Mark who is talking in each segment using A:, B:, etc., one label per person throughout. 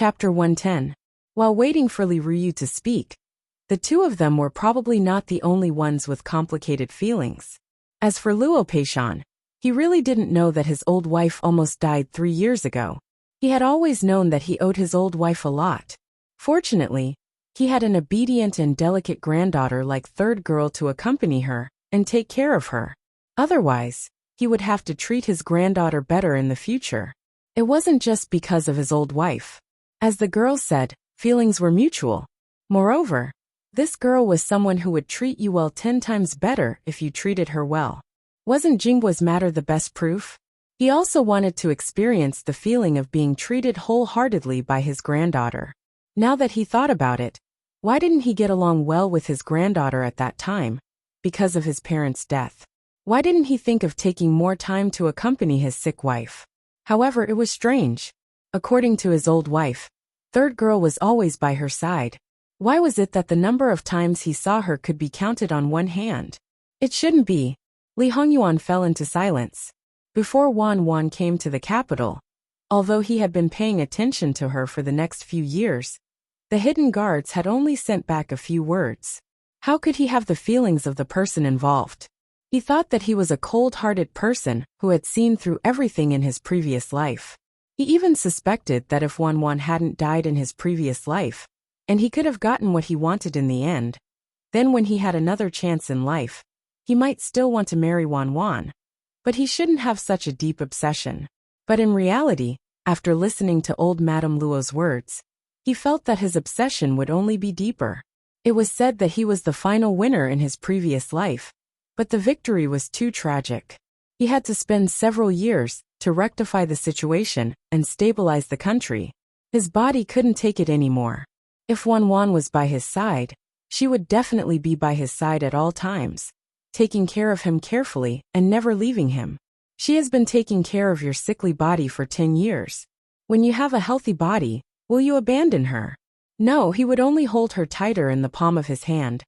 A: Chapter 110. While waiting for Li Ruyu to speak, the two of them were probably not the only ones with complicated feelings. As for Luo Peishan, he really didn't know that his old wife almost died 3 years ago. He had always known that he owed his old wife a lot. Fortunately, he had an obedient and delicate granddaughter like third girl to accompany her and take care of her. Otherwise, he would have to treat his granddaughter better in the future. It wasn't just because of his old wife. As the girls said, feelings were mutual. Moreover, this girl was someone who would treat you well 10 times better if you treated her well. Wasn't Jingguo's matter the best proof? He also wanted to experience the feeling of being treated wholeheartedly by his granddaughter. Now that he thought about it, why didn't he get along well with his granddaughter at that time? Because of his parents' death. Why didn't he think of taking more time to accompany his sick wife? However, it was strange. According to his old wife, third girl was always by her side. Why was it that the number of times he saw her could be counted on one hand? It shouldn't be. Li Hongyuan fell into silence. Before Wan Wan came to the capital, although he had been paying attention to her for the next few years, the hidden guards had only sent back a few words. How could he have the feelings of the person involved? He thought that he was a cold-hearted person who had seen through everything in his previous life. He even suspected that if Wan Wan hadn't died in his previous life, and he could have gotten what he wanted in the end, then when he had another chance in life, he might still want to marry Wan Wan. But he shouldn't have such a deep obsession. But in reality, after listening to old Madame Luo's words, he felt that his obsession would only be deeper. It was said that he was the final winner in his previous life, but the victory was too tragic. He had to spend several years to rectify the situation and stabilize the country. His body couldn't take it anymore. If Wan Wan was by his side, she would definitely be by his side at all times, taking care of him carefully and never leaving him. She has been taking care of your sickly body for 10 years. When you have a healthy body, will you abandon her? No, he would only hold her tighter in the palm of his hand,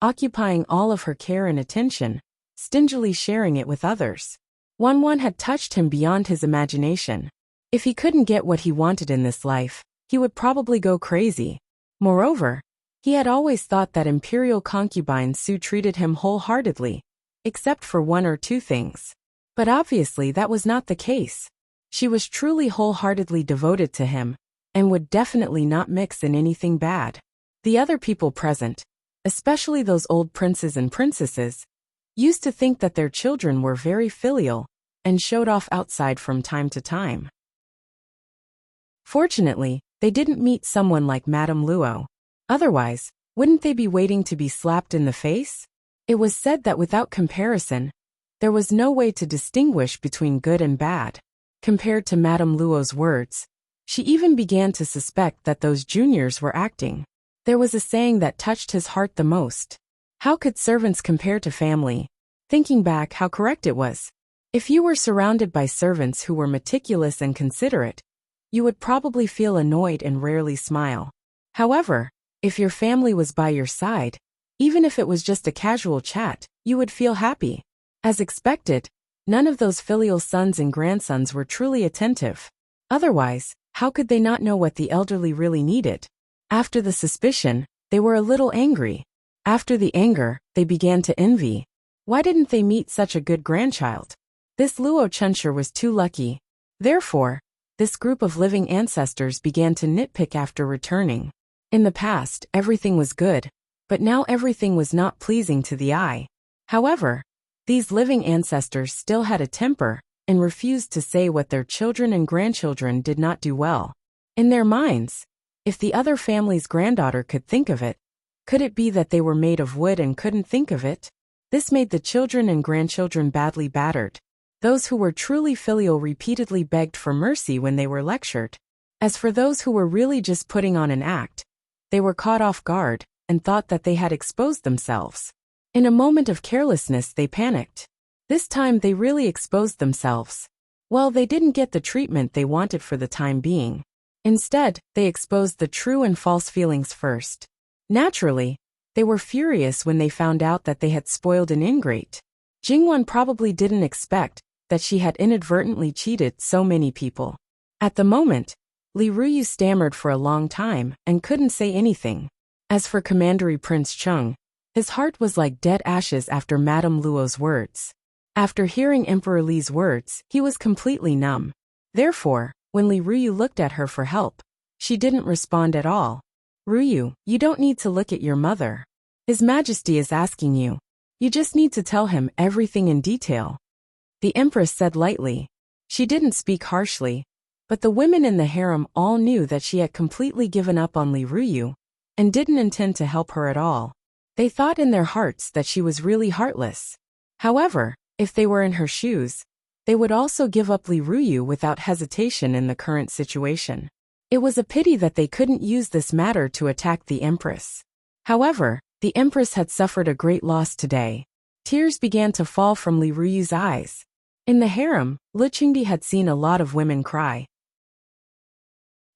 A: occupying all of her care and attention, stingily sharing it with others. Wan Wan had touched him beyond his imagination. If he couldn't get what he wanted in this life, he would probably go crazy. Moreover, he had always thought that imperial concubine Su treated him wholeheartedly, except for 1 or 2 things. But obviously that was not the case. She was truly wholeheartedly devoted to him, and would definitely not mix in anything bad. The other people present, especially those old princes and princesses, used to think that their children were very filial, and showed off outside from time to time. Fortunately, they didn't meet someone like Madame Luo. Otherwise, wouldn't they be waiting to be slapped in the face? It was said that without comparison, there was no way to distinguish between good and bad. Compared to Madame Luo's words, she even began to suspect that those juniors were acting. There was a saying that touched his heart the most. How could servants compare to family? Thinking back how correct it was. If you were surrounded by servants who were meticulous and considerate, you would probably feel annoyed and rarely smile. However, if your family was by your side, even if it was just a casual chat, you would feel happy. As expected, none of those filial sons and grandsons were truly attentive. Otherwise, how could they not know what the elderly really needed? After the suspicion, they were a little angry. After the anger, they began to envy. Why didn't they meet such a good grandchild? This Luo Chuncher was too lucky. Therefore, this group of living ancestors began to nitpick after returning. In the past, everything was good, but now everything was not pleasing to the eye. However, these living ancestors still had a temper and refused to say what their children and grandchildren did not do well. In their minds, if the other family's granddaughter could think of it, could it be that they were made of wood and couldn't think of it? This made the children and grandchildren badly battered. Those who were truly filial repeatedly begged for mercy when they were lectured. As for those who were really just putting on an act, they were caught off guard and thought that they had exposed themselves. In a moment of carelessness, they panicked. This time they really exposed themselves. Well, they didn't get the treatment they wanted for the time being. Instead, they exposed the true and false feelings first. Naturally, they were furious when they found out that they had spoiled an ingrate. Jingwan probably didn't expect that she had inadvertently cheated so many people. At the moment, Li Ruyu stammered for a long time and couldn't say anything. As for Commandery Prince Chung, his heart was like dead ashes after Madame Luo's words. After hearing Emperor Li's words, he was completely numb. Therefore, when Li Ruyu looked at her for help, she didn't respond at all. Ruyu, you don't need to look at your mother. His Majesty is asking you. You just need to tell him everything in detail. The Empress said lightly. She didn't speak harshly, but the women in the harem all knew that she had completely given up on Li Ruyu and didn't intend to help her at all. They thought in their hearts that she was really heartless. However, if they were in her shoes, they would also give up Li Ruyu without hesitation in the current situation. It was a pity that they couldn't use this matter to attack the Empress. However, the Empress had suffered a great loss today. Tears began to fall from Li Ruyu's eyes. In the harem, Lu Qingdi had seen a lot of women cry.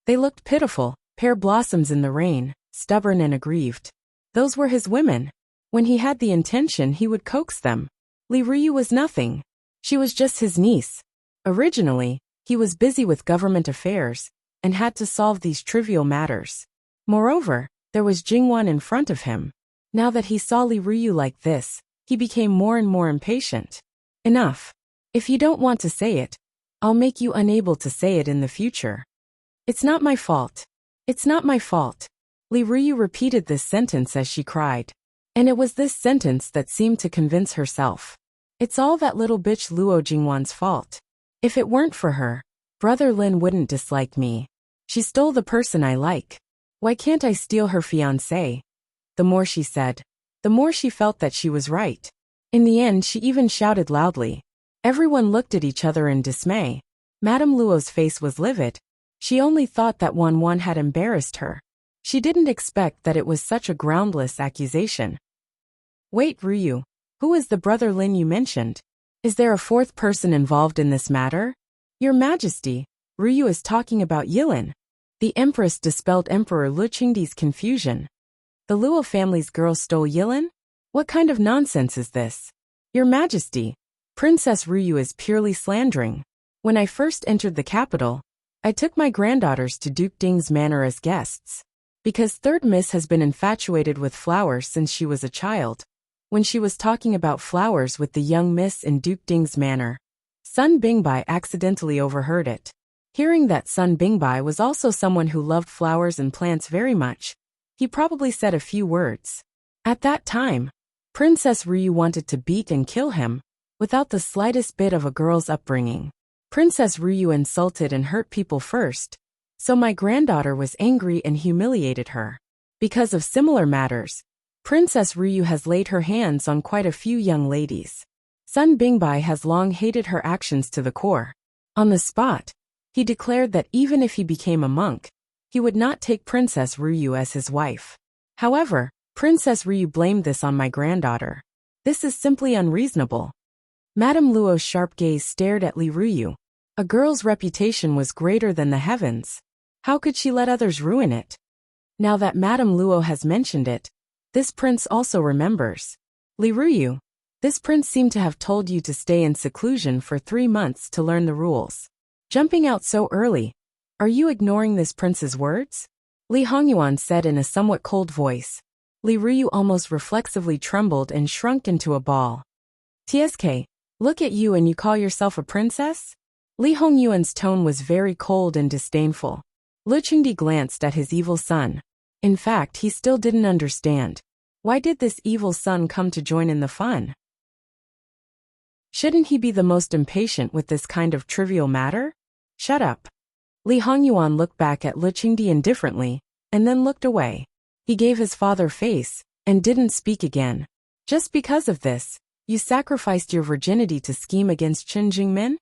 A: They looked pitiful, pear blossoms in the rain, stubborn and aggrieved. Those were his women. When he had the intention, he would coax them. Li Ruyu was nothing. She was just his niece. Originally, he was busy with government affairs and had to solve these trivial matters. Moreover, there was Jingwan in front of him. Now that he saw Li Ruyu like this, he became more and more impatient. Enough. If you don't want to say it, I'll make you unable to say it in the future. It's not my fault. It's not my fault. Li Ruyu repeated this sentence as she cried. And it was this sentence that seemed to convince herself. It's all that little bitch Luo Jingwan's fault. If it weren't for her, Brother Lin wouldn't dislike me. She stole the person I like. Why can't I steal her fiancé? The more she said, the more she felt that she was right. In the end, she even shouted loudly. Everyone looked at each other in dismay. Madame Luo's face was livid. She only thought that Wan had embarrassed her. She didn't expect that it was such a groundless accusation. Wait, Ruyu. Who is the Brother Lin you mentioned? Is there a fourth person involved in this matter? Your Majesty, Ruyu is talking about Yilin. The Empress dispelled Emperor Lu Qingdi's confusion. The Luo family's girl stole Yilin? What kind of nonsense is this? Your Majesty, Princess Ruyu is purely slandering. When I first entered the capital, I took my granddaughters to Duke Ding's manor as guests. Because Third Miss has been infatuated with flowers since she was a child. When she was talking about flowers with the young miss in Duke Ding's manor, Sun Bingbai accidentally overheard it. Hearing that Sun Bingbai was also someone who loved flowers and plants very much, he probably said a few words. At that time, Princess Ruyu wanted to beat and kill him, without the slightest bit of a girl's upbringing. Princess Ruyu insulted and hurt people first, so my granddaughter was angry and humiliated her. Because of similar matters, Princess Ruyu has laid her hands on quite a few young ladies. Sun Bingbai has long hated her actions to the core. On the spot, he declared that even if he became a monk, he would not take Princess Ruyu as his wife. However, Princess Ruyu blamed this on my granddaughter. This is simply unreasonable. Madame Luo's sharp gaze stared at Li Ruyu. A girl's reputation was greater than the heavens. How could she let others ruin it? Now that Madame Luo has mentioned it, this prince also remembers. Li Ruyu, this prince seemed to have told you to stay in seclusion for 3 months to learn the rules. Jumping out so early, are you ignoring this prince's words? Li Hongyuan said in a somewhat cold voice. Li Ruyu almost reflexively trembled and shrunk into a ball. TSK, look at you and you call yourself a princess? Li Hongyuan's tone was very cold and disdainful. Lu Qingdi glanced at his evil son. In fact, he still didn't understand. Why did this evil son come to join in the fun? Shouldn't he be the most impatient with this kind of trivial matter? Shut up. Li Hongyuan looked back at Lu Qingdi indifferently, and then looked away. He gave his father face, and didn't speak again. Just because of this, you sacrificed your virginity to scheme against Qin Jingmin?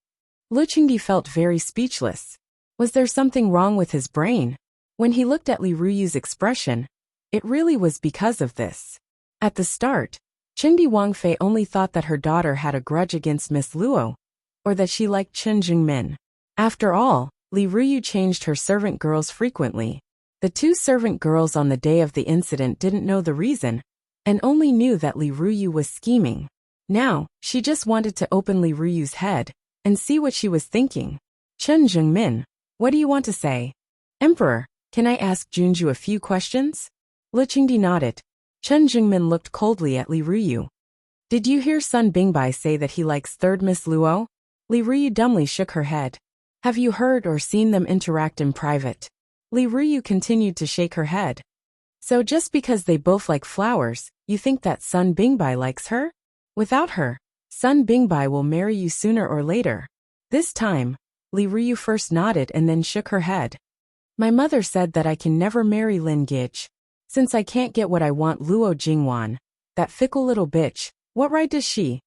A: Lu Qingdi felt very speechless. Was there something wrong with his brain? When he looked at Li Ruyu's expression, it really was because of this. At the start, Qingdi Wangfei only thought that her daughter had a grudge against Miss Luo, or that she liked Qin Jingmin. After all, Li Ruyu changed her servant girls frequently. The 2 servant girls on the day of the incident didn't know the reason, and only knew that Li Ruyu was scheming. Now, she just wanted to open Li Ruyu's head, and see what she was thinking. Qin Jingmin, what do you want to say? Emperor, can I ask Junju a few questions? Lu Qingdi nodded. Chen Jingmin looked coldly at Li Ruyu. Did you hear Sun Bingbai say that he likes third Miss Luo? Li Ruyu dumbly shook her head. Have you heard or seen them interact in private? Li Ruyu continued to shake her head. So just because they both like flowers, you think that Sun Bingbai likes her? Without her, Sun Bingbai will marry you sooner or later. This time, Li Ruyu first nodded and then shook her head. My mother said that I can never marry Lin Gage. Since I can't get what I want, Luo Jingwan, that fickle little bitch, what right does she?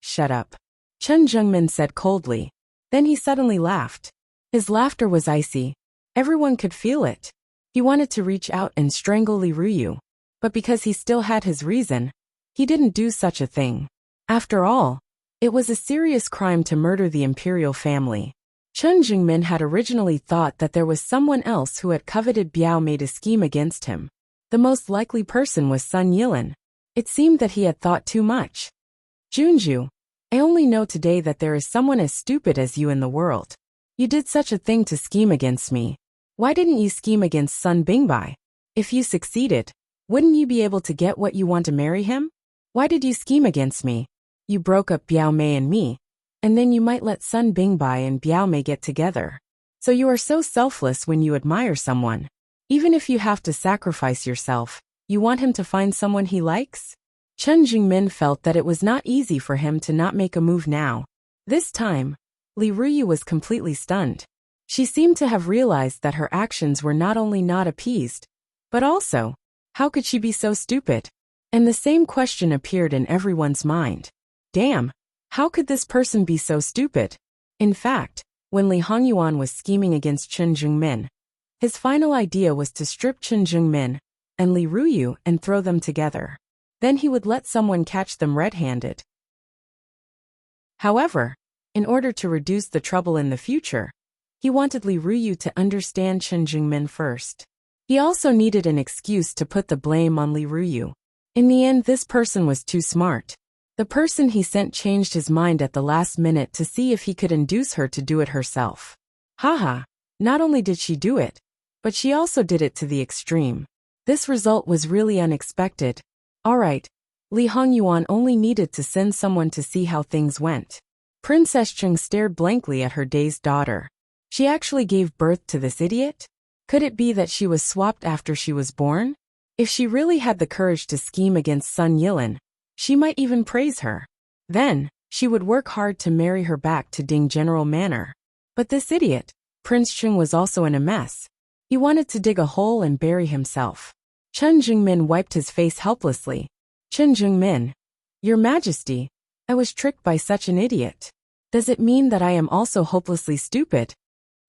A: Shut up. Chen Jungmin said coldly. Then he suddenly laughed. His laughter was icy. Everyone could feel it. He wanted to reach out and strangle Li Ruyu. But because he still had his reason, he didn't do such a thing. After all, it was a serious crime to murder the imperial family. Chen Jingmin had originally thought that there was someone else who had coveted Biao Mei to scheme against him. The most likely person was Sun Yilin. It seemed that he had thought too much. Junju, I only know today that there is someone as stupid as you in the world. You did such a thing to scheme against me. Why didn't you scheme against Sun Bingbai? If you succeeded, wouldn't you be able to get what you want to marry him? Why did you scheme against me? You broke up Biao Mei and me, and then you might let Sun Bingbai and Biao Mei get together. So you are so selfless when you admire someone. Even if you have to sacrifice yourself, you want him to find someone he likes? Chen Jingmin felt that it was not easy for him to not make a move now. This time, Li Ruyu was completely stunned. She seemed to have realized that her actions were not only not appeased, but also, how could she be so stupid? And the same question appeared in everyone's mind. Damn, how could this person be so stupid? In fact, when Li Hongyuan was scheming against Chen Jungmin, his final idea was to strip Chen Jungmin and Li Ruyu and throw them together. Then he would let someone catch them red-handed. However, in order to reduce the trouble in the future, he wanted Li Ruyu to understand Chen Jingmin first. He also needed an excuse to put the blame on Li Ruyu. In the end, this person was too smart. The person he sent changed his mind at the last minute to see if he could induce her to do it herself. Haha, not only did she do it, but she also did it to the extreme. This result was really unexpected. Alright, Li Hongyuan only needed to send someone to see how things went. Princess Cheng stared blankly at her dazed daughter. She actually gave birth to this idiot? Could it be that she was swapped after she was born? If she really had the courage to scheme against Sun Yilin, she might even praise her. Then, she would work hard to marry her back to Ding General Manor. But this idiot, Prince Cheng, was also in a mess. He wanted to dig a hole and bury himself. Chen Jingmin wiped his face helplessly. Chen Jingmin, Your Majesty, I was tricked by such an idiot. Does it mean that I am also hopelessly stupid?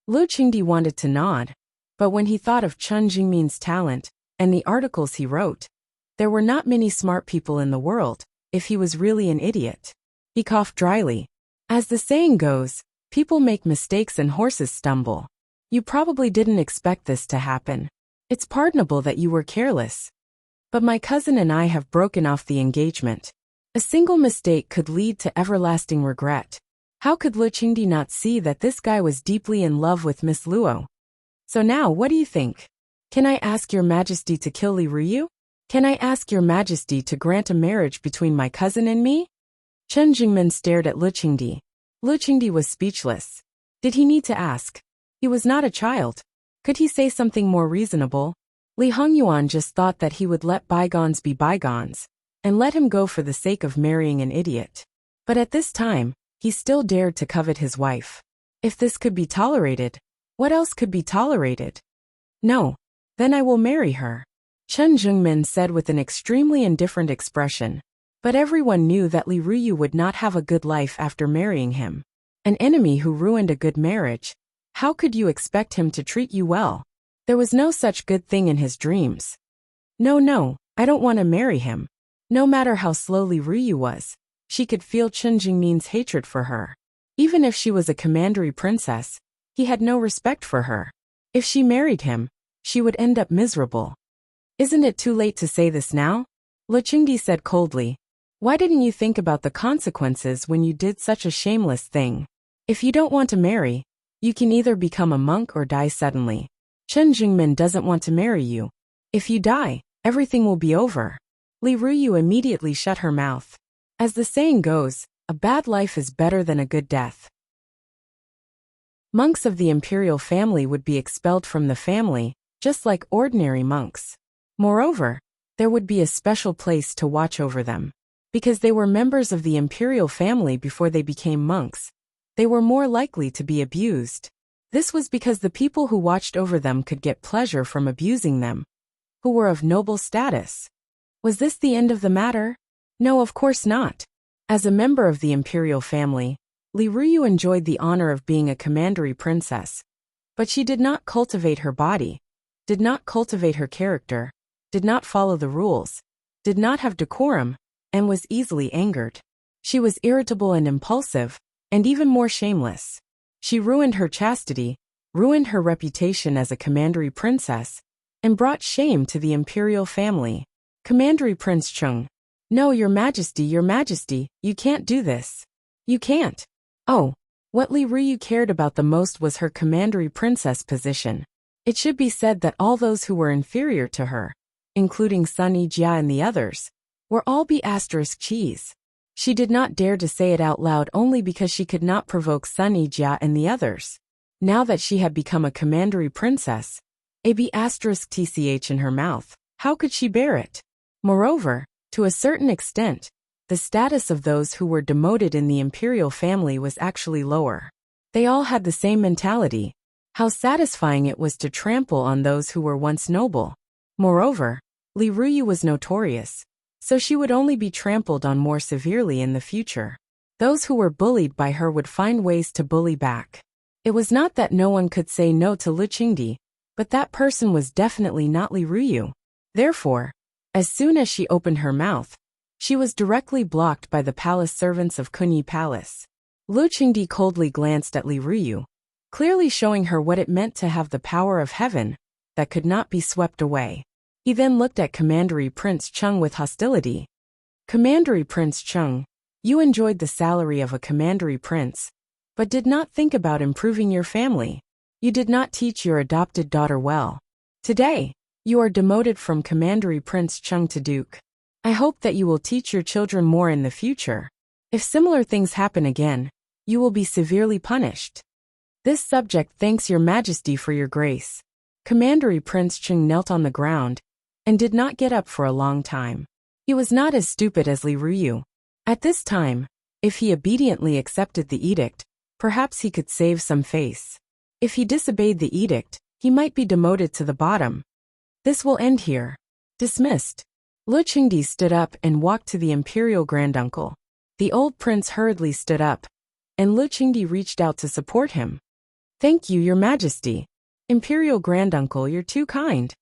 A: Lu Qingdi wanted to nod, but when he thought of Chen Jingmin's talent and the articles he wrote, there were not many smart people in the world, if he was really an idiot. He coughed dryly. As the saying goes, people make mistakes and horses stumble. You probably didn't expect this to happen. It's pardonable that you were careless. But my cousin and I have broken off the engagement. A single mistake could lead to everlasting regret. How could Lu Qingdi not see that this guy was deeply in love with Miss Luo? So now, what do you think? Can I ask Your Majesty to kill Li Ruyu? Can I ask Your Majesty to grant a marriage between my cousin and me? Chen Jingmin stared at Lu Qingdi. Lu Qingdi was speechless. Did he need to ask? He was not a child. Could he say something more reasonable? Li Hongyuan just thought that he would let bygones be bygones, and let him go for the sake of marrying an idiot. But at this time, he still dared to covet his wife. If this could be tolerated, what else could be tolerated? No, then I will marry her, Chen Jungmin said with an extremely indifferent expression. But everyone knew that Li Ruyu would not have a good life after marrying him. An enemy who ruined a good marriage. How could you expect him to treat you well? There was no such good thing in his dreams. No, I don't want to marry him. No matter how slow Li Ruyu was, she could feel Chen Jingmin's hatred for her. Even if she was a commandery princess, he had no respect for her. If she married him, she would end up miserable. Isn't it too late to say this now? Lu Qingdi said coldly. Why didn't you think about the consequences when you did such a shameless thing? If you don't want to marry, you can either become a monk or die suddenly. Chen Jingmin doesn't want to marry you. If you die, everything will be over. Li Ruyu immediately shut her mouth. As the saying goes, a bad life is better than a good death. Monks of the imperial family would be expelled from the family, just like ordinary monks. Moreover, there would be a special place to watch over them. Because they were members of the imperial family before they became monks, they were more likely to be abused. This was because the people who watched over them could get pleasure from abusing them, who were of noble status. Was this the end of the matter? No, of course not. As a member of the imperial family, Li Ruyu enjoyed the honor of being a commandery princess. But she did not cultivate her body, did not cultivate her character, did not follow the rules, did not have decorum, and was easily angered. She was irritable and impulsive, and even more shameless. She ruined her chastity, ruined her reputation as a commandery princess, and brought shame to the imperial family. Commandery Prince Chung. No, your majesty, you can't do this. You can't. Oh, what Li Ruyu cared about the most was her commandery princess position. It should be said that all those who were inferior to her, including Sun Yijia and the others, were all B***cheese. She did not dare to say it out loud only because she could not provoke Sun Yijia and the others. Now that she had become a commandery princess, a B***tch in her mouth, how could she bear it? Moreover, to a certain extent, the status of those who were demoted in the imperial family was actually lower. They all had the same mentality. How satisfying it was to trample on those who were once noble. Moreover, Li Ruyu was notorious, so she would only be trampled on more severely in the future. Those who were bullied by her would find ways to bully back. It was not that no one could say no to Lu Qingdi, but that person was definitely not Li Ruyu. Therefore, as soon as she opened her mouth, she was directly blocked by the palace servants of Kunyi Palace. Lu Qingdi coldly glanced at Li Ruyu, clearly showing her what it meant to have the power of heaven that could not be swept away. He then looked at Commandery Prince Chung with hostility. Commandery Prince Chung, you enjoyed the salary of a commandery prince, but did not think about improving your family. You did not teach your adopted daughter well. Today, you are demoted from Commandery Prince Chung to Duke. I hope that you will teach your children more in the future. If similar things happen again, you will be severely punished. This subject thanks your majesty for your grace. Commandery Prince Chung knelt on the ground and did not get up for a long time. He was not as stupid as Li Ruyu. At this time, if he obediently accepted the edict, perhaps he could save some face. If he disobeyed the edict, he might be demoted to the bottom. This will end here. Dismissed. Lu Qingdi stood up and walked to the imperial granduncle. The old prince hurriedly stood up, and Lu Qingdi reached out to support him. Thank you, your majesty. Imperial granduncle, you're too kind.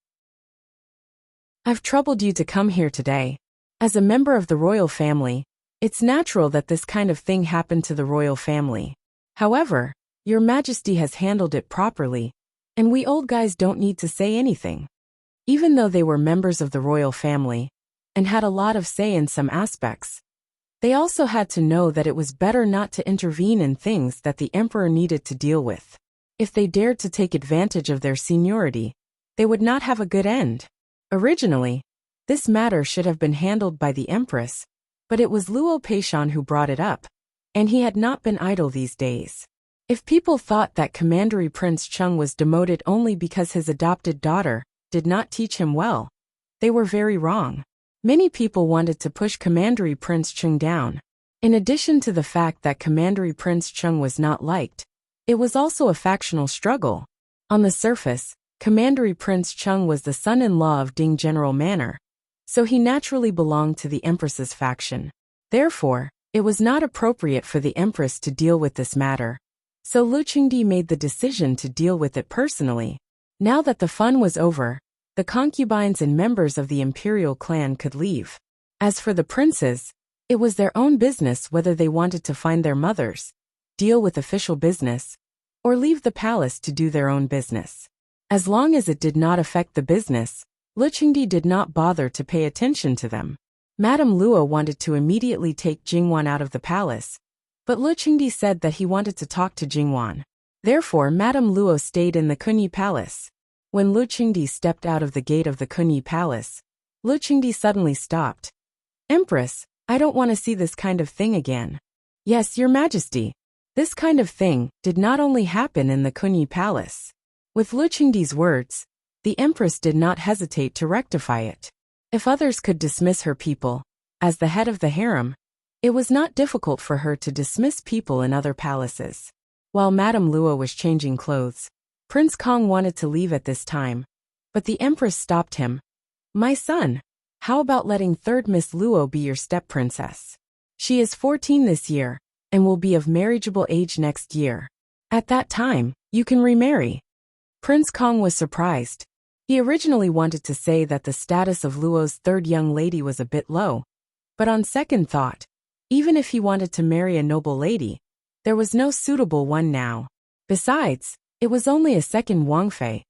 A: I've troubled you to come here today. As a member of the royal family, it's natural that this kind of thing happened to the royal family. However, your majesty has handled it properly, and we old guys don't need to say anything. Even though they were members of the royal family and had a lot of say in some aspects, they also had to know that it was better not to intervene in things that the emperor needed to deal with. If they dared to take advantage of their seniority, they would not have a good end. Originally, this matter should have been handled by the empress, but it was Luo Peishan who brought it up, and he had not been idle these days. If people thought that Commandery Prince Chung was demoted only because his adopted daughter did not teach him well, they were very wrong. Many people wanted to push Commandery Prince Chung down. In addition to the fact that Commandery Prince Chung was not liked, it was also a factional struggle. On the surface, Commandery Prince Chung was the son-in-law of Ding General Manor, so he naturally belonged to the Empress's faction. Therefore, it was not appropriate for the Empress to deal with this matter, so Lu Qingdi made the decision to deal with it personally. Now that the fun was over, the concubines and members of the imperial clan could leave. As for the princes, it was their own business whether they wanted to find their mothers, deal with official business, or leave the palace to do their own business. As long as it did not affect the business, Lu Qingdi did not bother to pay attention to them. Madame Luo wanted to immediately take Jingwan out of the palace, but Lu Qingdi said that he wanted to talk to Jingwan. Therefore, Madame Luo stayed in the Kunyi Palace. When Lu Qingdi stepped out of the gate of the Kunyi Palace, Lu Qingdi suddenly stopped. Empress, I don't want to see this kind of thing again. Yes, Your Majesty. This kind of thing did not only happen in the Kunyi Palace. With Lu Qingdi's words, the Empress did not hesitate to rectify it. If others could dismiss her people, as the head of the harem, it was not difficult for her to dismiss people in other palaces. While Madame Luo was changing clothes, Prince Kong wanted to leave at this time, but the Empress stopped him. My son, how about letting third Miss Luo be your step-princess? She is 14 this year, and will be of marriageable age next year. At that time, you can remarry. Prince Kong was surprised. He originally wanted to say that the status of Luo's third young lady was a bit low, but on second thought, even if he wanted to marry a noble lady, there was no suitable one now. Besides, it was only a second Wangfei,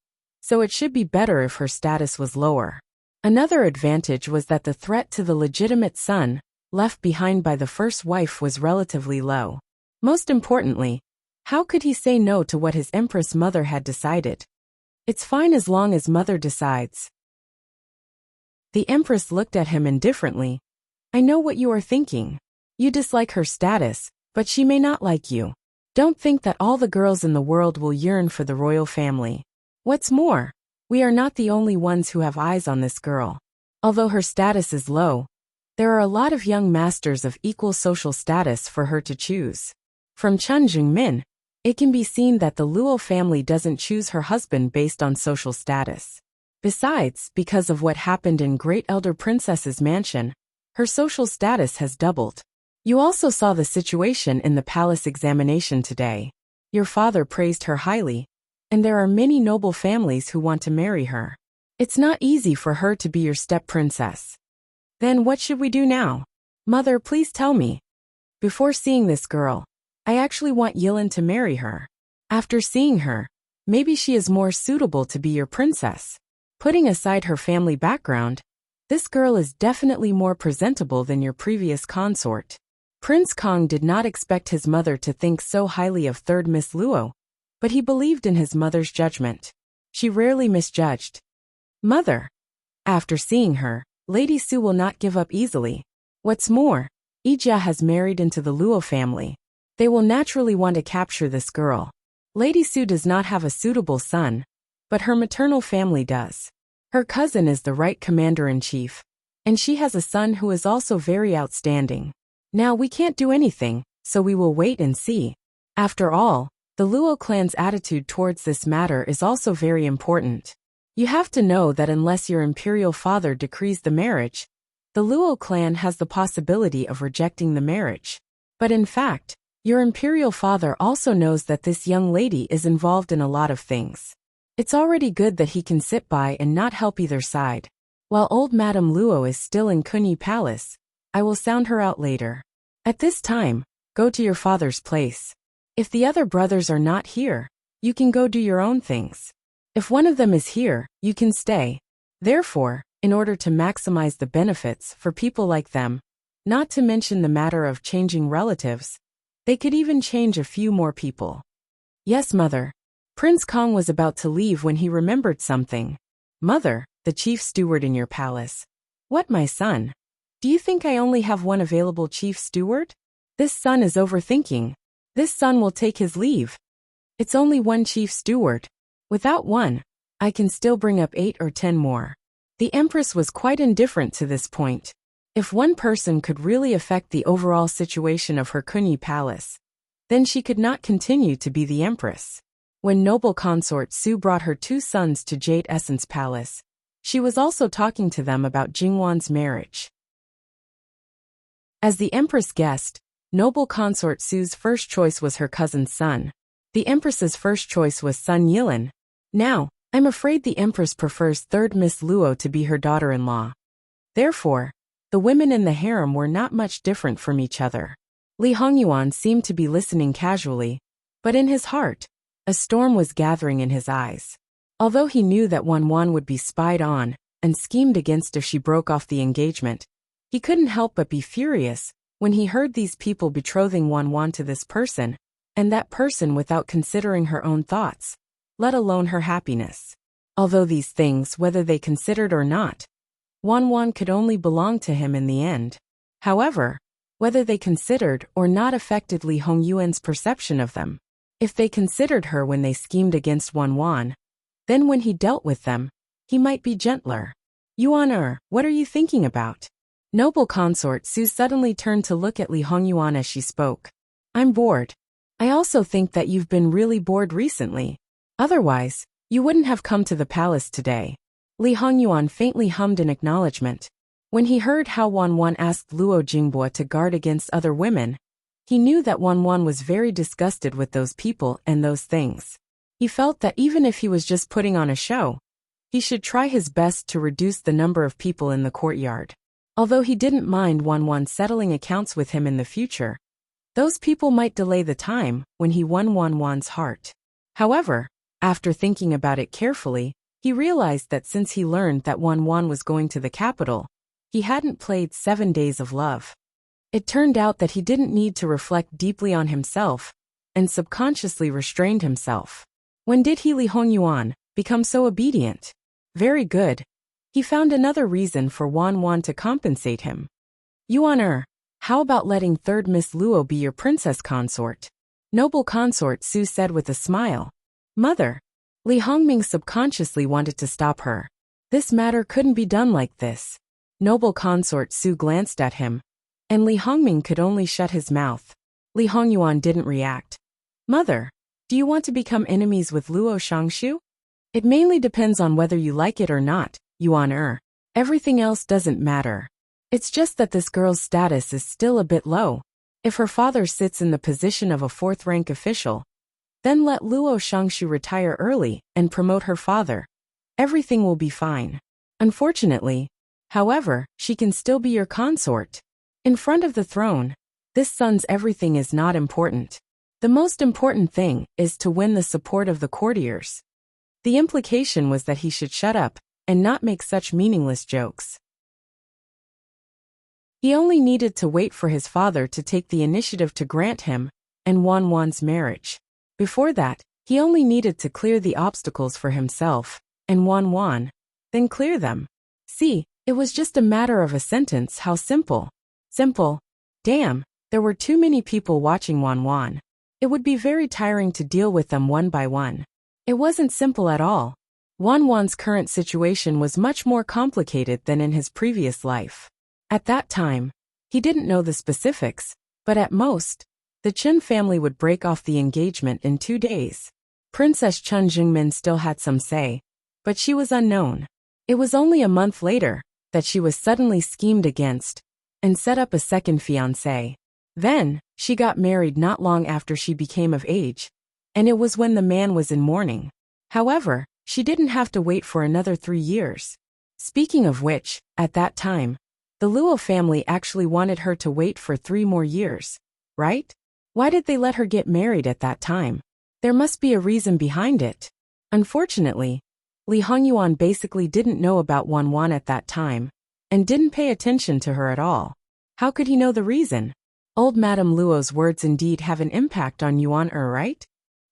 A: so it should be better if her status was lower. Another advantage was that the threat to the legitimate son, left behind by the first wife, was relatively low. Most importantly, how could he say no to what his Empress mother had decided? It's fine as long as mother decides. The Empress looked at him indifferently. I know what you are thinking. You dislike her status, but she may not like you. Don't think that all the girls in the world will yearn for the royal family. What's more, we are not the only ones who have eyes on this girl. Although her status is low, there are a lot of young masters of equal social status for her to choose. From Chen Jingmin, it can be seen that the Luo family doesn't choose her husband based on social status. Besides, because of what happened in Great Elder Princess's mansion, her social status has doubled. You also saw the situation in the palace examination today. Your father praised her highly, and there are many noble families who want to marry her. It's not easy for her to be your step-princess. Then what should we do now? Mother, please tell me. Before seeing this girl, I actually want Yilin to marry her. After seeing her, maybe she is more suitable to be your princess. Putting aside her family background, this girl is definitely more presentable than your previous consort. Prince Kong did not expect his mother to think so highly of third Miss Luo, but he believed in his mother's judgment. She rarely misjudged. Mother. After seeing her, Lady Su will not give up easily. What's more, Ijia has married into the Luo family. They will naturally want to capture this girl. Lady Su does not have a suitable son, but her maternal family does. Her cousin is the right commander-in-chief, and she has a son who is also very outstanding. Now we can't do anything, so we will wait and see. After all, the Luo clan's attitude towards this matter is also very important. You have to know that unless your imperial father decrees the marriage, the Luo clan has the possibility of rejecting the marriage. But in fact, your imperial father also knows that this young lady is involved in a lot of things. It's already good that he can sit by and not help either side. While old Madame Luo is still in Kunyi Palace, I will sound her out later. At this time, go to your father's place. If the other brothers are not here, you can go do your own things. If one of them is here, you can stay. Therefore, in order to maximize the benefits for people like them, not to mention the matter of changing relatives, they could even change a few more people. Yes, mother. Prince Kong was about to leave when he remembered something. Mother, the chief steward in your palace. What, my son? Do you think I only have one available chief steward? This son is overthinking. This son will take his leave. It's only one chief steward. Without one, I can still bring up 8 or 10 more. The Empress was quite indifferent to this point. If one person could really affect the overall situation of her Kunyi Palace, then she could not continue to be the Empress. When noble consort Su brought her 2 sons to Jade Essence Palace, she was also talking to them about Jingwan's marriage. As the Empress guessed, noble consort Su's first choice was her cousin's son. The Empress's first choice was son Yilin. Now, I'm afraid the Empress prefers third Miss Luo to be her daughter-in-law. Therefore, the women in the harem were not much different from each other. Li Hongyuan seemed to be listening casually, but in his heart, a storm was gathering in his eyes. Although he knew that Wanwan would be spied on and schemed against if she broke off the engagement, he couldn't help but be furious when he heard these people betrothing Wanwan to this person, and that person without considering her own thoughts, let alone her happiness. Although these things, whether they considered or not, Wanwan could only belong to him in the end. However, whether they considered or not affected Li Hongyuan's perception of them. If they considered her when they schemed against Wanwan, then when he dealt with them, he might be gentler. Yuan, what are you thinking about? Noble consort Su suddenly turned to look at Li Hongyuan as she spoke. I'm bored. I also think that you've been really bored recently. Otherwise, you wouldn't have come to the palace today. Li Hongyuan faintly hummed in acknowledgement. When he heard how Wanwan asked Luo Jingbo to guard against other women, he knew that Wanwan was very disgusted with those people and those things. He felt that even if he was just putting on a show, he should try his best to reduce the number of people in the courtyard. Although he didn't mind Wanwan settling accounts with him in the future, those people might delay the time when he won Wanwan's heart. However, after thinking about it carefully, he realized that since he learned that Wanwan was going to the capital, he hadn't played 7 Days of Love. It turned out that he didn't need to reflect deeply on himself and subconsciously restrained himself. When did he, Li Hongyuan, become so obedient? Very good. He found another reason for Wanwan to compensate him. Yuan, how about letting third Miss Luo be your princess consort? Noble consort Su said with a smile. Mother. Li Hongming subconsciously wanted to stop her. This matter couldn't be done like this. Noble consort Su glanced at him, and Li Hongming could only shut his mouth. Li Hongyuan didn't react. Mother. Do you want to become enemies with Luo Shangshu? It mainly depends on whether you like it or not, Yuan. Everything else doesn't matter. It's just that this girl's status is still a bit low. If her father sits in the position of a 4th-rank official, then let Luo Shangshu retire early and promote her father. Everything will be fine. Unfortunately, however, she can still be your consort. In front of the throne, this son's everything is not important. The most important thing is to win the support of the courtiers. The implication was that he should shut up and not make such meaningless jokes. He only needed to wait for his father to take the initiative to grant him and Wanwan's marriage. Before that, he only needed to clear the obstacles for himself and Wanwan, then clear them. See, it was just a matter of a sentence. How simple. Simple. Damn, there were too many people watching Wanwan. It would be very tiring to deal with them one by one. It wasn't simple at all. Wanwan's current situation was much more complicated than in his previous life. At that time, he didn't know the specifics, but at most, the Chen family would break off the engagement in 2 days. Princess Chen Jingmin still had some say, but she was unknown. It was only a month later that she was suddenly schemed against and set up a second fiancé. Then, she got married not long after she became of age, and it was when the man was in mourning. However, she didn't have to wait for another 3 years. Speaking of which, at that time, the Luo family actually wanted her to wait for 3 more years, right? Why did they let her get married at that time? There must be a reason behind it. Unfortunately, Li Hongyuan basically didn't know about Wanwan at that time, and didn't pay attention to her at all. How could he know the reason? Old Madame Luo's words indeed have an impact on Yuan, right?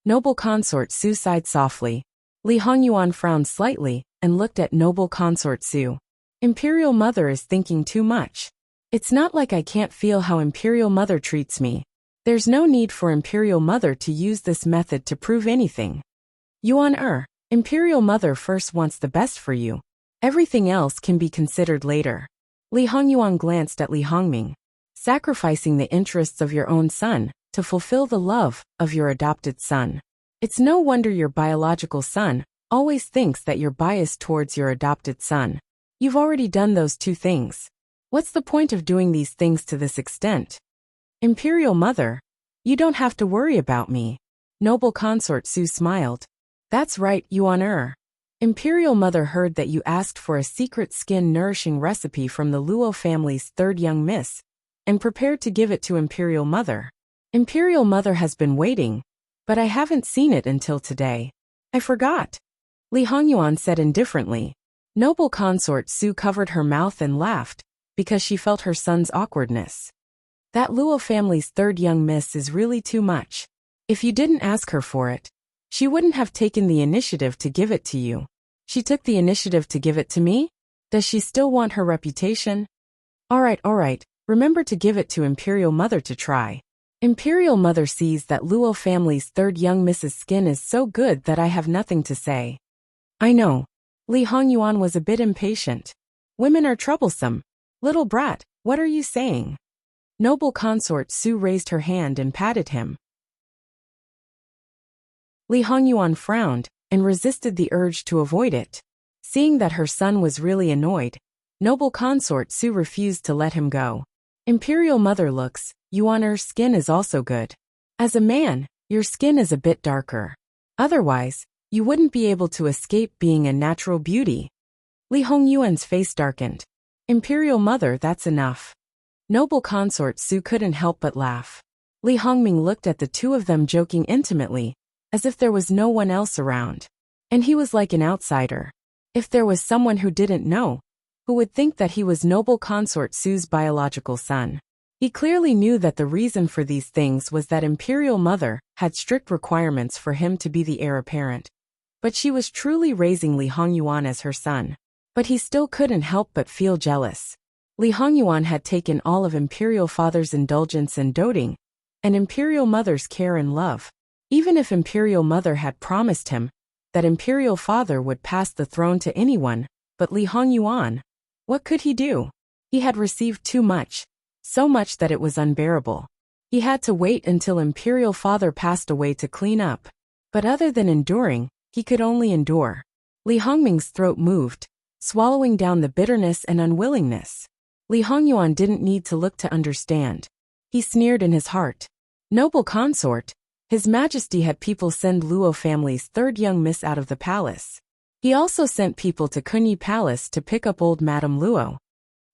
A: Noble consort Su sighed softly. Li Hongyuan frowned slightly and looked at noble consort Su. Imperial Mother is thinking too much. It's not like I can't feel how Imperial Mother treats me. There's no need for Imperial Mother to use this method to prove anything. Yuan, Imperial Mother first wants the best for you. Everything else can be considered later. Li Hongyuan glanced at Li Hongming. Sacrificing the interests of your own son to fulfill the love of your adopted son. It's no wonder your biological son always thinks that you're biased towards your adopted son. You've already done those 2 things. What's the point of doing these things to this extent? Imperial Mother, you don't have to worry about me. Noble consort Su smiled. That's right, Yuan. Imperial Mother heard that you asked for a secret skin-nourishing recipe from the Luo family's 3rd young miss, and prepared to give it to Imperial Mother. Imperial Mother has been waiting, but I haven't seen it until today. I forgot. Li Hongyuan said indifferently. Noble consort Su covered her mouth and laughed, because she felt her son's awkwardness. That Luo family's 3rd young miss is really too much. If you didn't ask her for it, she wouldn't have taken the initiative to give it to you. She took the initiative to give it to me? Does she still want her reputation? Alright, remember to give it to Imperial Mother to try. Imperial Mother sees that Luo family's third young Mrs. Skin is so good that I have nothing to say. I know. Li Hongyuan was a bit impatient. Women are troublesome. Little brat, what are you saying? Noble consort Su raised her hand and patted him. Li Hongyuan frowned and resisted the urge to avoid it. Seeing that her son was really annoyed, noble consort Su refused to let him go. Imperial Mother looks, Yuan's skin is also good. As a man, your skin is a bit darker. Otherwise, you wouldn't be able to escape being a natural beauty. Li Hongyuan's face darkened. Imperial Mother, that's enough. Noble consort Su couldn't help but laugh. Li Hongming looked at the two of them joking intimately, as if there was no one else around. And he was like an outsider. If there was someone who didn't know, who would think that he was noble consort Su's biological son. He clearly knew that the reason for these things was that Imperial Mother had strict requirements for him to be the heir apparent. But she was truly raising Li Hongyuan as her son. But he still couldn't help but feel jealous. Li Hongyuan had taken all of Imperial Father's indulgence and doting, and Imperial Mother's care and love. Even if Imperial Mother had promised him that Imperial Father would pass the throne to anyone but Li Hongyuan, what could he do? He had received too much, so much that it was unbearable. He had to wait until Imperial Father passed away to clean up. But other than enduring, he could only endure. Li Hongming's throat moved, swallowing down the bitterness and unwillingness. Li Hongyuan didn't need to look to understand. He sneered in his heart. Noble consort, His Majesty had people send Luo family's third young miss out of the palace. He also sent people to Kunyi Palace to pick up old Madame Luo.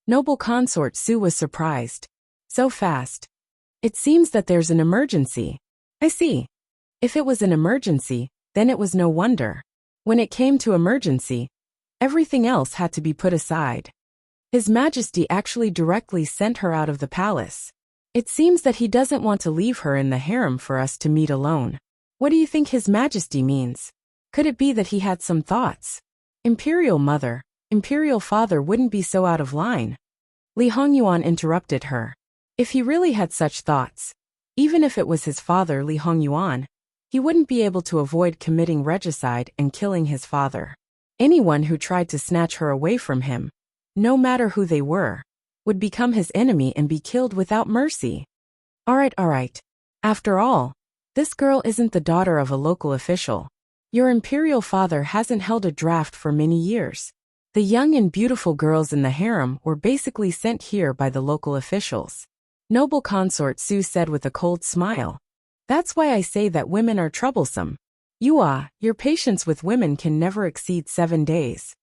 A: Noble consort Su was surprised. So fast. It seems that there's an emergency. I see. If it was an emergency, then it was no wonder. When it came to emergency, everything else had to be put aside. His Majesty actually directly sent her out of the palace. It seems that he doesn't want to leave her in the harem for us to meet alone. What do you think His Majesty means? Could it be that he had some thoughts? Imperial Mother, Imperial Father wouldn't be so out of line. Li Hongyuan interrupted her. If he really had such thoughts, even if it was his father Li Hongyuan, he wouldn't be able to avoid committing regicide and killing his father. Anyone who tried to snatch her away from him, no matter who they were, would become his enemy and be killed without mercy. Alright. After all, this girl isn't the daughter of a local official. Your Imperial Father hasn't held a draft for many years. The young and beautiful girls in the harem were basically sent here by the local officials. Noble consort Su said with a cold smile. That's why I say that women are troublesome. Your patience with women can never exceed 7 days.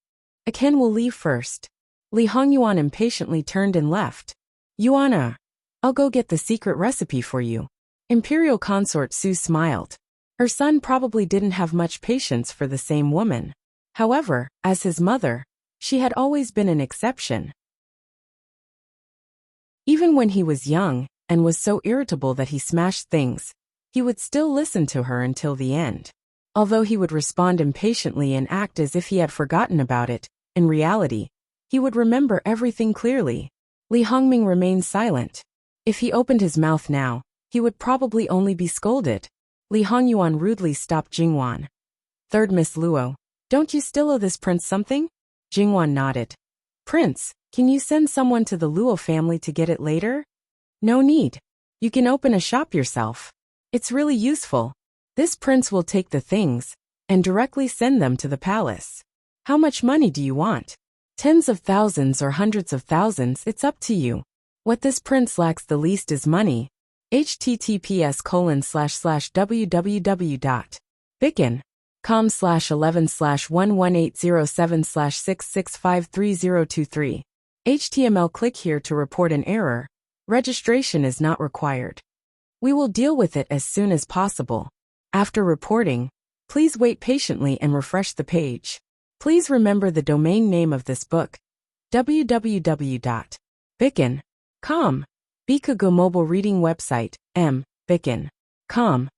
A: Aken will leave first. Li Hongyuan impatiently turned and left. Yuana, I'll go get the secret recipe for you. Imperial consort Su smiled. Her son probably didn't have much patience for the same woman. However, as his mother, she had always been an exception. Even when he was young and was so irritable that he smashed things, he would still listen to her until the end. Although he would respond impatiently and act as if he had forgotten about it, in reality, he would remember everything clearly. Li Hongming remained silent. If he opened his mouth now, he would probably only be scolded. Li Hongyuan rudely stopped Jingwan. Third Miss Luo, don't you still owe this prince something? Jingwan nodded. Prince, can you send someone to the Luo family to get it later? No need. You can open a shop yourself. It's really useful. This prince will take the things and directly send them to the palace. How much money do you want? Tens of thousands or hundreds of thousands, it's up to you. What this prince lacks the least is money. https://www.bicken.com/11/11807/66533023. HTML. Click here to report an error. Registration is not required. We will deal with it as soon as possible. After reporting, please wait patiently and refresh the page. Please remember the domain name of this book, www.bicken.com. Bikugo mobile reading website, bicken.com.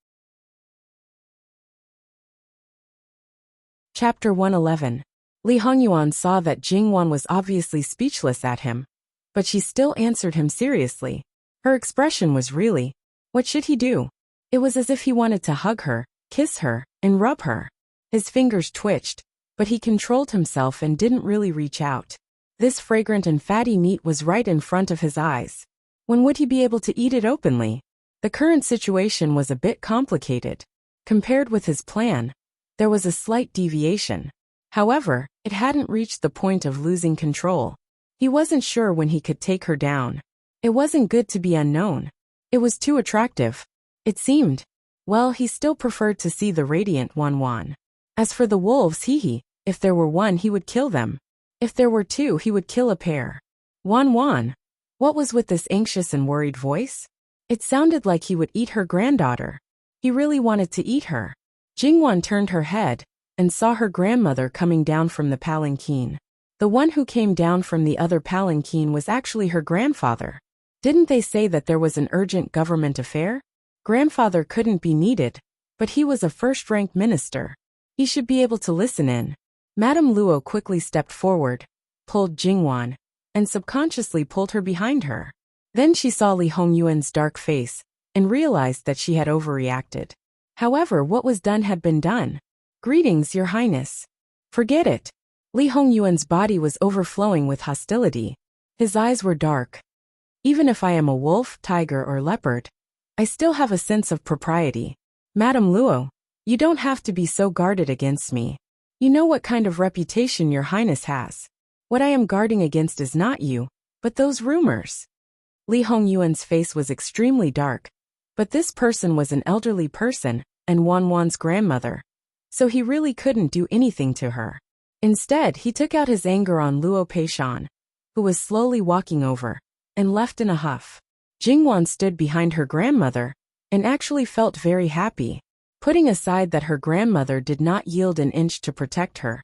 A: Chapter 111. Li Hongyuan saw that Jingwan was obviously speechless at him, but she still answered him seriously. Her expression was really, what should he do? It was as if he wanted to hug her, kiss her, and rub her. His fingers twitched, but he controlled himself and didn't really reach out. This fragrant and fatty meat was right in front of his eyes. When would he be able to eat it openly? The current situation was a bit complicated. Compared with his plan, there was a slight deviation. However, it hadn't reached the point of losing control. He wasn't sure when he could take her down. It wasn't good to be unknown. It was too attractive. It seemed. Well, he still preferred to see the radiant Wan. As for the wolves, if there were one he would kill them. If there were two he would kill a pair. Wan. What was with this anxious and worried voice? It sounded like he would eat her granddaughter. He really wanted to eat her. Jingwan turned her head and saw her grandmother coming down from the palanquin. The one who came down from the other palanquin was actually her grandfather. Didn't they say that there was an urgent government affair? Grandfather couldn't be needed, but he was a first-rank minister. He should be able to listen in. Madame Luo quickly stepped forward, pulled Jingwan, and subconsciously pulled her behind her. Then she saw Li Hongyuan's dark face and realized that she had overreacted. However, what was done had been done. Greetings, Your Highness. Forget it. Li Hongyuan's body was overflowing with hostility. His eyes were dark. Even if I am a wolf, tiger, or leopard, I still have a sense of propriety. Madame Luo, you don't have to be so guarded against me. You know what kind of reputation Your Highness has. What I am guarding against is not you, but those rumors. Li Hongyuan's face was extremely dark, but this person was an elderly person and Wan's grandmother, so he really couldn't do anything to her. Instead, he took out his anger on Luo Peishan, who was slowly walking over, and left in a huff. Jingwan stood behind her grandmother and actually felt very happy, putting aside that her grandmother did not yield an inch to protect her.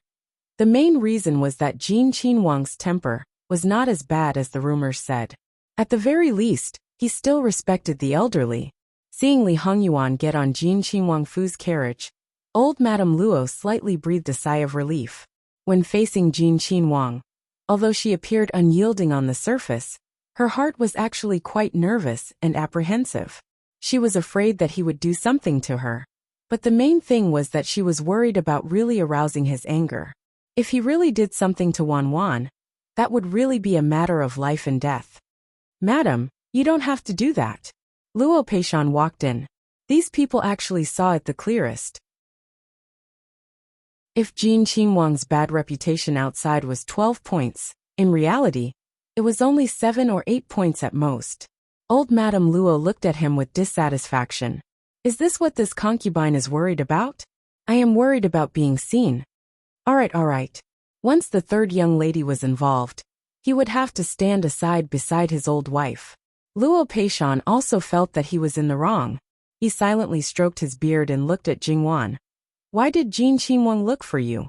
A: The main reason was that Jin Qinhuang's temper was not as bad as the rumors said. At the very least, he still respected the elderly. Seeing Li Hongyuan get on Jin Qinhuang's carriage, old Madame Luo slightly breathed a sigh of relief. When facing Jin Qinhuang, although she appeared unyielding on the surface, her heart was actually quite nervous and apprehensive. She was afraid that he would do something to her. But the main thing was that she was worried about really arousing his anger. If he really did something to Wan, that would really be a matter of life and death. Madam, you don't have to do that. Luo Peishan walked in. These people actually saw it the clearest. If Jin Qinhuang's bad reputation outside was 12 points, in reality, it was only 7 or 8 points at most. Old Madame Luo looked at him with dissatisfaction. Is this what this concubine is worried about? I am worried about being seen. Alright. Once the third young lady was involved, he would have to stand aside beside his old wife. Luo Peishan also felt that he was in the wrong. He silently stroked his beard and looked at Jingwan. Why did Jin Qinhuang look for you?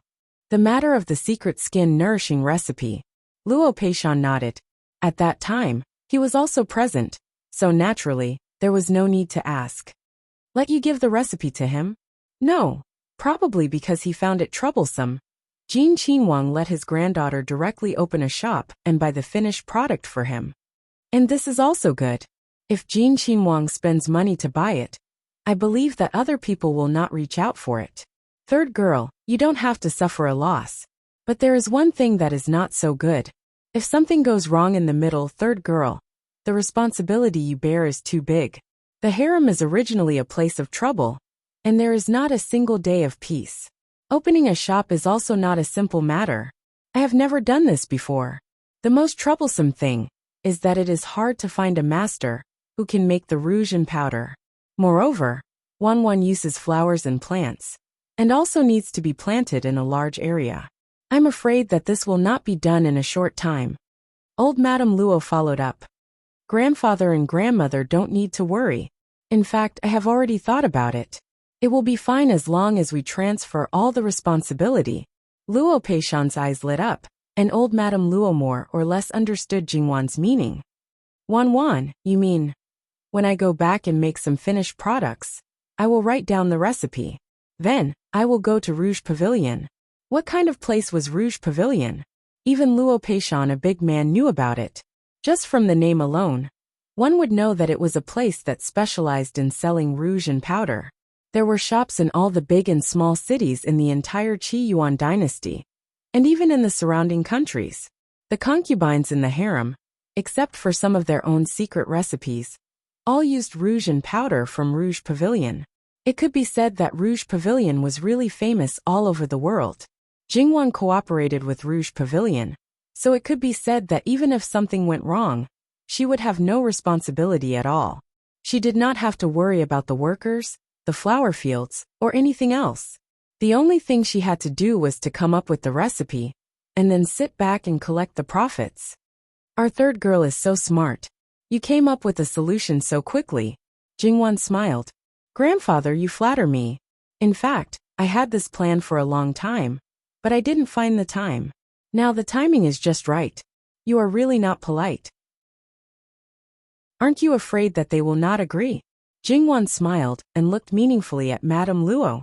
A: The matter of the secret skin nourishing recipe. Luo Peishan nodded. At that time, he was also present, so naturally, there was no need to ask. Let you give the recipe to him? No, probably because he found it troublesome. Jin Qinhuang let his granddaughter directly open a shop and buy the finished product for him. And this is also good. If Jin Qinhuang spends money to buy it, I believe that other people will not reach out for it. Third girl, you don't have to suffer a loss. But there is one thing that is not so good. If something goes wrong in the middle, third girl, the responsibility you bear is too big. The harem is originally a place of trouble, and there is not a single day of peace. Opening a shop is also not a simple matter. I have never done this before. The most troublesome thing is that it is hard to find a master who can make the rouge and powder. Moreover, Wan uses flowers and plants, and also needs to be planted in a large area. I'm afraid that this will not be done in a short time. Old Madame Luo followed up. Grandfather and grandmother don't need to worry. In fact, I have already thought about it. It will be fine as long as we transfer all the responsibility. Luo Peishan's eyes lit up, and old Madame Luo more or less understood Jingwan's meaning. Wan, you mean? When I go back and make some finished products, I will write down the recipe. Then, I will go to Rouge Pavilion. What kind of place was Rouge Pavilion? Even Luo Peishan, a big man, knew about it. Just from the name alone, one would know that it was a place that specialized in selling rouge and powder. There were shops in all the big and small cities in the entire Qi Yuan dynasty, and even in the surrounding countries. The concubines in the harem, except for some of their own secret recipes, all used rouge and powder from Rouge Pavilion. It could be said that Rouge Pavilion was really famous all over the world. Jingwan cooperated with Rouge Pavilion, so it could be said that even if something went wrong, she would have no responsibility at all. She did not have to worry about the workers, the flower fields, or anything else. The only thing she had to do was to come up with the recipe, and then sit back and collect the profits. Our third girl is so smart. You came up with a solution so quickly. Jingwan smiled. Grandfather, you flatter me. In fact, I had this plan for a long time, but I didn't find the time. Now the timing is just right. You are really not polite. Aren't you afraid that they will not agree? Jingwan smiled and looked meaningfully at Madame Luo.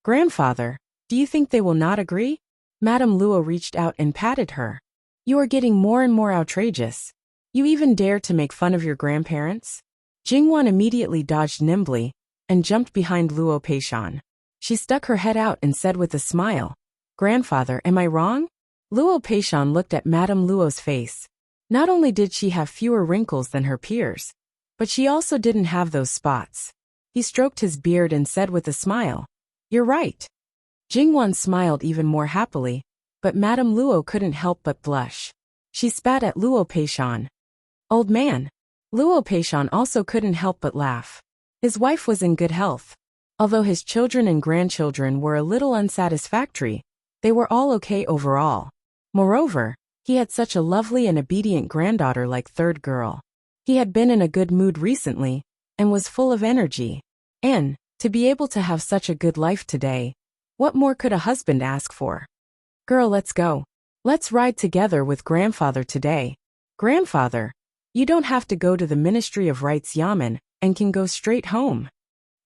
A: Grandfather, do you think they will not agree? Madame Luo reached out and patted her. You are getting more and more outrageous. You even dare to make fun of your grandparents? Jingwan immediately dodged nimbly and jumped behind Luo Peishan. She stuck her head out and said with a smile, Grandfather, am I wrong? Luo Peishan looked at Madame Luo's face. Not only did she have fewer wrinkles than her peers, but she also didn't have those spots. He stroked his beard and said with a smile, You're right. Jingwan smiled even more happily, but Madame Luo couldn't help but blush. She spat at Luo Peishan. Old man. Luo Peishan also couldn't help but laugh. His wife was in good health. Although his children and grandchildren were a little unsatisfactory, they were all okay overall. Moreover, he had such a lovely and obedient granddaughter like third girl. He had been in a good mood recently, and was full of energy. And, to be able to have such a good life today, what more could a husband ask for? Girl, let's go. Let's ride together with grandfather today. Grandfather, you don't have to go to the Ministry of Rights Yamen, and can go straight home.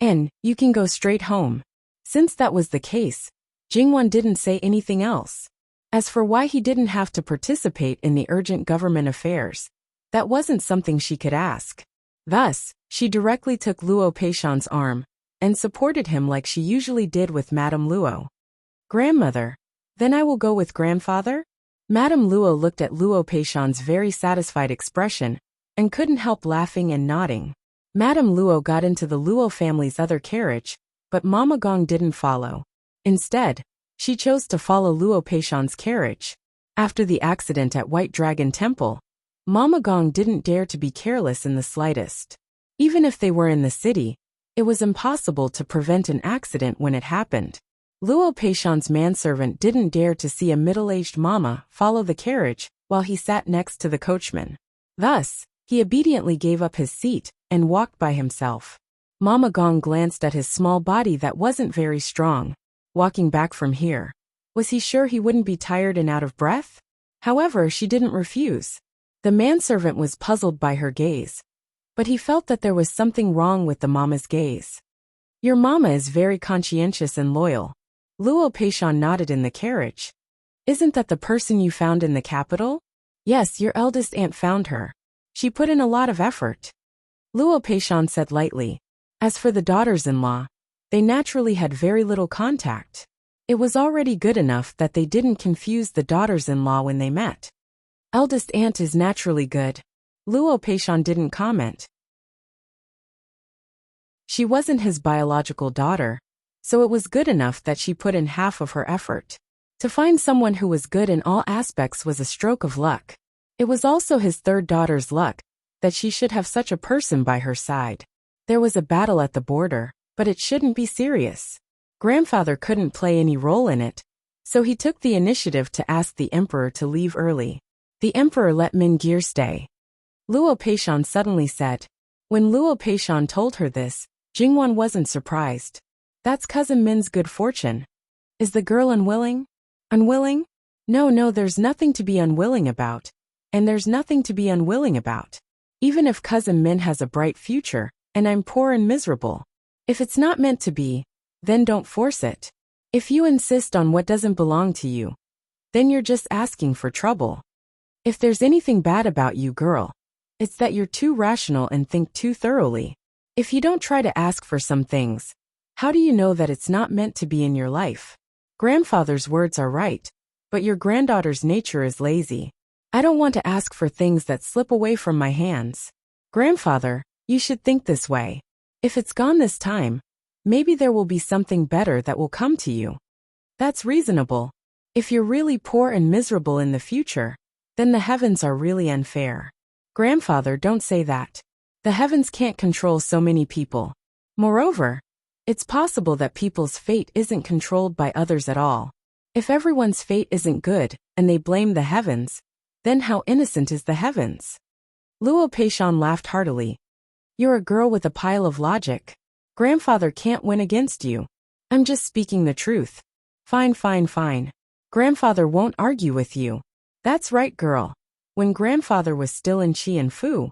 A: And, you can go straight home. Since that was the case, Jingwan didn't say anything else. As for why he didn't have to participate in the urgent government affairs, that wasn't something she could ask. Thus, she directly took Luo Peishan's arm, and supported him like she usually did with Madame Luo. Grandmother, then I will go with grandfather? Madame Luo looked at Luo Peishan's very satisfied expression, and couldn't help laughing and nodding. Madame Luo got into the Luo family's other carriage, but Mama Gong didn't follow. Instead, she chose to follow Luo Peishan's carriage. After the accident at White Dragon Temple, Mama Gong didn't dare to be careless in the slightest. Even if they were in the city, it was impossible to prevent an accident when it happened. Luo Peishan's manservant didn't dare to see a middle-aged mama follow the carriage while he sat next to the coachman. Thus, he obediently gave up his seat and walked by himself. Mama Gong glanced at his small body that wasn't very strong. Walking back from here, was he sure he wouldn't be tired and out of breath? However, she didn't refuse. The manservant was puzzled by her gaze, but he felt that there was something wrong with the mama's gaze. Your mama is very conscientious and loyal. Luo Peishan nodded in the carriage. Isn't that the person you found in the capital? Yes, your eldest aunt found her. She put in a lot of effort. Luo Peishan said lightly. As for the daughters-in-law, they naturally had very little contact. It was already good enough that they didn't confuse the daughters-in-law when they met. Eldest aunt is naturally good. Luo Peishan didn't comment. She wasn't his biological daughter, so it was good enough that she put in half of her effort. To find someone who was good in all aspects was a stroke of luck. It was also his third daughter's luck that she should have such a person by her side. There was a battle at the border, but it shouldn't be serious. Grandfather couldn't play any role in it, so he took the initiative to ask the emperor to leave early. The emperor let Min Gear stay. Luo Peishan suddenly said. When Luo Peishan told her this, Jingwan wasn't surprised. That's cousin Min's good fortune. Is the girl unwilling? Unwilling? No, there's nothing to be unwilling about. And there's nothing to be unwilling about. Even if cousin Min has a bright future, and I'm poor and miserable. If it's not meant to be, then don't force it. If you insist on what doesn't belong to you, then you're just asking for trouble. If there's anything bad about you, girl, it's that you're too rational and think too thoroughly. If you don't try to ask for some things, how do you know that it's not meant to be in your life? Grandfather's words are right, but your granddaughter's nature is lazy. I don't want to ask for things that slip away from my hands. Grandfather, you should think this way. If it's gone this time, maybe there will be something better that will come to you. That's reasonable. If you're really poor and miserable in the future, then the heavens are really unfair. Grandfather, don't say that. The heavens can't control so many people. Moreover, it's possible that people's fate isn't controlled by others at all. If everyone's fate isn't good, and they blame the heavens, then how innocent is the heavens? Luo Peishan laughed heartily. You're a girl with a pile of logic. Grandfather can't win against you. I'm just speaking the truth. Fine, fine, fine. Grandfather won't argue with you. That's right, girl. When grandfather was still in Qi and Fu,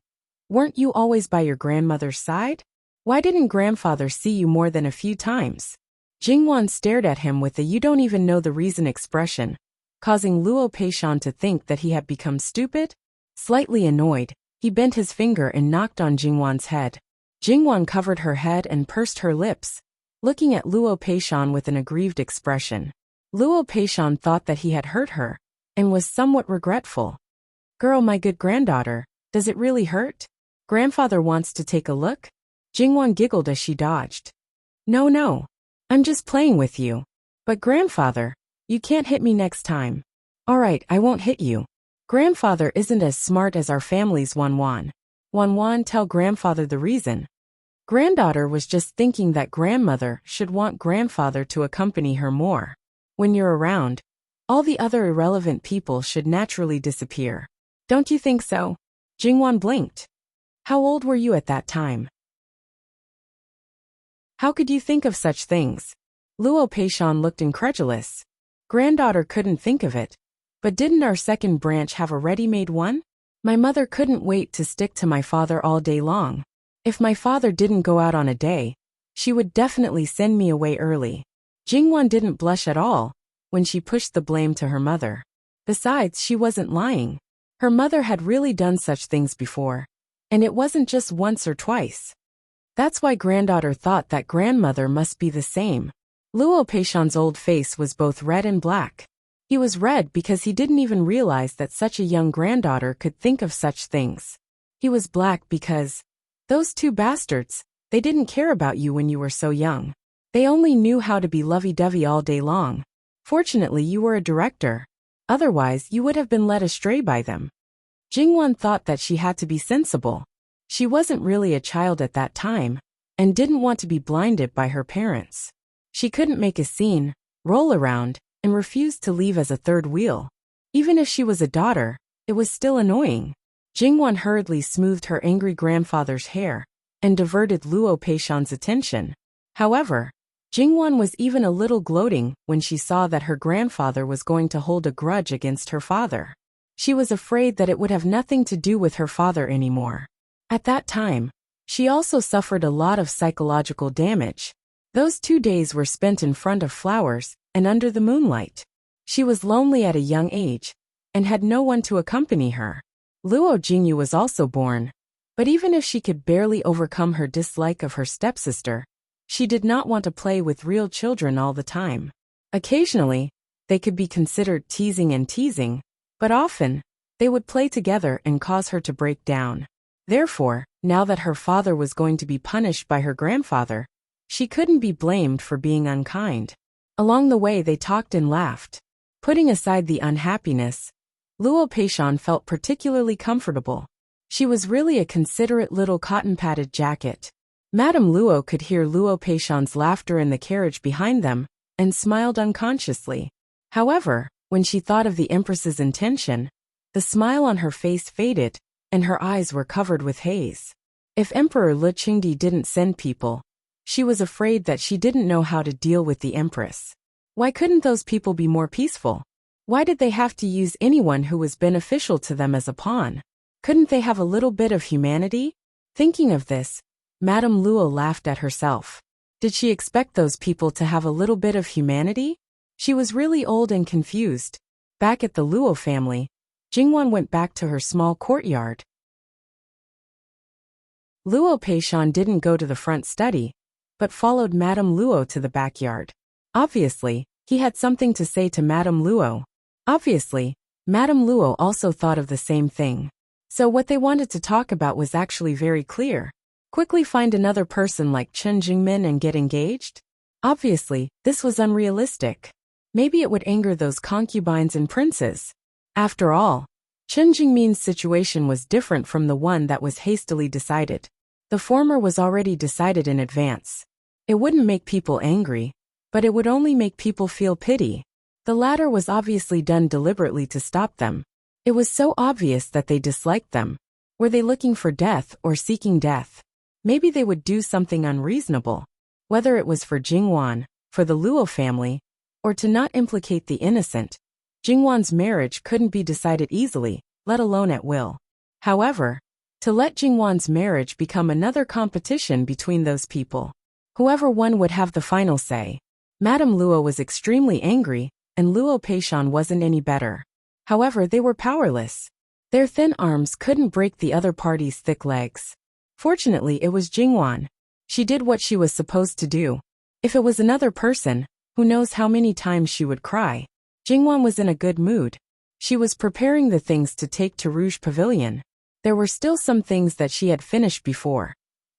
A: weren't you always by your grandmother's side? Why didn't grandfather see you more than a few times? Jingwan stared at him with a you don't even know the reason expression, causing Luo Peishan to think that he had become stupid. Slightly annoyed, he bent his finger and knocked on Jingwan's head. Jingwan covered her head and pursed her lips, looking at Luo Peishan with an aggrieved expression. Luo Peishan thought that he had hurt her, and was somewhat regretful. Girl, my good granddaughter, does it really hurt? Grandfather wants to take a look? Jingwan giggled as she dodged. No, no. I'm just playing with you. But grandfather, you can't hit me next time. Alright, I won't hit you. Grandfather isn't as smart as our family's Wanwan. Wanwan, tell grandfather the reason. Granddaughter was just thinking that grandmother should want grandfather to accompany her more. When you're around, all the other irrelevant people should naturally disappear. Don't you think so? Jingwan blinked. How old were you at that time? How could you think of such things? Luo Peishan looked incredulous. Granddaughter couldn't think of it. But didn't our second branch have a ready-made one? My mother couldn't wait to stick to my father all day long. If my father didn't go out on a day, she would definitely send me away early. Jingwan didn't blush at all when she pushed the blame to her mother. Besides, she wasn't lying. Her mother had really done such things before, and it wasn't just once or twice. That's why granddaughter thought that grandmother must be the same. Luo Peishan's old face was both red and black. He was red because he didn't even realize that such a young granddaughter could think of such things. He was black because those two bastards, they didn't care about you when you were so young. They only knew how to be lovey-dovey all day long. Fortunately, you were a director. Otherwise, you would have been led astray by them. Jingwan thought that she had to be sensible. She wasn't really a child at that time, and didn't want to be blinded by her parents. She couldn't make a scene, roll around, and refuse to leave as a third wheel. Even if she was a daughter, it was still annoying. Jingwan hurriedly smoothed her angry grandfather's hair, and diverted Luo Peishan's attention. However, Jingwan was even a little gloating when she saw that her grandfather was going to hold a grudge against her father. She was afraid that it would have nothing to do with her father anymore. At that time, she also suffered a lot of psychological damage. Those 2 days were spent in front of flowers and under the moonlight. She was lonely at a young age, and had no one to accompany her. Luo Jingyu was also born, but even if she could barely overcome her dislike of her stepsister, she did not want to play with real children all the time. Occasionally, they could be considered teasing, but often, they would play together and cause her to break down. Therefore, now that her father was going to be punished by her grandfather, she couldn't be blamed for being unkind. Along the way they talked and laughed. Putting aside the unhappiness, Luo Peishan felt particularly comfortable. She was really a considerate little cotton-padded jacket. Madame Luo could hear Luo Peishan's laughter in the carriage behind them, and smiled unconsciously. However, when she thought of the Empress's intention, the smile on her face faded, and her eyes were covered with haze. If Emperor Li Qingdi didn't send people, she was afraid that she didn't know how to deal with the Empress. Why couldn't those people be more peaceful? Why did they have to use anyone who was beneficial to them as a pawn? Couldn't they have a little bit of humanity? Thinking of this, Madame Luo laughed at herself. Did she expect those people to have a little bit of humanity? She was really old and confused. Back at the Luo family, Jingwan went back to her small courtyard. Luo Peishan didn't go to the front study, but followed Madame Luo to the backyard. Obviously, he had something to say to Madame Luo. Obviously, Madame Luo also thought of the same thing. So what they wanted to talk about was actually very clear. Quickly find another person like Chen Jingmin and get engaged? Obviously, this was unrealistic. Maybe it would anger those concubines and princes. After all, Chen Jingmin's situation was different from the one that was hastily decided. The former was already decided in advance. It wouldn't make people angry, but it would only make people feel pity. The latter was obviously done deliberately to stop them. It was so obvious that they disliked them. Were they looking for death or seeking death? Maybe they would do something unreasonable. Whether it was for Jingwan, for the Luo family, or to not implicate the innocent, Jingwan's marriage couldn't be decided easily, let alone at will. However, to let Jingwan's marriage become another competition between those people. Whoever won would have the final say. Madame Luo was extremely angry, and Luo Peishan wasn't any better. However, they were powerless. Their thin arms couldn't break the other party's thick legs. Fortunately, it was Jingwan. She did what she was supposed to do. If it was another person, who knows how many times she would cry. Jingwan was in a good mood. She was preparing the things to take to Rouge Pavilion. There were still some things that she had finished before.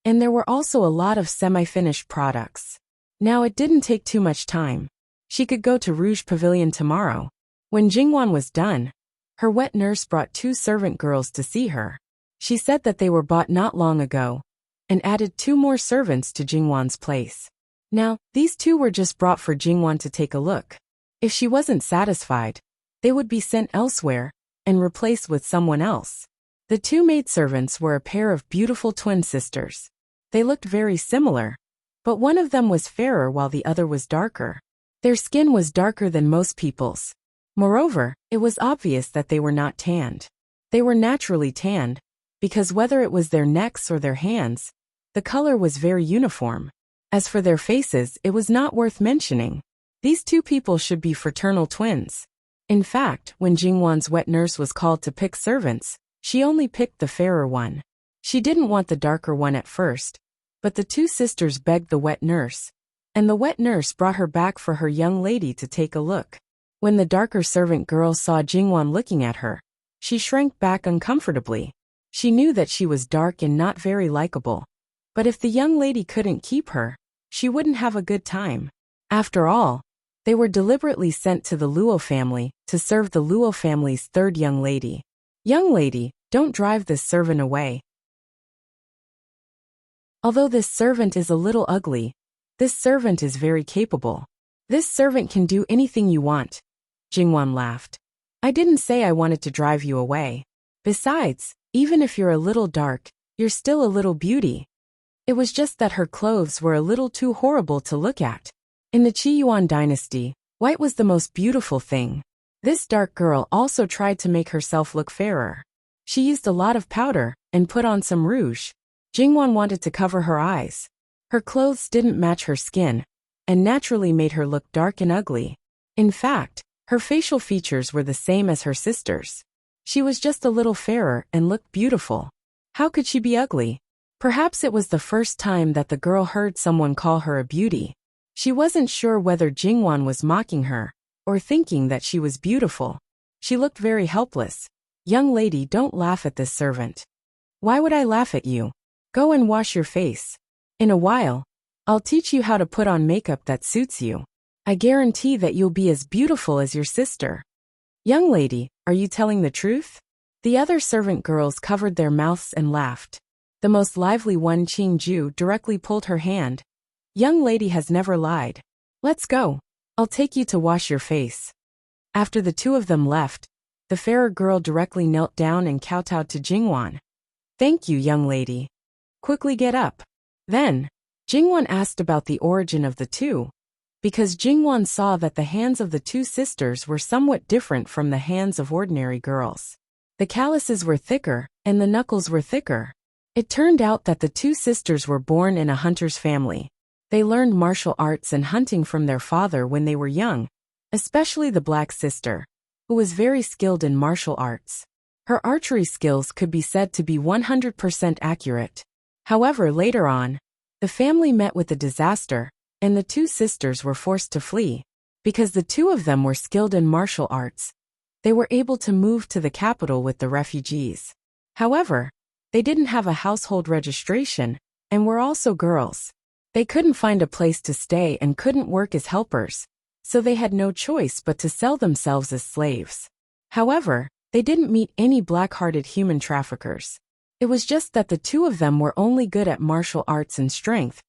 A: And there were also a lot of semi-finished products. Now it didn't take too much time. She could go to Rouge Pavilion tomorrow. When Jingwan was done, her wet nurse brought 2 servant girls to see her. She said that they were bought not long ago, and added 2 more servants to Jingwan's place. Now, these 2 were just brought for Jingwan to take a look. If she wasn't satisfied, they would be sent elsewhere, and replaced with someone else. The 2 maidservants were a pair of beautiful twin sisters. They looked very similar, but one of them was fairer while the other was darker. Their skin was darker than most people's. Moreover, it was obvious that they were not tanned. They were naturally tanned, because whether it was their necks or their hands, the color was very uniform. As for their faces, it was not worth mentioning. These 2 people should be fraternal twins. In fact, when Jingwan's wet nurse was called to pick servants, she only picked the fairer one. She didn't want the darker one at first, but the 2 sisters begged the wet nurse, and the wet nurse brought her back for her young lady to take a look. When the darker servant girl saw Jingwan looking at her, she shrank back uncomfortably. She knew that she was dark and not very likable. But if the young lady couldn't keep her, she wouldn't have a good time. After all, they were deliberately sent to the Luo family to serve the Luo family's 3rd young lady. Young lady, don't drive this servant away. Although this servant is a little ugly, this servant is very capable. This servant can do anything you want. Jingwan laughed. I didn't say I wanted to drive you away. Besides, even if you're a little dark, you're still a little beauty. It was just that her clothes were a little too horrible to look at. In the Qiyuan dynasty, white was the most beautiful thing. This dark girl also tried to make herself look fairer. She used a lot of powder and put on some rouge. Jingwan wanted to cover her eyes. Her clothes didn't match her skin, and naturally made her look dark and ugly. In fact, her facial features were the same as her sister's. She was just a little fairer and looked beautiful. How could she be ugly? Perhaps it was the first time that the girl heard someone call her a beauty. She wasn't sure whether Jingwan was mocking her, or thinking that she was beautiful. She looked very helpless. Young lady, don't laugh at this servant. Why would I laugh at you? Go and wash your face. In a while, I'll teach you how to put on makeup that suits you. I guarantee that you'll be as beautiful as your sister. Young lady, are you telling the truth? The other servant girls covered their mouths and laughed. The most lively one, Qingju, directly pulled her hand. Young lady has never lied. Let's go. I'll take you to wash your face. After the 2 of them left, the fairer girl directly knelt down and kowtowed to Jingwan. Thank you, young lady. Quickly get up. Then, Jingwan asked about the origin of the 2. Because Jingwan saw that the hands of the 2 sisters were somewhat different from the hands of ordinary girls. The calluses were thicker, and the knuckles were thicker. It turned out that the 2 sisters were born in a hunter's family. They learned martial arts and hunting from their father when they were young, especially the black sister, who was very skilled in martial arts. Her archery skills could be said to be 100% accurate. However, later on, the family met with a disaster, and the two sisters were forced to flee. Because the two of them were skilled in martial arts, they were able to move to the capital with the refugees. However, they didn't have a household registration, and were also girls. They couldn't find a place to stay and couldn't work as helpers, so they had no choice but to sell themselves as slaves. However, they didn't meet any black-hearted human traffickers. It was just that the two of them were only good at martial arts and strength,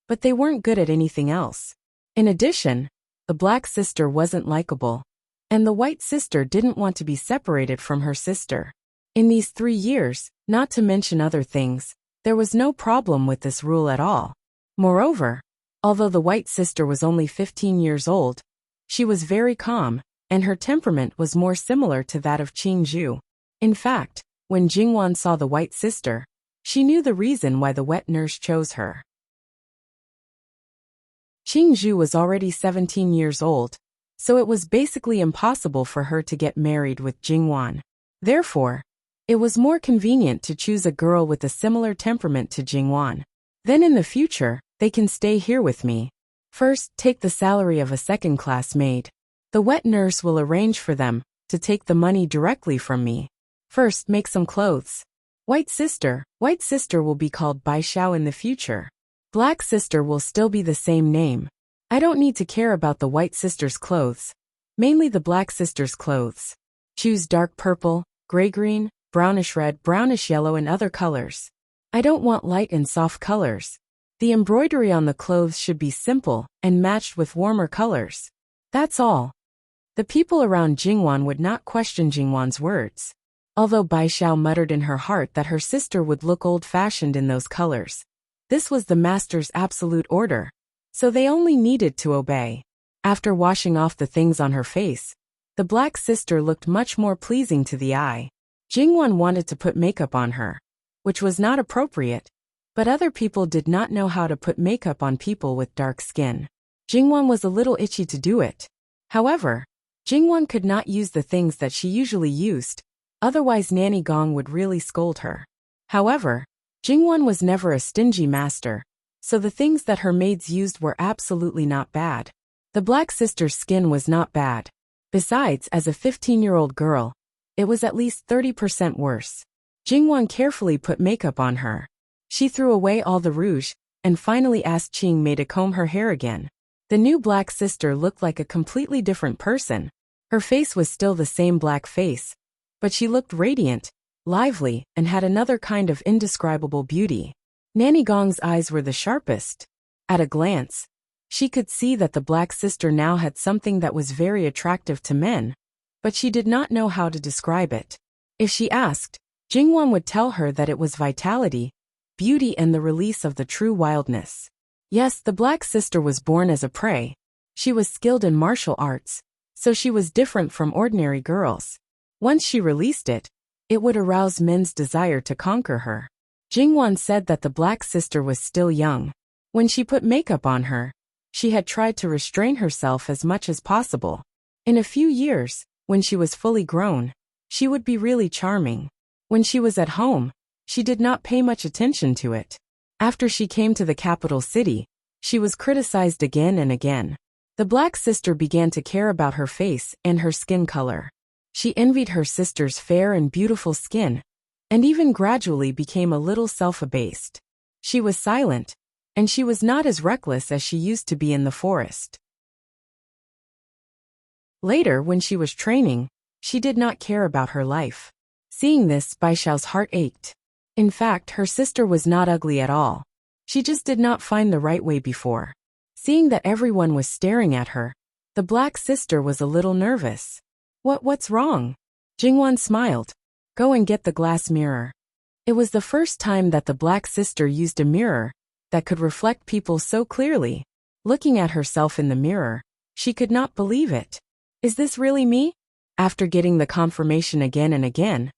A: but they weren't good at anything else. In addition, the black sister wasn't likable, and the white sister didn't want to be separated from her sister. In these 3 years, not to mention other things, there was no problem with this rule at all. Moreover, although the white sister was only 15 years old, she was very calm, and her temperament was more similar to that of Qingzhu. In fact, when Jingwan saw the white sister, she knew the reason why the wet nurse chose her. Qingzhu was already 17 years old, so it was basically impossible for her to get married with Jingwan. Therefore, it was more convenient to choose a girl with a similar temperament to Jingwan. Then in the future, they can stay here with me. First, take the salary of a second-class maid. The wet nurse will arrange for them to take the money directly from me. First, make some clothes. White sister will be called Bai Xiao in the future. Black sister will still be the same name. I don't need to care about the white sister's clothes, mainly the black sister's clothes. Choose dark purple, gray-green, brownish red, brownish yellow and other colors. I don't want light and soft colors. The embroidery on the clothes should be simple and matched with warmer colors. That's all. The people around Jingwan would not question Jingwan's words. Although Bai Xiao muttered in her heart that her sister would look old-fashioned in those colors. This was the master's absolute order, so they only needed to obey. After washing off the things on her face, the black sister looked much more pleasing to the eye. Jingwan wanted to put makeup on her, which was not appropriate, but other people did not know how to put makeup on people with dark skin. Jingwan was a little itchy to do it. However, Jingwan could not use the things that she usually used, otherwise Nanny Gong would really scold her. However, Jingwan was never a stingy master, so the things that her maids used were absolutely not bad. The black sister's skin was not bad. Besides, as a 15-year-old girl, it was at least 30% worse. Jingwan carefully put makeup on her. She threw away all the rouge, and finally asked Qing Mei to comb her hair again. The new black sister looked like a completely different person. Her face was still the same black face, but she looked radiant, lively, and had another kind of indescribable beauty. Nanny Gong's eyes were the sharpest. At a glance, she could see that the black sister now had something that was very attractive to men, but she did not know how to describe it. If she asked, Jingwan would tell her that it was vitality, beauty and the release of the true wildness. Yes, the black sister was born as a prey. She was skilled in martial arts, so she was different from ordinary girls. Once she released it, it would arouse men's desire to conquer her. Jingwan said that the black sister was still young. When she put makeup on her, she had tried to restrain herself as much as possible. In a few years, when she was fully grown, she would be really charming. When she was at home, she did not pay much attention to it. After she came to the capital city, she was criticized again and again. The black sister began to care about her face and her skin color. She envied her sister's fair and beautiful skin, and even gradually became a little self-abased. She was silent, and she was not as reckless as she used to be in the forest. Later, when she was training, she did not care about her life. Seeing this, Bai Xiao's heart ached. In fact, her sister was not ugly at all. She just did not find the right way before. Seeing that everyone was staring at her, the black sister was a little nervous. What's wrong? Jingwan smiled. Go and get the glass mirror. It was the first time that the black sister used a mirror that could reflect people so clearly. Looking at herself in the mirror, she could not believe it. Is this really me? After getting the confirmation again and again,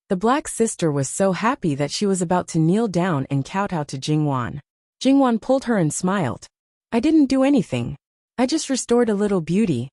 A: the black sister was so happy that she was about to kneel down and kowtow to Jingwan. Jingwan pulled her and smiled. I didn't do anything. I just restored a little beauty.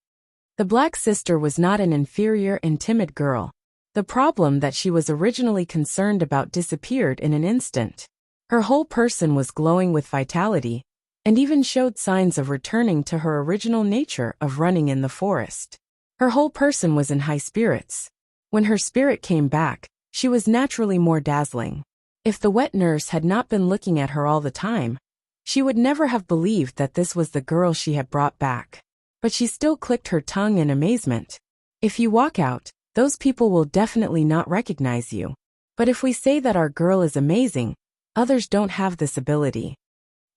A: The black sister was not an inferior and timid girl. The problem that she was originally concerned about disappeared in an instant. Her whole person was glowing with vitality, and even showed signs of returning to her original nature of running in the forest. Her whole person was in high spirits. When her spirit came back, she was naturally more dazzling. If the wet nurse had not been looking at her all the time, she would never have believed that this was the girl she had brought back. But she still clicked her tongue in amazement. If you walk out, those people will definitely not recognize you. But if we say that our girl is amazing, others don't have this ability.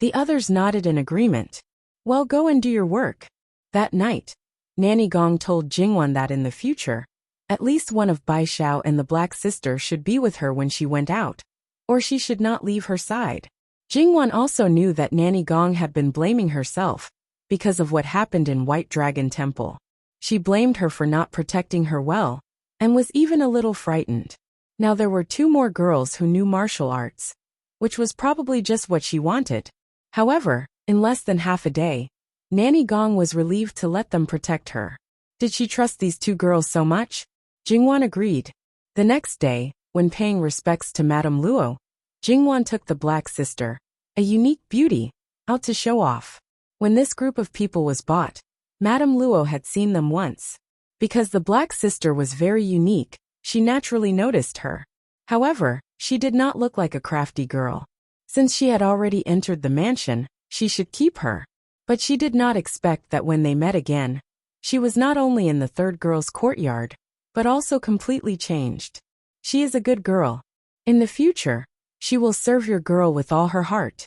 A: The others nodded in agreement. Well, go and do your work. That night, Nanny Gong told Jingwan that in the future, at least one of Bai Xiao and the black sister should be with her when she went out, or she should not leave her side. Jingwan also knew that Nanny Gong had been blaming herself because of what happened in White Dragon Temple. She blamed her for not protecting her well, and was even a little frightened. Now there were 2 more girls who knew martial arts, which was probably just what she wanted. However, in less than half a day, Nanny Gong was relieved to let them protect her. Did she trust these 2 girls so much? Jingwan agreed. The next day, when paying respects to Madame Luo, Jingwan took the black sister, a unique beauty, out to show off. When this group of people was bought, Madame Luo had seen them once. Because the black sister was very unique, she naturally noticed her. However, she did not look like a crafty girl. Since she had already entered the mansion, she should keep her. But she did not expect that when they met again, she was not only in the 3rd girl's courtyard, but also completely changed. She is a good girl. In the future, she will serve your girl with all her heart.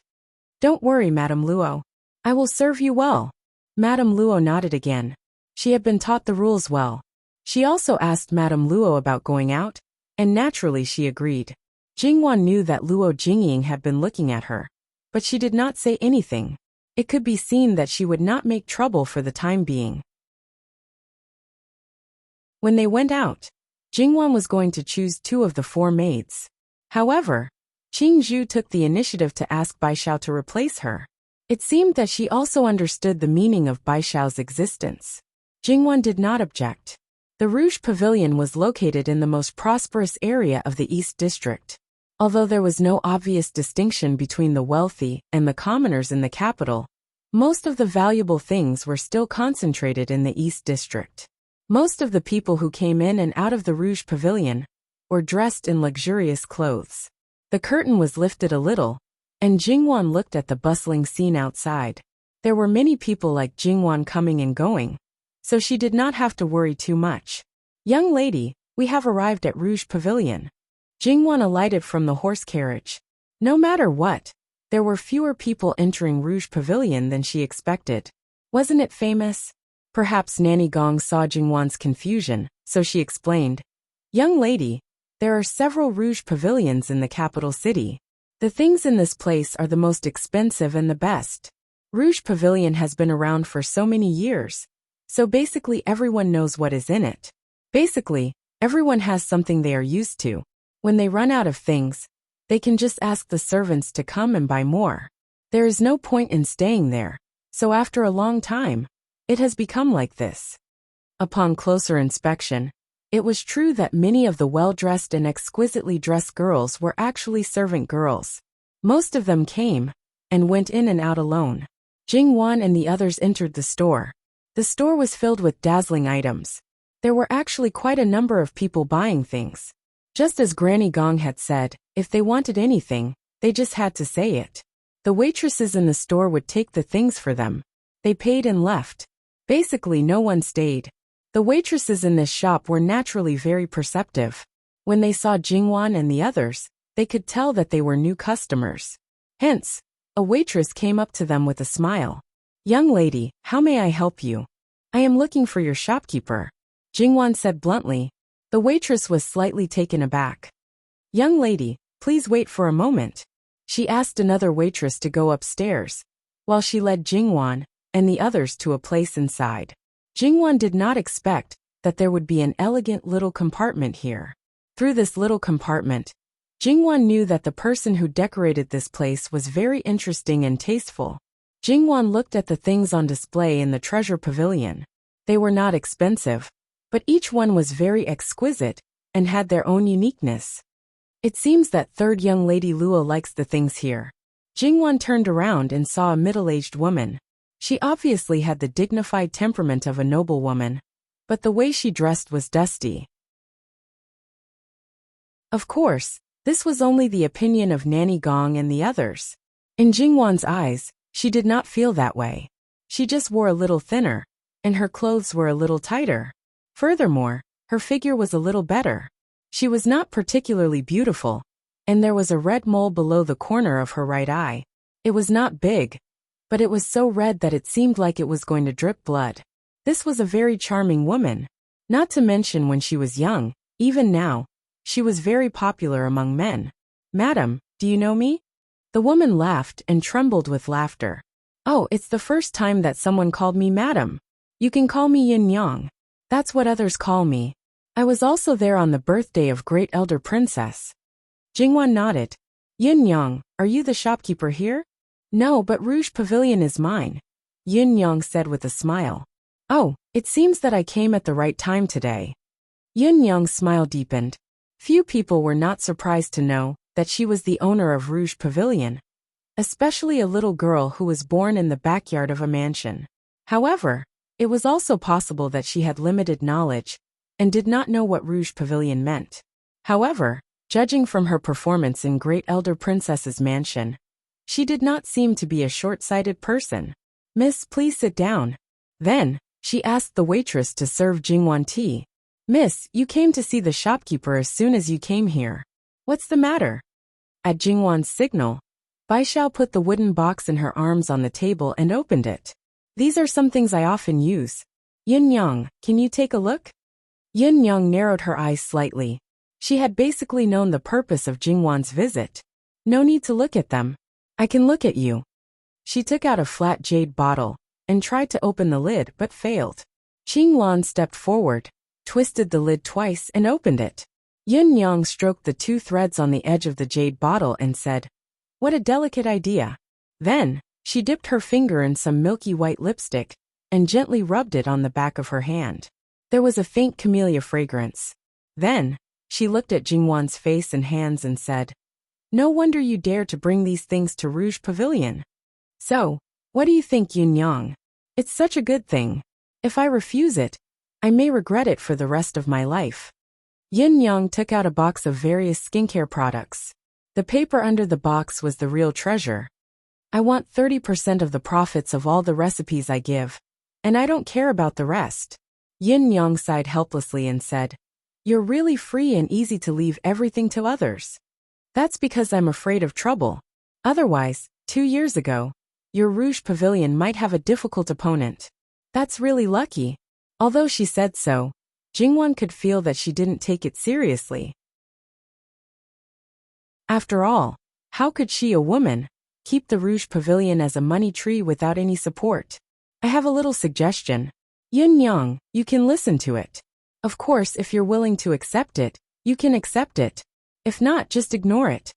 A: Don't worry, Madame Luo. I will serve you well. Madame Luo nodded again. She had been taught the rules well. She also asked Madame Luo about going out, and naturally she agreed. Jingwan knew that Luo Jingying had been looking at her, but she did not say anything. It could be seen that she would not make trouble for the time being. When they went out, Jingwan was going to choose 2 of the 4 maids. However, Qingzhu took the initiative to ask Bai Xiao to replace her. It seemed that she also understood the meaning of Bai Xiao's existence. Jingwan did not object. The Rouge Pavilion was located in the most prosperous area of the East District. Although there was no obvious distinction between the wealthy and the commoners in the capital, most of the valuable things were still concentrated in the East District. Most of the people who came in and out of the Rouge Pavilion were dressed in luxurious clothes. The curtain was lifted a little, and Jingwan looked at the bustling scene outside. There were many people like Jingwan coming and going, so she did not have to worry too much. Young lady, we have arrived at Rouge Pavilion. Jingwan alighted from the horse carriage. No matter what, there were fewer people entering Rouge Pavilion than she expected. Wasn't it famous? Perhaps Nanny Gong saw Jingwan's confusion, so she explained. Young lady, there are several Rouge Pavilions in the capital city. The things in this place are the most expensive and the best. Rouge Pavilion has been around for so many years, so basically everyone knows what is in it. Basically, everyone has something they are used to. When they run out of things, they can just ask the servants to come and buy more. There is no point in staying there, so after a long time, it has become like this. Upon closer inspection, it was true that many of the well-dressed and exquisitely dressed girls were actually servant girls. Most of them came and went in and out alone. Jingwan and the others entered the store. The store was filled with dazzling items. There were actually quite a number of people buying things. Just as Granny Gong had said, if they wanted anything, they just had to say it. The waitresses in the store would take the things for them. They paid and left. Basically no one stayed. The waitresses in this shop were naturally very perceptive. When they saw Jingwan and the others, they could tell that they were new customers. Hence, a waitress came up to them with a smile. Young lady, how may I help you? I am looking for your shopkeeper, Jingwan said bluntly. The waitress was slightly taken aback. Young lady, please wait for a moment. She asked another waitress to go upstairs, while she led Jingwan and the others to a place inside. Jingwan did not expect that there would be an elegant little compartment here. Through this little compartment, Jingwan knew that the person who decorated this place was very interesting and tasteful. Jingwan looked at the things on display in the treasure pavilion. They were not expensive, but each one was very exquisite and had their own uniqueness. It seems that third young lady Luo likes the things here. Jingwan turned around and saw a middle-aged woman. She obviously had the dignified temperament of a noblewoman, but the way she dressed was dusty. Of course, this was only the opinion of Nanny Gong and the others. In Jingwan's eyes, she did not feel that way. She just wore a little thinner, and her clothes were a little tighter. Furthermore, her figure was a little better. She was not particularly beautiful, and there was a red mole below the corner of her right eye. It was not big, but it was so red that it seemed like it was going to drip blood. This was a very charming woman. Not to mention when she was young, even now, she was very popular among men. "Madam, do you know me?" The woman laughed and trembled with laughter. "Oh, it's the first time that someone called me madam. You can call me Yin Yang. That's what others call me. I was also there on the birthday of Great Elder Princess." Jingwan nodded. "Yin Yang, are you the shopkeeper here?" "No, but Rouge Pavilion is mine," Yin Yang said with a smile. "Oh, it seems that I came at the right time today." Yin Yang's smile deepened. Few people were not surprised to know that she was the owner of Rouge Pavilion, especially a little girl who was born in the backyard of a mansion. However, it was also possible that she had limited knowledge and did not know what Rouge Pavilion meant. However, judging from her performance in Great Elder Princess's mansion, she did not seem to be a short-sighted person. "Miss, please sit down." Then, she asked the waitress to serve Jingwan tea. "Miss, you came to see the shopkeeper as soon as you came here. What's the matter?" At Jingwan's signal, Baishao put the wooden box in her arms on the table and opened it. "These are some things I often use. Yin Yang, can you take a look?" Yin Yang narrowed her eyes slightly. She had basically known the purpose of Jingwan's visit. "No need to look at them. I can look at you." She took out a flat jade bottle and tried to open the lid but failed. Jingwan stepped forward, twisted the lid twice and opened it. Yin Yang stroked the two threads on the edge of the jade bottle and said, "What a delicate idea." Then, she dipped her finger in some milky white lipstick and gently rubbed it on the back of her hand. There was a faint camellia fragrance. Then, she looked at Jingwan's face and hands and said, "No wonder you dare to bring these things to Rouge Pavilion. So, what do you think, Yin Yang? It's such a good thing. If I refuse it, I may regret it for the rest of my life." Yin Yang took out a box of various skincare products. The paper under the box was the real treasure. "I want 30% of the profits of all the recipes I give, and I don't care about the rest." Yin Yang sighed helplessly and said, "You're really free and easy to leave everything to others." "That's because I'm afraid of trouble. Otherwise, 2 years ago, your Rouge Pavilion might have a difficult opponent." "That's really lucky." Although she said so, Jingwan could feel that she didn't take it seriously. After all, how could she, a woman, keep the Rouge Pavilion as a money tree without any support? "I have a little suggestion. Yin Yang, you can listen to it. Of course, if you're willing to accept it, you can accept it. If not, just ignore it."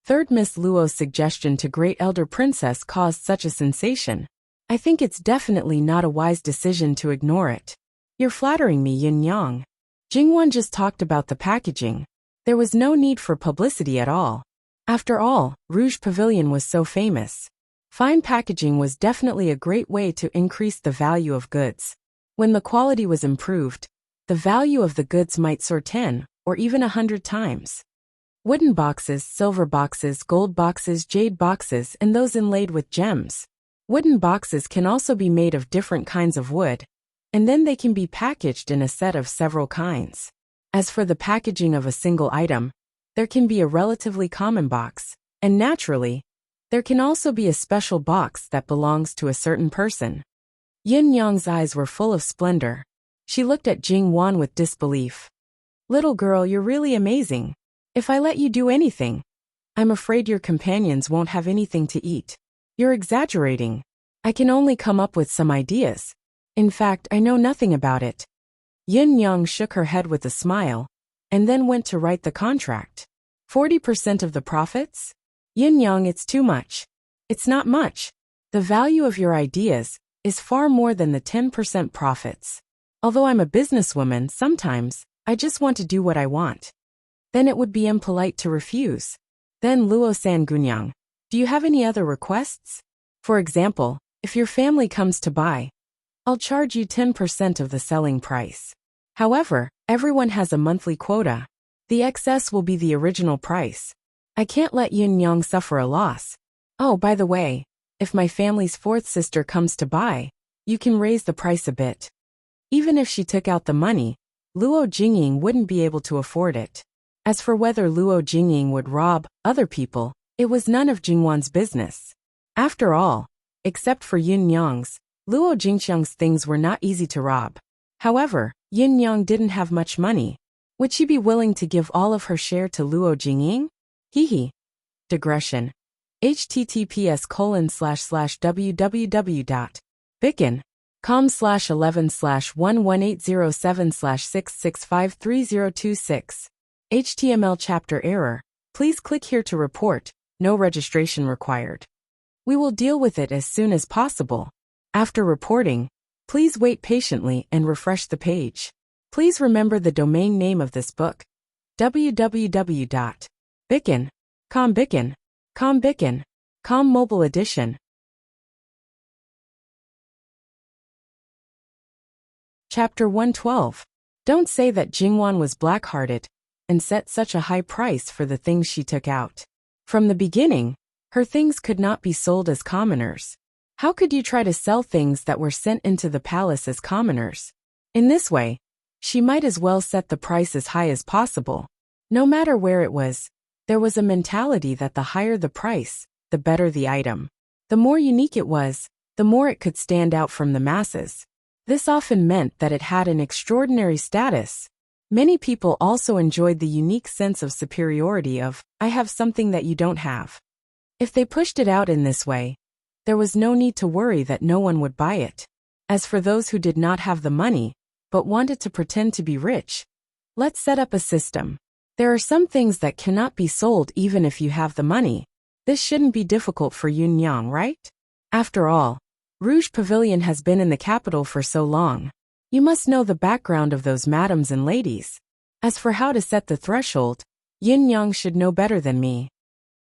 A: Third Miss Luo's suggestion to Great Elder Princess caused such a sensation. "I think it's definitely not a wise decision to ignore it." "You're flattering me, Yin Yang." Jingwan just talked about the packaging. There was no need for publicity at all. After all, Rouge Pavilion was so famous. Fine packaging was definitely a great way to increase the value of goods. When the quality was improved, the value of the goods might soar 10 or even 100 times. Wooden boxes, silver boxes, gold boxes, jade boxes, and those inlaid with gems. Wooden boxes can also be made of different kinds of wood, and then they can be packaged in a set of several kinds. As for the packaging of a single item, there can be a relatively common box, and naturally, there can also be a special box that belongs to a certain person. Yin Yang's eyes were full of splendor. She looked at Jingwan with disbelief. "Little girl, you're really amazing. If I let you do anything, I'm afraid your companions won't have anything to eat. You're exaggerating. I can only come up with some ideas. In fact, I know nothing about it." Yin Yang shook her head with a smile, and then went to write the contract. 40% of the profits? Yin Yang, it's too much. It's not much. The value of your ideas is far more than the 10% profits. Although I'm a businesswoman, sometimes I just want to do what I want. Then it would be impolite to refuse. Then Luo-san Gunyang, do you have any other requests? For example, if your family comes to buy, I'll charge you 10% of the selling price. However, everyone has a monthly quota. The excess will be the original price. I can't let Yin Yang suffer a loss. Oh, by the way, if my family's fourth sister comes to buy, you can raise the price a bit. Even if she took out the money, Luo Jingying wouldn't be able to afford it. As for whether Luo Jingying would rob other people, it was none of Jingwan's business. After all, except for Yin Yang's, Luo Jingxiang's things were not easy to rob. However, Yin Yang didn't have much money. Would she be willing to give all of her share to Luo Jingying? Hehe. Digression. https://www.bicken.com/11/11807/6653026. HTML chapter error. Please click here to report. No registration required. We will deal with it as soon as possible. After reporting, please wait patiently and refresh the page. Please remember the domain name of this book. www.bicken.com mobile edition. Chapter 112. Don't say that Jingwan was black-hearted and set such a high price for the things she took out. From the beginning, her things could not be sold as commoners. How could you try to sell things that were sent into the palace as commoners? In this way, she might as well set the price as high as possible. No matter where it was, there was a mentality that the higher the price, the better the item. The more unique it was, the more it could stand out from the masses. This often meant that it had an extraordinary status. Many people also enjoyed the unique sense of superiority of, I have something that you don't have. If they pushed it out in this way, there was no need to worry that no one would buy it. As for those who did not have the money, but wanted to pretend to be rich, let's set up a system. There are some things that cannot be sold even if you have the money. This shouldn't be difficult for Yun Yang, right? After all, Rouge Pavilion has been in the capital for so long. You must know the background of those madams and ladies. As for how to set the threshold, Yin Yang should know better than me.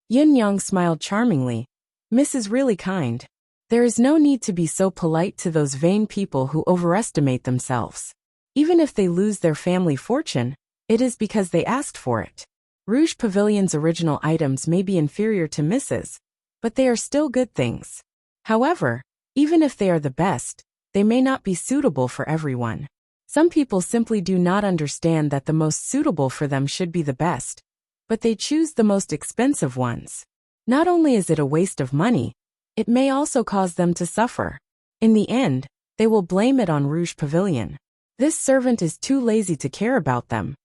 A: Yin Yang smiled charmingly. Miss is really kind. There is no need to be so polite to those vain people who overestimate themselves. Even if they lose their family fortune, it is because they asked for it. Rouge Pavilion's original items may be inferior to Mrs., but they are still good things. However, even if they are the best, they may not be suitable for everyone. Some people simply do not understand that the most suitable for them should be the best, but they choose the most expensive ones. Not only is it a waste of money, it may also cause them to suffer. In the end, they will blame it on Rouge Pavilion. This servant is too lazy to care about them.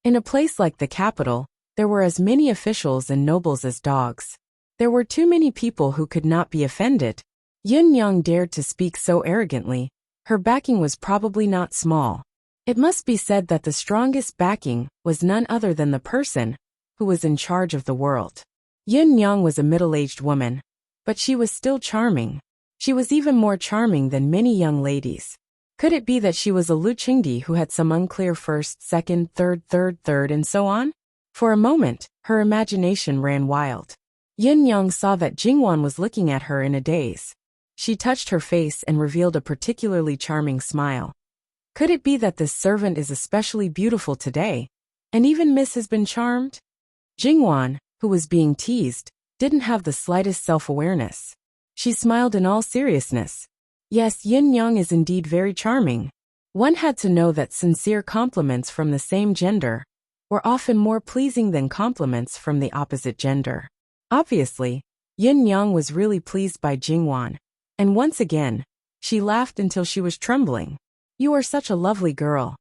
A: In a place like the capital, there were as many officials and nobles as dogs. There were too many people who could not be offended. Yin Yang dared to speak so arrogantly. Her backing was probably not small. It must be said that the strongest backing was none other than the person who was in charge of the world. Yin Yang was a middle-aged woman, but she was still charming. She was even more charming than many young ladies. Could it be that she was a Lu Qingdi who had some unclear first, second, third, and so on? For a moment, her imagination ran wild. Yin Yang saw that Jingwan was looking at her in a daze. She touched her face and revealed a particularly charming smile. Could it be that this servant is especially beautiful today, and even Miss has been charmed? Jingwan, who was being teased, didn't have the slightest self-awareness. She smiled in all seriousness. Yes, Yin Yang is indeed very charming. One had to know that sincere compliments from the same gender were often more pleasing than compliments from the opposite gender. Obviously, Yin Yang was really pleased by Jingwan, and once again, she laughed until she was trembling. You are such a lovely girl.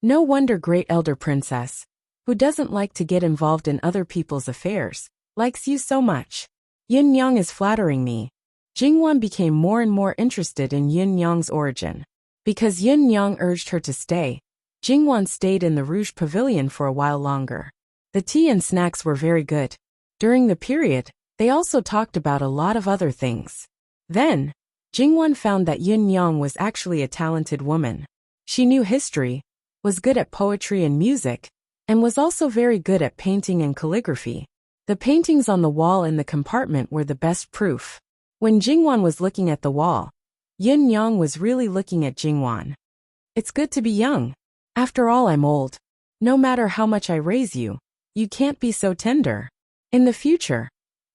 A: No wonder great elder princess, who doesn't like to get involved in other people's affairs, likes you so much. Yin Yang is flattering me. Jingwan became more and more interested in Yin Yang's origin. Because Yin Yang urged her to stay, Jingwan stayed in the Rouge Pavilion for a while longer. The tea and snacks were very good. During the period, They also talked about a lot of other things. Then, Jingwan found that Yin Yang was actually a talented woman. She knew history, was good at poetry and music, and was also very good at painting and calligraphy. The paintings on the wall in the compartment were the best proof. When Jingwan was looking at the wall, Yin Yang was really looking at Jingwan. It's good to be young. After all, I'm old. No matter how much I raise you, you can't be so tender. In the future,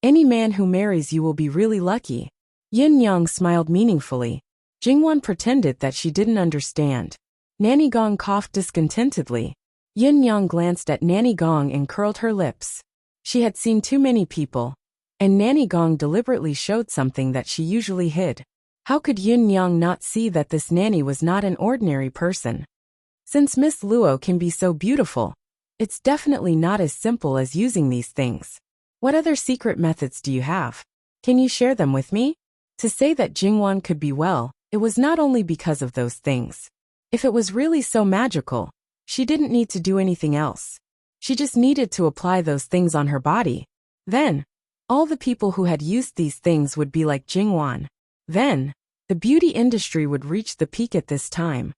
A: any man who marries you will be really lucky. Yin Yang smiled meaningfully. Jingwan pretended that she didn't understand. Nanny Gong coughed discontentedly. Yin Yang glanced at Nanny Gong and curled her lips. She had seen too many people, and Nanny Gong deliberately showed something that she usually hid. How could Yin Yang not see that this nanny was not an ordinary person? Since Miss Luo can be so beautiful, it's definitely not as simple as using these things. What other secret methods do you have? Can you share them with me? To say that Jingwan could be well, it was not only because of those things. If it was really so magical, she didn't need to do anything else. She just needed to apply those things on her body. Then, all the people who had used these things would be like Jingwan. Then, the beauty industry would reach the peak at this time,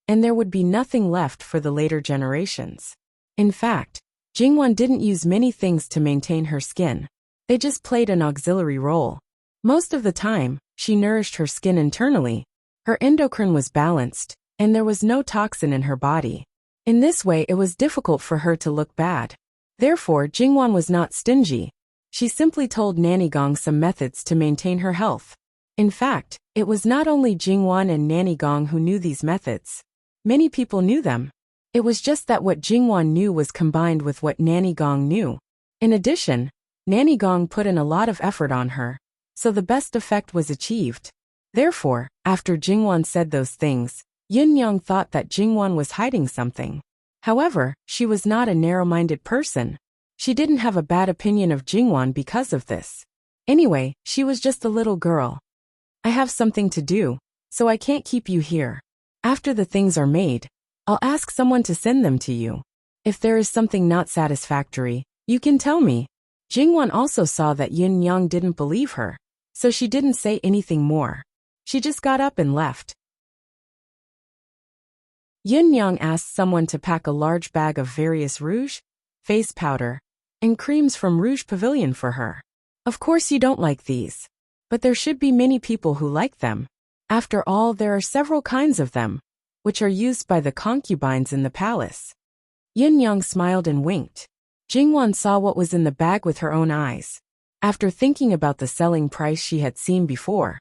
A: and there would be nothing left for the later generations. In fact, Jingwan didn't use many things to maintain her skin. They just played an auxiliary role. Most of the time, she nourished her skin internally. Her endocrine was balanced, and there was no toxin in her body. In this way, it was difficult for her to look bad. Therefore, Jingwan was not stingy. She simply told Nanny Gong some methods to maintain her health. In fact, it was not only Jingwan and Nanny Gong who knew these methods. Many people knew them. It was just that what Jingwan knew was combined with what Nanny Gong knew. In addition, Nanny Gong put in a lot of effort on her, so the best effect was achieved. Therefore, after Jingwan said those things, Yin Yang thought that Jingwan was hiding something. However, she was not a narrow-minded person. She didn't have a bad opinion of Jingwan because of this. Anyway, she was just a little girl. I have something to do, so I can't keep you here. After the things are made, I'll ask someone to send them to you. If there is something not satisfactory, you can tell me. Jingwan also saw that Yin Yang didn't believe her, so she didn't say anything more. She just got up and left. Yin Yang asked someone to pack a large bag of various rouge, face powder, and creams from Rouge Pavilion for her. Of course you don't like these, but there should be many people who like them. After all, there are several kinds of them, which are used by the concubines in the palace. Yin Yang smiled and winked. Jingwan saw what was in the bag with her own eyes. After thinking about the selling price she had seen before,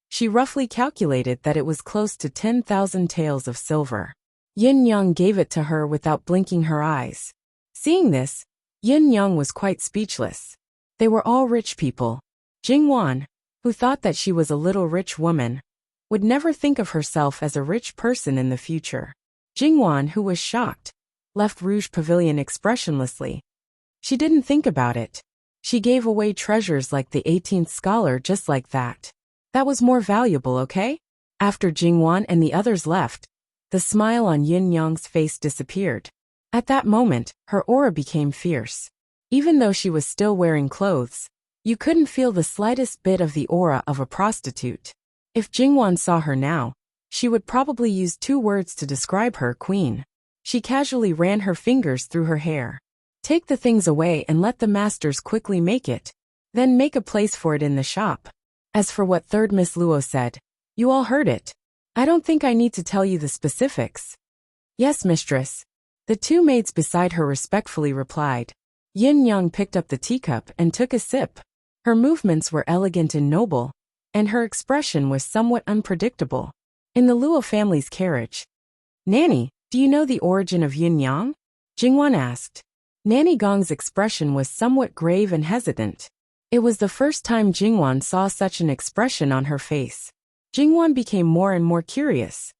A: she roughly calculated that it was close to 10,000 taels of silver. Yin Yang gave it to her without blinking her eyes. Seeing this, Yin Yang was quite speechless. They were all rich people. Jingwan, who thought that she was a little rich woman, would never think of herself as a rich person in the future. Jingwan, who was shocked, left Rouge Pavilion expressionlessly. She didn't think about it. She gave away treasures like the 18th scholar just like that. That was more valuable, okay? After Jingwan and the others left, the smile on Yin Yang's face disappeared. At that moment, her aura became fierce. Even though she was still wearing clothes, you couldn't feel the slightest bit of the aura of a prostitute. If Jingwan saw her now, she would probably use 2 words to describe her: queen. She casually ran her fingers through her hair. Take the things away and let the masters quickly make it. Then make a place for it in the shop. As for what third Miss Luo said, you all heard it. I don't think I need to tell you the specifics. Yes, mistress. The 2 maids beside her respectfully replied. Yin Yang picked up the teacup and took a sip. Her movements were elegant and noble, and her expression was somewhat unpredictable. In the Luo family's carriage. Nanny, do you know the origin of Yin Yang? Jingwan asked. Nanny Gong's expression was somewhat grave and hesitant. It was the first time Jingwan saw such an expression on her face. Jingwan became more and more curious.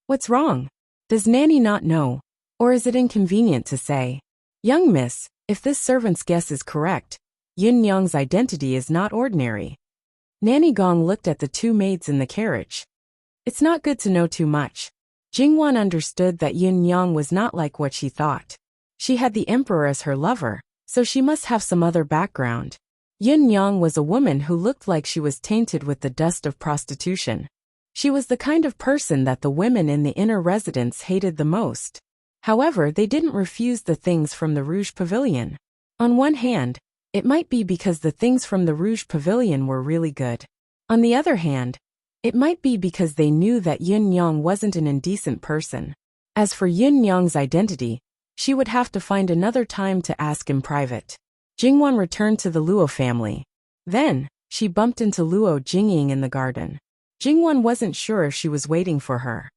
A: What's wrong? Does Nanny not know? Or is it inconvenient to say? Young miss, if this servant's guess is correct, Yin Yang's identity is not ordinary. Nanny Gong looked at the 2 maids in the carriage. It's not good to know too much. Jingwan understood that Yin Yang was not like what she thought. She had the emperor as her lover, so she must have some other background. Yin Yang was a woman who looked like she was tainted with the dust of prostitution. She was the kind of person that the women in the inner residence hated the most. However, they didn't refuse the things from the Rouge Pavilion. On one hand, it might be because the things from the Rouge Pavilion were really good. On the other hand, it might be because they knew that Yin Yang wasn't an indecent person. As for Yin Yang's identity, she would have to find another time to ask in private. Jingwan returned to the Luo family. Then, she bumped into Luo Jingying in the garden. Jingwan wasn't sure if she was waiting for her.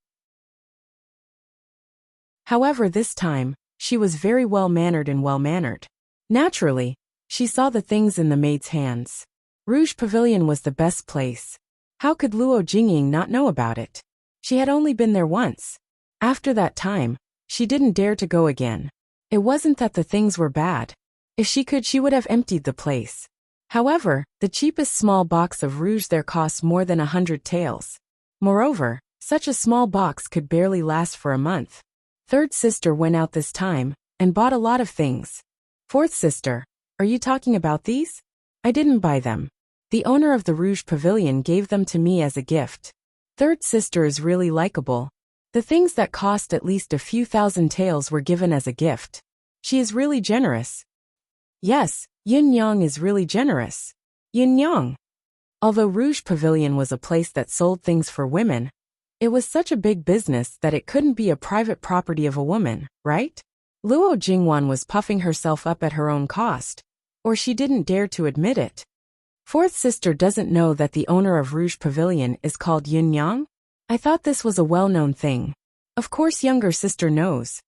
A: However, this time, she was very well-mannered and well-mannered. Naturally, she saw the things in the maid's hands. Rouge Pavilion was the best place. How could Luo Jingying not know about it? She had only been there once. After that time, she didn't dare to go again. It wasn't that the things were bad. If she could, she would have emptied the place. However, the cheapest small box of rouge there cost more than 100 taels. Moreover, such a small box could barely last for a month. Third sister went out this time and bought a lot of things. Fourth sister, are you talking about these? I didn't buy them. The owner of the Rouge Pavilion gave them to me as a gift. Third sister is really likable. The things that cost at least a few thousand taels were given as a gift. She is really generous. Yes, Yin Yang is really generous. Yin Yang. Although Rouge Pavilion was a place that sold things for women, it was such a big business that it couldn't be a private property of a woman, right? Luo Jingwan was puffing herself up at her own cost, or she didn't dare to admit it. Fourth sister doesn't know that the owner of Rouge Pavilion is called Yin Yang? I thought this was a well-known thing. Of course younger sister knows.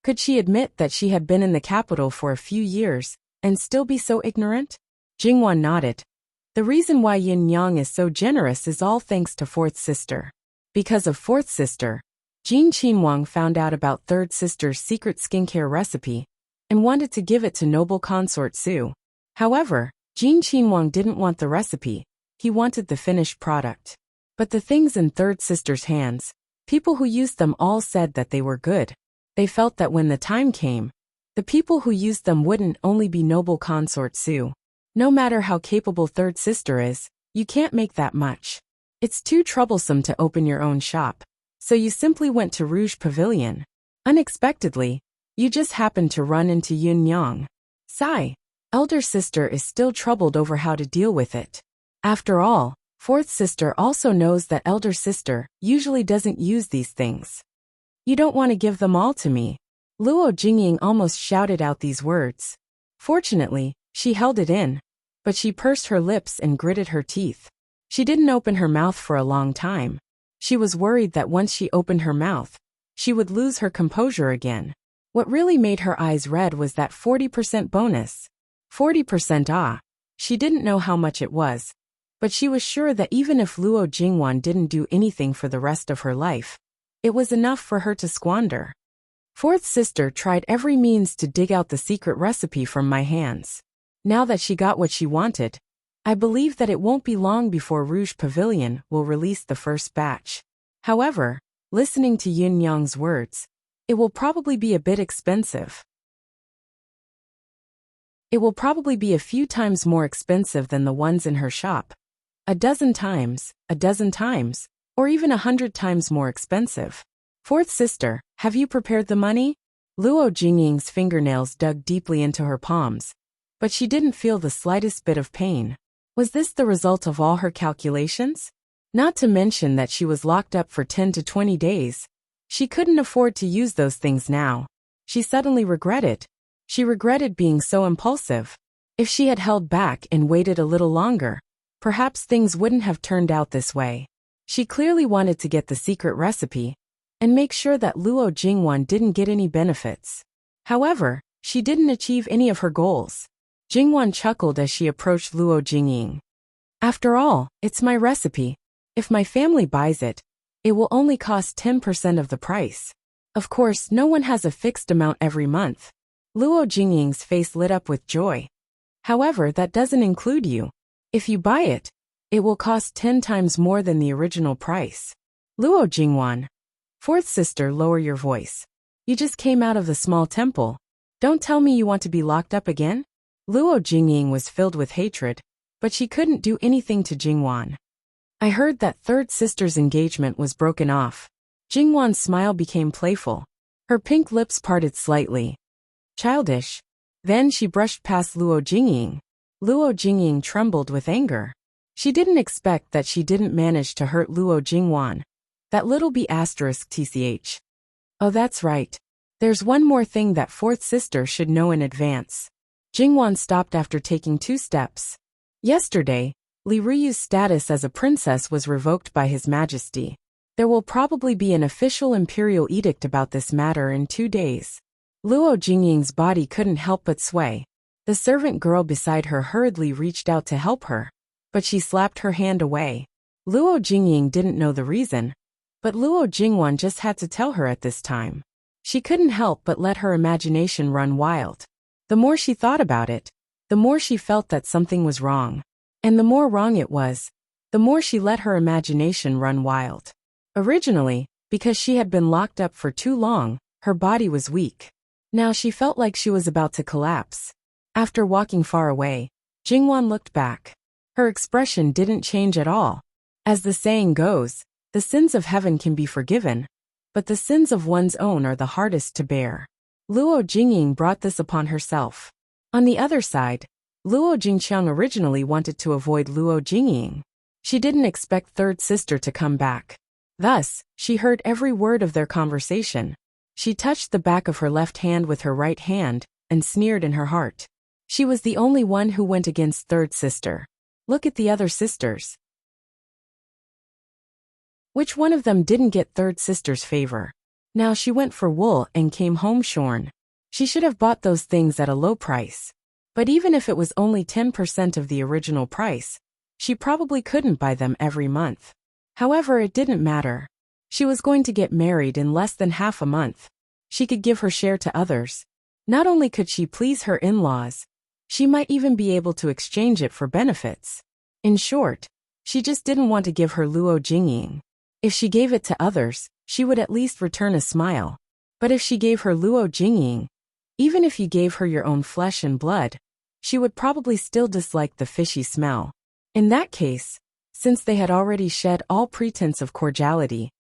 A: Could she admit that she had been in the capital for a few years and still be so ignorant? Jingwan nodded. The reason why Yin Yang is so generous is all thanks to fourth sister. Because of fourth sister, Jin Qinhuang found out about third sister's secret skincare recipe and wanted to give it to noble consort Su. However, Jin Qinhuang didn't want the recipe, he wanted the finished product. But the things in third sister's hands, people who used them all said that they were good. They felt that when the time came, the people who used them wouldn't only be noble consort Su. No matter how capable third sister is, you can't make that much. It's too troublesome to open your own shop. So you simply went to Rouge Pavilion. Unexpectedly, you just happened to run into Yin Yang. Sigh. Elder sister is still troubled over how to deal with it. After all, fourth sister also knows that elder sister usually doesn't use these things. You don't want to give them all to me. Luo Jingying almost shouted out these words. Fortunately, she held it in, but she pursed her lips and gritted her teeth. She didn't open her mouth for a long time. She was worried that once she opened her mouth, she would lose her composure again. What really made her eyes red was that 40% bonus. 40% ah. She didn't know how much it was, but she was sure that even if Luo Jingwan didn't do anything for the rest of her life, it was enough for her to squander. Fourth sister tried every means to dig out the secret recipe from my hands. Now that she got what she wanted, I believe that it won't be long before Rouge Pavilion will release the first batch. However, listening to Yin Yang's words, it will probably be a bit expensive. It will probably be a few times more expensive than the ones in her shop. A dozen times, or even 100 times more expensive. Fourth sister, have you prepared the money? Luo Jingying's fingernails dug deeply into her palms, but she didn't feel the slightest bit of pain. Was this the result of all her calculations? Not to mention that she was locked up for 10 to 20 days. She couldn't afford to use those things now. She suddenly regretted. She regretted being so impulsive. If she had held back and waited a little longer, perhaps things wouldn't have turned out this way. She clearly wanted to get the secret recipe and make sure that Luo Jingwan didn't get any benefits. However, she didn't achieve any of her goals. Jingwan chuckled as she approached Luo Jingying. After all, it's my recipe. If my family buys it, it will only cost 10% of the price. Of course, no one has a fixed amount every month. Luo Jingying's face lit up with joy. However, that doesn't include you. If you buy it, it will cost 10 times more than the original price. Luo Jingwan. Fourth sister, lower your voice. You just came out of the small temple. Don't tell me you want to be locked up again? Luo Jingying was filled with hatred, but she couldn't do anything to Jingwan. I heard that third sister's engagement was broken off. Jingwan's smile became playful. Her pink lips parted slightly. Childish. Then she brushed past Luo Jingying. Luo Jingying trembled with anger. She didn't expect that she didn't manage to hurt Luo Jingwan. That little b***tch. Oh, that's right. There's one more thing that fourth sister should know in advance. Jingwan stopped after taking 2 steps. Yesterday, Li Riyu's status as a princess was revoked by His Majesty. There will probably be an official imperial edict about this matter in 2 days. Luo Jingying's body couldn't help but sway. The servant girl beside her hurriedly reached out to help her, but she slapped her hand away. Luo Jingying didn't know the reason, but Luo Jingwan just had to tell her at this time. She couldn't help but let her imagination run wild. The more she thought about it, the more she felt that something was wrong. And the more wrong it was, the more she let her imagination run wild. Originally, because she had been locked up for too long, her body was weak. Now she felt like she was about to collapse. After walking far away, Jingwan looked back. Her expression didn't change at all. As the saying goes, the sins of heaven can be forgiven, but the sins of one's own are the hardest to bear. Luo Jingying brought this upon herself. On the other side, Luo Jingqiang originally wanted to avoid Luo Jingying. She didn't expect third sister to come back. Thus, she heard every word of their conversation. She touched the back of her left hand with her right hand, and sneered in her heart. She was the only one who went against third sister. Look at the other sisters. Which one of them didn't get third sister's favor? Now she went for wool and came home shorn. She should have bought those things at a low price. But even if it was only 10% of the original price, she probably couldn't buy them every month. However, it didn't matter. She was going to get married in less than half a month. She could give her share to others. Not only could she please her in-laws, she might even be able to exchange it for benefits. In short, she just didn't want to give her Luo Jingying. If she gave it to others, she would at least return a smile. But if she gave her Luo Jingying, even if you gave her your own flesh and blood, she would probably still dislike the fishy smell. In that case, since they had already shed all pretense of cordiality,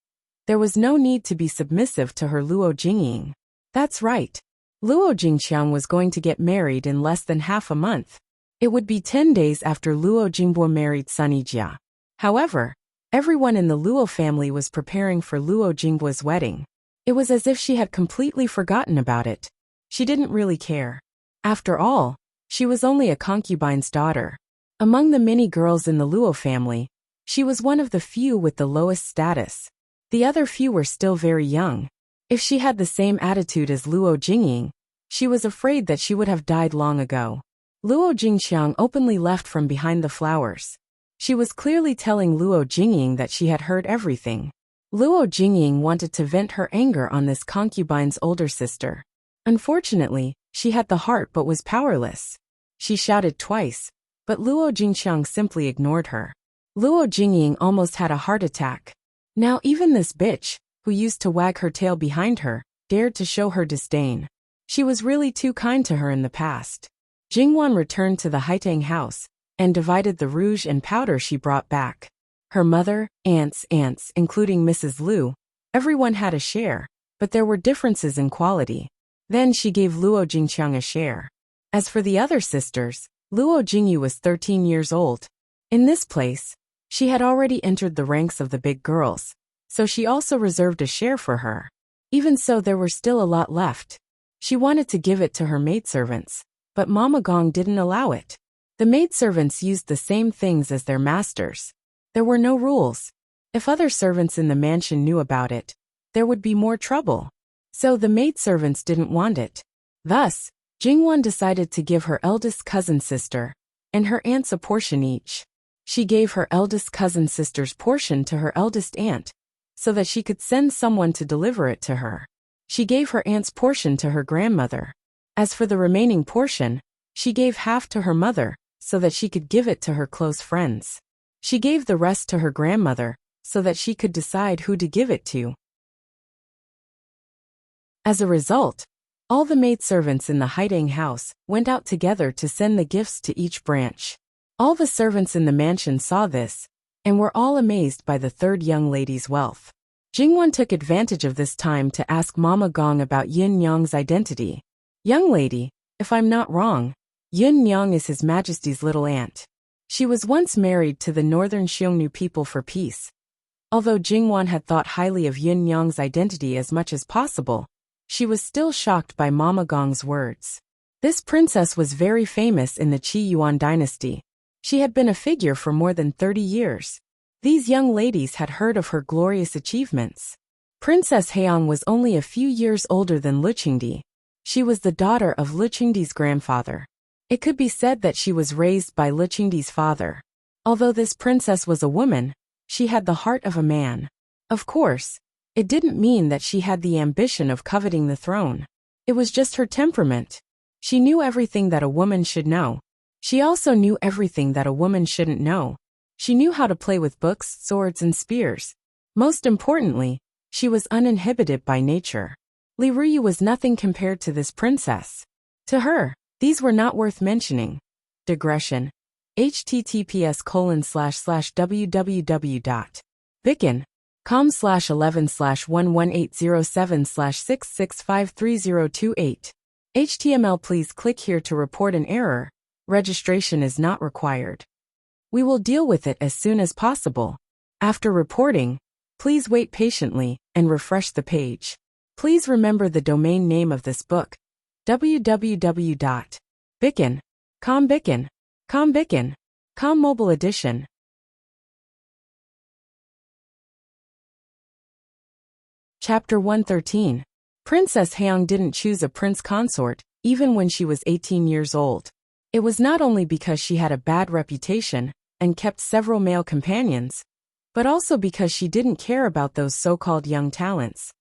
A: there was no need to be submissive to her Luo Jingying. That's right. Luo Jingqiang was going to get married in less than half a month. It would be 10 days after Luo Jingbo married Sunny Jia. However, everyone in the Luo family was preparing for Luo Jingbo's wedding. It was as if she had completely forgotten about it. She didn't really care. After all, she was only a concubine's daughter. Among the many girls in the Luo family, she was one of the few with the lowest status. The other few were still very young. If she had the same attitude as Luo Jingying, she was afraid that she would have died long ago. Luo Jingqiang openly left from behind the flowers. She was clearly telling Luo Jingying that she had heard everything. Luo Jingying wanted to vent her anger on this concubine's older sister. Unfortunately, she had the heart but was powerless. She shouted twice, but Luo Jingqiang simply ignored her. Luo Jingying almost had a heart attack. Now even this bitch, who used to wag her tail behind her, dared to show her disdain. She was really too kind to her in the past. Jingwan returned to the Haitang house, and divided the rouge and powder she brought back. Her mother, aunts, including Mrs. Liu, everyone had a share, but there were differences in quality. Then she gave Luo Jingqiang a share. As for the other sisters, Luo Jingyu was 13 years old. In this place, she had already entered the ranks of the big girls, so she also reserved a share for her. Even so, there were still a lot left. She wanted to give it to her maidservants, but Mama Gong didn't allow it. The maidservants used the same things as their masters. There were no rules. If other servants in the mansion knew about it, there would be more trouble. So the maidservants didn't want it. Thus, Jingwan decided to give her eldest cousin sister and her aunts a portion each. She gave her eldest cousin sister's portion to her eldest aunt, so that she could send someone to deliver it to her. She gave her aunt's portion to her grandmother. As for the remaining portion, she gave half to her mother, so that she could give it to her close friends. She gave the rest to her grandmother, so that she could decide who to give it to. As a result, All the maidservants in the Haidang house went out together to send the gifts to each branch. All the servants in the mansion saw this, and were all amazed by the third young lady's wealth. Jingwan took advantage of this time to ask Mama Gong about Yin Yang's identity. Young lady, if I'm not wrong, Yin Yang is His Majesty's little aunt. She was once married to the northern Xiongnu people for peace. Although Jingwan had thought highly of Yin Yang's identity as much as possible, she was still shocked by Mama Gong's words. This princess was very famous in the Qi Yuan dynasty. She had been a figure for more than 30 years. These young ladies had heard of her glorious achievements. Princess Heong was only a few years older than Lu Qingdi. She was the daughter of Lu Qingdi's grandfather. It could be said that she was raised by Lu Qingdi's father. Although this princess was a woman, she had the heart of a man. Of course, it didn't mean that she had the ambition of coveting the throne. It was just her temperament. She knew everything that a woman should know. She also knew everything that a woman shouldn't know. She knew how to play with books, swords, and spears. Most importantly, she was uninhibited by nature. Li Ruyu was nothing compared to this princess. To her, these were not worth mentioning. Digression. https://www.bicken.com/11/11807/66533028. HTML. Please click here to report an error. Registration is not required. We will deal with it as soon as possible. After reporting, please wait patiently and refresh the page. Please remember the domain name of this book: www.bicken.com mobile edition. Chapter 113. Princess Heong didn't choose a prince consort, even when she was 18 years old. It was not only because she had a bad reputation and kept several male companions, but also because she didn't care about those so-called young talents,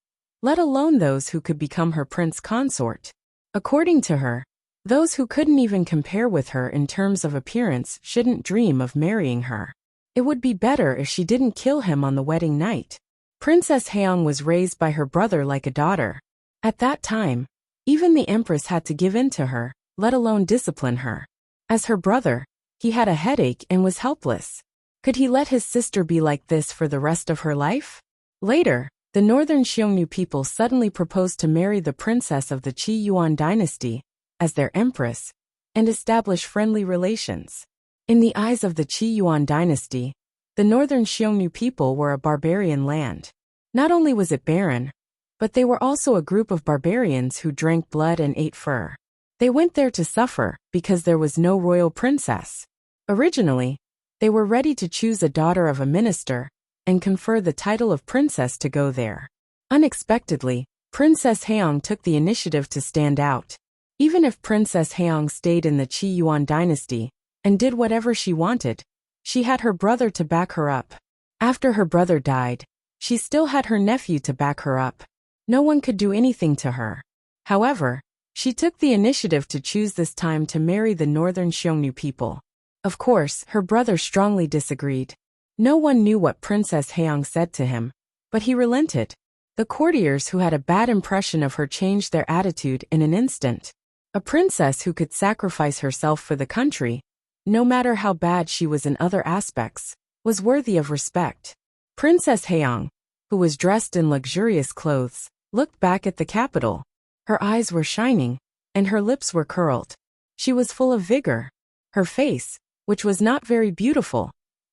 A: let alone those who could become her prince consort. According to her, those who couldn't even compare with her in terms of appearance shouldn't dream of marrying her. It would be better if she didn't kill him on the wedding night. Princess Heong was raised by her brother like a daughter. At that time, even the empress had to give in to her, let alone discipline her. As her brother, he had a headache and was helpless. Could he let his sister be like this for the rest of her life? Later, the northern Xiongnu people suddenly proposed to marry the princess of the Qi Yuan dynasty as their empress and establish friendly relations. In the eyes of the Qi Yuan dynasty, the northern Xiongnu people were a barbarian land. Not only was it barren, but they were also a group of barbarians who drank blood and ate fur. They went there to suffer because there was no royal princess. Originally, they were ready to choose a daughter of a minister and confer the title of princess to go there. Unexpectedly, Princess Heong took the initiative to stand out. Even if Princess Heong stayed in the Qi Yuan dynasty and did whatever she wanted, she had her brother to back her up. After her brother died, she still had her nephew to back her up. No one could do anything to her. However, she took the initiative to choose this time to marry the northern Xiongnu people. Of course, her brother strongly disagreed. No one knew what Princess Heong said to him, but he relented. The courtiers who had a bad impression of her changed their attitude in an instant. A princess who could sacrifice herself for the country, no matter how bad she was in other aspects, was worthy of respect. Princess Heong, who was dressed in luxurious clothes, looked back at the capital. Her eyes were shining, and her lips were curled. She was full of vigor. Her face, which was not very beautiful,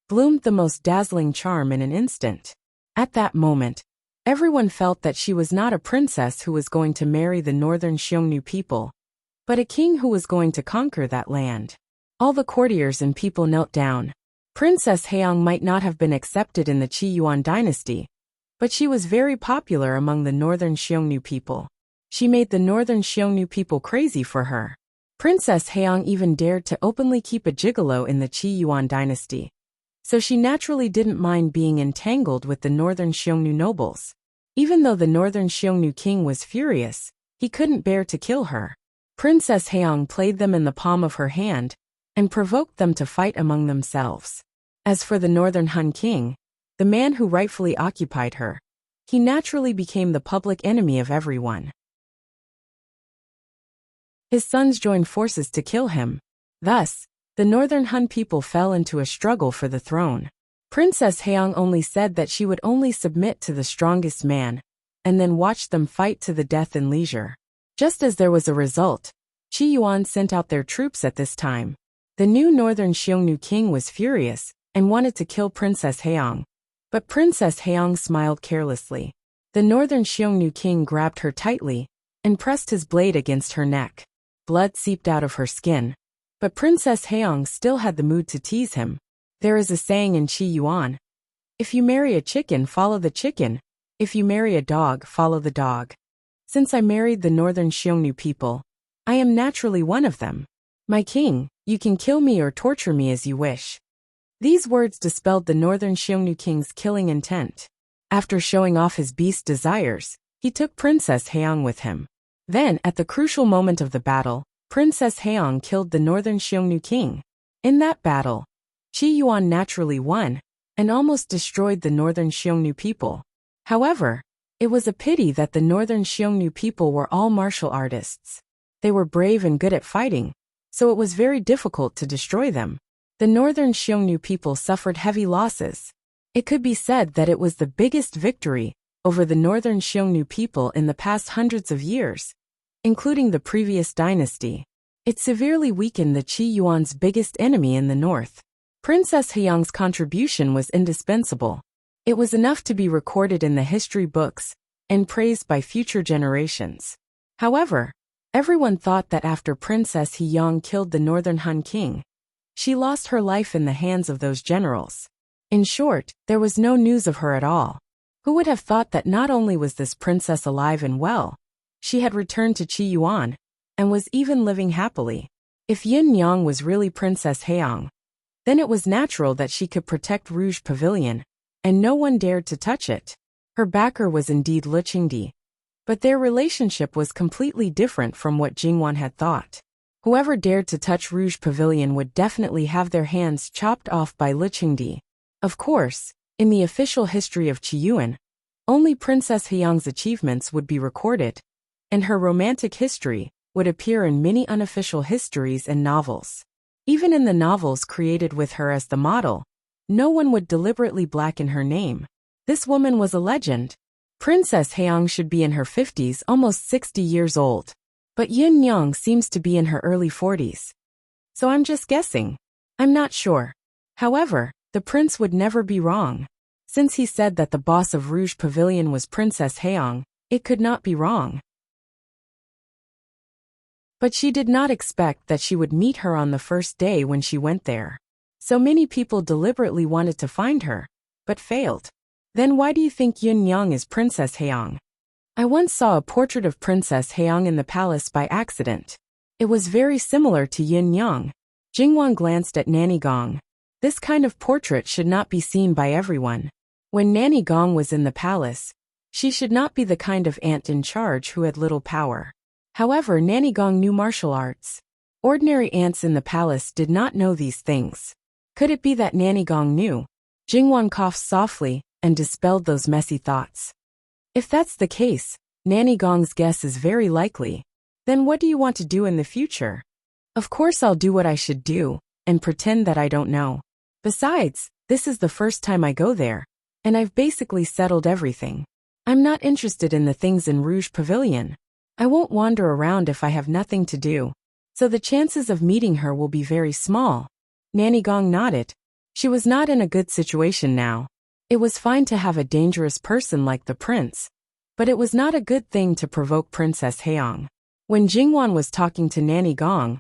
A: bloomed the most dazzling charm in an instant. At that moment, everyone felt that she was not a princess who was going to marry the northern Xiongnu people, but a king who was going to conquer that land. All the courtiers and people knelt down. Princess Heong might not have been accepted in the Qi Yuan dynasty, but she was very popular among the northern Xiongnu people. She made the northern Xiongnu people crazy for her. Princess Heong even dared to openly keep a gigolo in the Qi Yuan dynasty. So she naturally didn't mind being entangled with the northern Xiongnu nobles. Even though the northern Xiongnu king was furious, he couldn't bear to kill her. Princess Heong played them in the palm of her hand and provoked them to fight among themselves. As for the northern Han king, the man who rightfully occupied her, he naturally became the public enemy of everyone. His sons joined forces to kill him. Thus, the Northern Han people fell into a struggle for the throne. Princess Haeong only said that she would only submit to the strongest man, and then watch them fight to the death in leisure. Just as there was a result, Qi Yuan sent out their troops at this time. The new Northern Xiongnu king was furious and wanted to kill Princess Haeong. But Princess Haeong smiled carelessly. The Northern Xiongnu king grabbed her tightly and pressed his blade against her neck. Blood seeped out of her skin. But Princess Haeong still had the mood to tease him. There is a saying in Qi Yuan: if you marry a chicken, follow the chicken. If you marry a dog, follow the dog. Since I married the Northern Xiongnu people, I am naturally one of them. My king, you can kill me or torture me as you wish. These words dispelled the Northern Xiongnu king's killing intent. After showing off his beast desires, he took Princess Haeong with him. Then, at the crucial moment of the battle, Princess Haeong killed the Northern Xiongnu king. In that battle, Qi Yuan naturally won and almost destroyed the Northern Xiongnu people. However, it was a pity that the Northern Xiongnu people were all martial artists. They were brave and good at fighting, so it was very difficult to destroy them. The Northern Xiongnu people suffered heavy losses. It could be said that it was the biggest victory over the Northern Xiongnu people in the past hundreds of years, including the previous dynasty. It severely weakened the Qi Yuan's biggest enemy in the north. Princess Haeong's contribution was indispensable. It was enough to be recorded in the history books and praised by future generations. However, everyone thought that after Princess Haeong killed the Northern Han king, she lost her life in the hands of those generals. In short, there was no news of her at all. Who would have thought that not only was this princess alive and well, she had returned to Qi Yuan and was even living happily. If Yin Yang was really Princess Haeong, then it was natural that she could protect Rouge Pavilion, and no one dared to touch it. Her backer was indeed Lu Qingdi, but their relationship was completely different from what Jingwan had thought. Whoever dared to touch Rouge Pavilion would definitely have their hands chopped off by Lu Qingdi. Of course, in the official history of Qiyuan, only Princess Haeong's achievements would be recorded, and her romantic history would appear in many unofficial histories and novels. Even in the novels created with her as the model, no one would deliberately blacken her name. This woman was a legend. Princess Haeong should be in her 50s, almost 60 years old. But Yin Yang seems to be in her early 40s. So I'm just guessing. I'm not sure. However, the prince would never be wrong. Since he said that the boss of Rouge Pavilion was Princess Haeong, it could not be wrong. But she did not expect that she would meet her on the first day when she went there. So many people deliberately wanted to find her, but failed. Then why do you think Yin Yang is Princess Haeong? I once saw a portrait of Princess Haeong in the palace by accident. It was very similar to Yin Yang. Jingwan glanced at Nanny Gong. This kind of portrait should not be seen by everyone. When Nanny Gong was in the palace, she should not be the kind of aunt in charge who had little power. However, Nanny Gong knew martial arts. Ordinary aunts in the palace did not know these things. Could it be that Nanny Gong knew? Jingwan coughed softly and dispelled those messy thoughts. If that's the case, Nanny Gong's guess is very likely. Then what do you want to do in the future? Of course I'll do what I should do, and pretend that I don't know. Besides, this is the first time I go there, and I've basically settled everything. I'm not interested in the things in Rouge Pavilion. I won't wander around if I have nothing to do. So the chances of meeting her will be very small. Nanny Gong nodded. She was not in a good situation now. It was fine to have a dangerous person like the prince, but it was not a good thing to provoke Princess Haeong. When Jingwan was talking to Nanny Gong,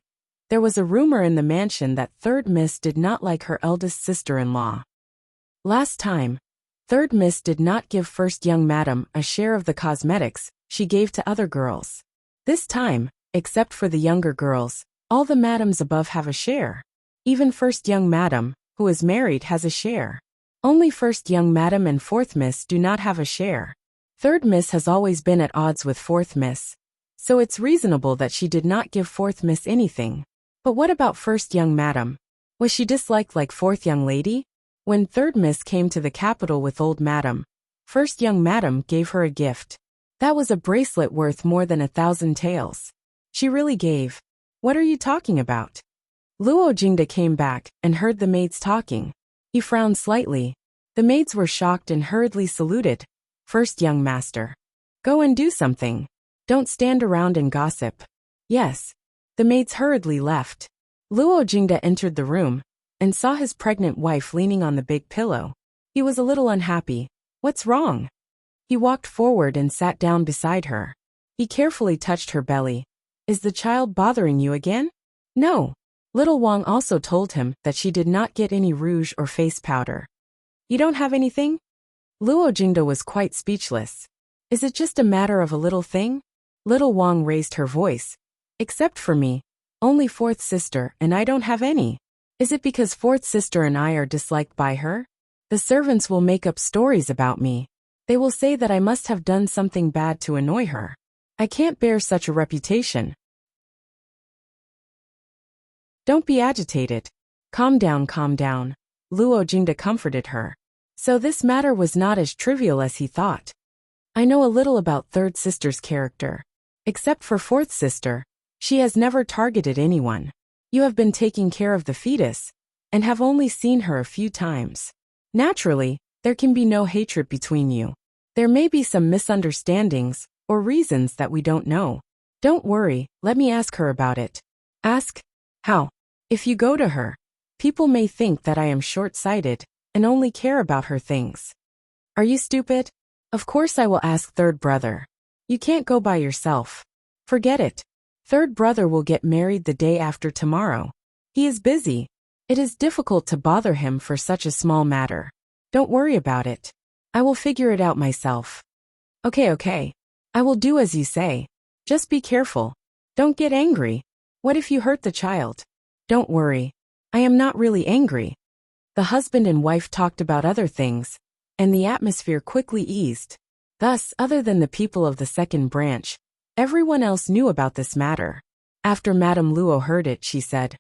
A: there was a rumor in the mansion that Third Miss did not like her eldest sister-in-law. Last time, Third Miss did not give First Young Madam a share of the cosmetics she gave to other girls. This time, except for the younger girls, all the madams above have a share. Even First Young Madam, who is married, has a share. Only First Young Madam and Fourth Miss do not have a share. Third Miss has always been at odds with Fourth Miss, so it's reasonable that she did not give Fourth Miss anything. But what about First Young Madam? Was she disliked like Fourth Young Lady? When Third Miss came to the capital with Old Madam, First Young Madam gave her a gift. That was a bracelet worth more than 1,000 taels. She really gave. What are you talking about? Luo Jingda came back and heard the maids talking. He frowned slightly. The maids were shocked and hurriedly saluted. First, young master. Go and do something. Don't stand around and gossip. Yes. The maids hurriedly left. Luo Jingda entered the room and saw his pregnant wife leaning on the big pillow. He was a little unhappy. What's wrong? He walked forward and sat down beside her. He carefully touched her belly. Is the child bothering you again? No. Little Wang also told him that she did not get any rouge or face powder. You don't have anything? Luo Jingda was quite speechless. Is it just a matter of a little thing? Little Wang raised her voice. Except for me. Only fourth sister and I don't have any. Is it because fourth sister and I are disliked by her? The servants will make up stories about me. They will say that I must have done something bad to annoy her. I can't bear such a reputation. Don't be agitated. Calm down, calm down. Luo Jingda comforted her. So this matter was not as trivial as he thought. I know a little about third sister's character. Except for fourth sister, she has never targeted anyone. You have been taking care of the fetus, and have only seen her a few times. Naturally, there can be no hatred between you. There may be some misunderstandings, or reasons that we don't know. Don't worry, let me ask her about it. Ask? How? If you go to her, people may think that I am short-sighted, and only care about her things. Are you stupid? Of course I will ask third brother. You can't go by yourself. Forget it. Third brother will get married the day after tomorrow. He is busy. It is difficult to bother him for such a small matter. Don't worry about it. I will figure it out myself. Okay. I will do as you say. Just be careful. Don't get angry. What if you hurt the child? Don't worry. I am not really angry. The husband and wife talked about other things, and the atmosphere quickly eased. Thus, other than the people of the second branch, everyone else knew about this matter. After Madame Luo heard it, she said,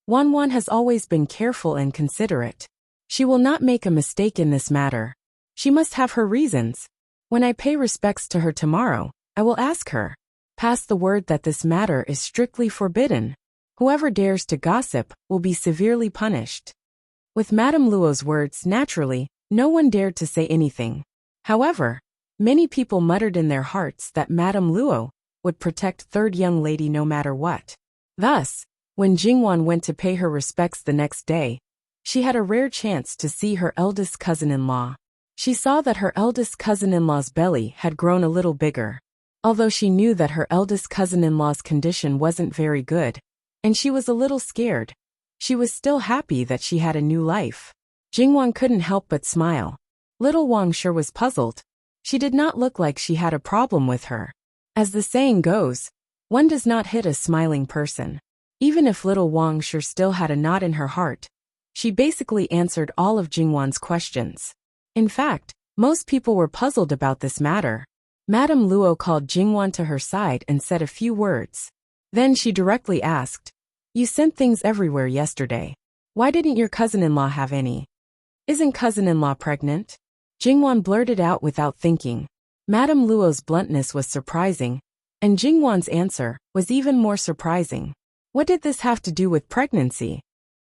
A: Wan has always been careful and considerate. She will not make a mistake in this matter. She must have her reasons. When I pay respects to her tomorrow, I will ask her. Pass the word that this matter is strictly forbidden. Whoever dares to gossip will be severely punished. With Madame Luo's words, naturally, no one dared to say anything. However, many people muttered in their hearts that Madame Luo would protect third young lady no matter what. Thus, when Jingwan went to pay her respects the next day, she had a rare chance to see her eldest cousin-in-law. She saw that her eldest cousin-in-law's belly had grown a little bigger. Although she knew that her eldest cousin-in-law's condition wasn't very good, and she was a little scared, she was still happy that she had a new life. Jingwan couldn't help but smile. Little Wang sure was puzzled. She did not look like she had a problem with her. As the saying goes, one does not hit a smiling person. Even if little Wang sure still had a knot in her heart, she basically answered all of Jingwan's questions. In fact, most people were puzzled about this matter. Madame Luo called Jingwan to her side and said a few words. Then she directly asked, You sent things everywhere yesterday. Why didn't your cousin-in-law have any? Isn't cousin-in-law pregnant? Jingwan blurted out without thinking. Madame Luo's bluntness was surprising, and Jingwan's answer was even more surprising. What did this have to do with pregnancy?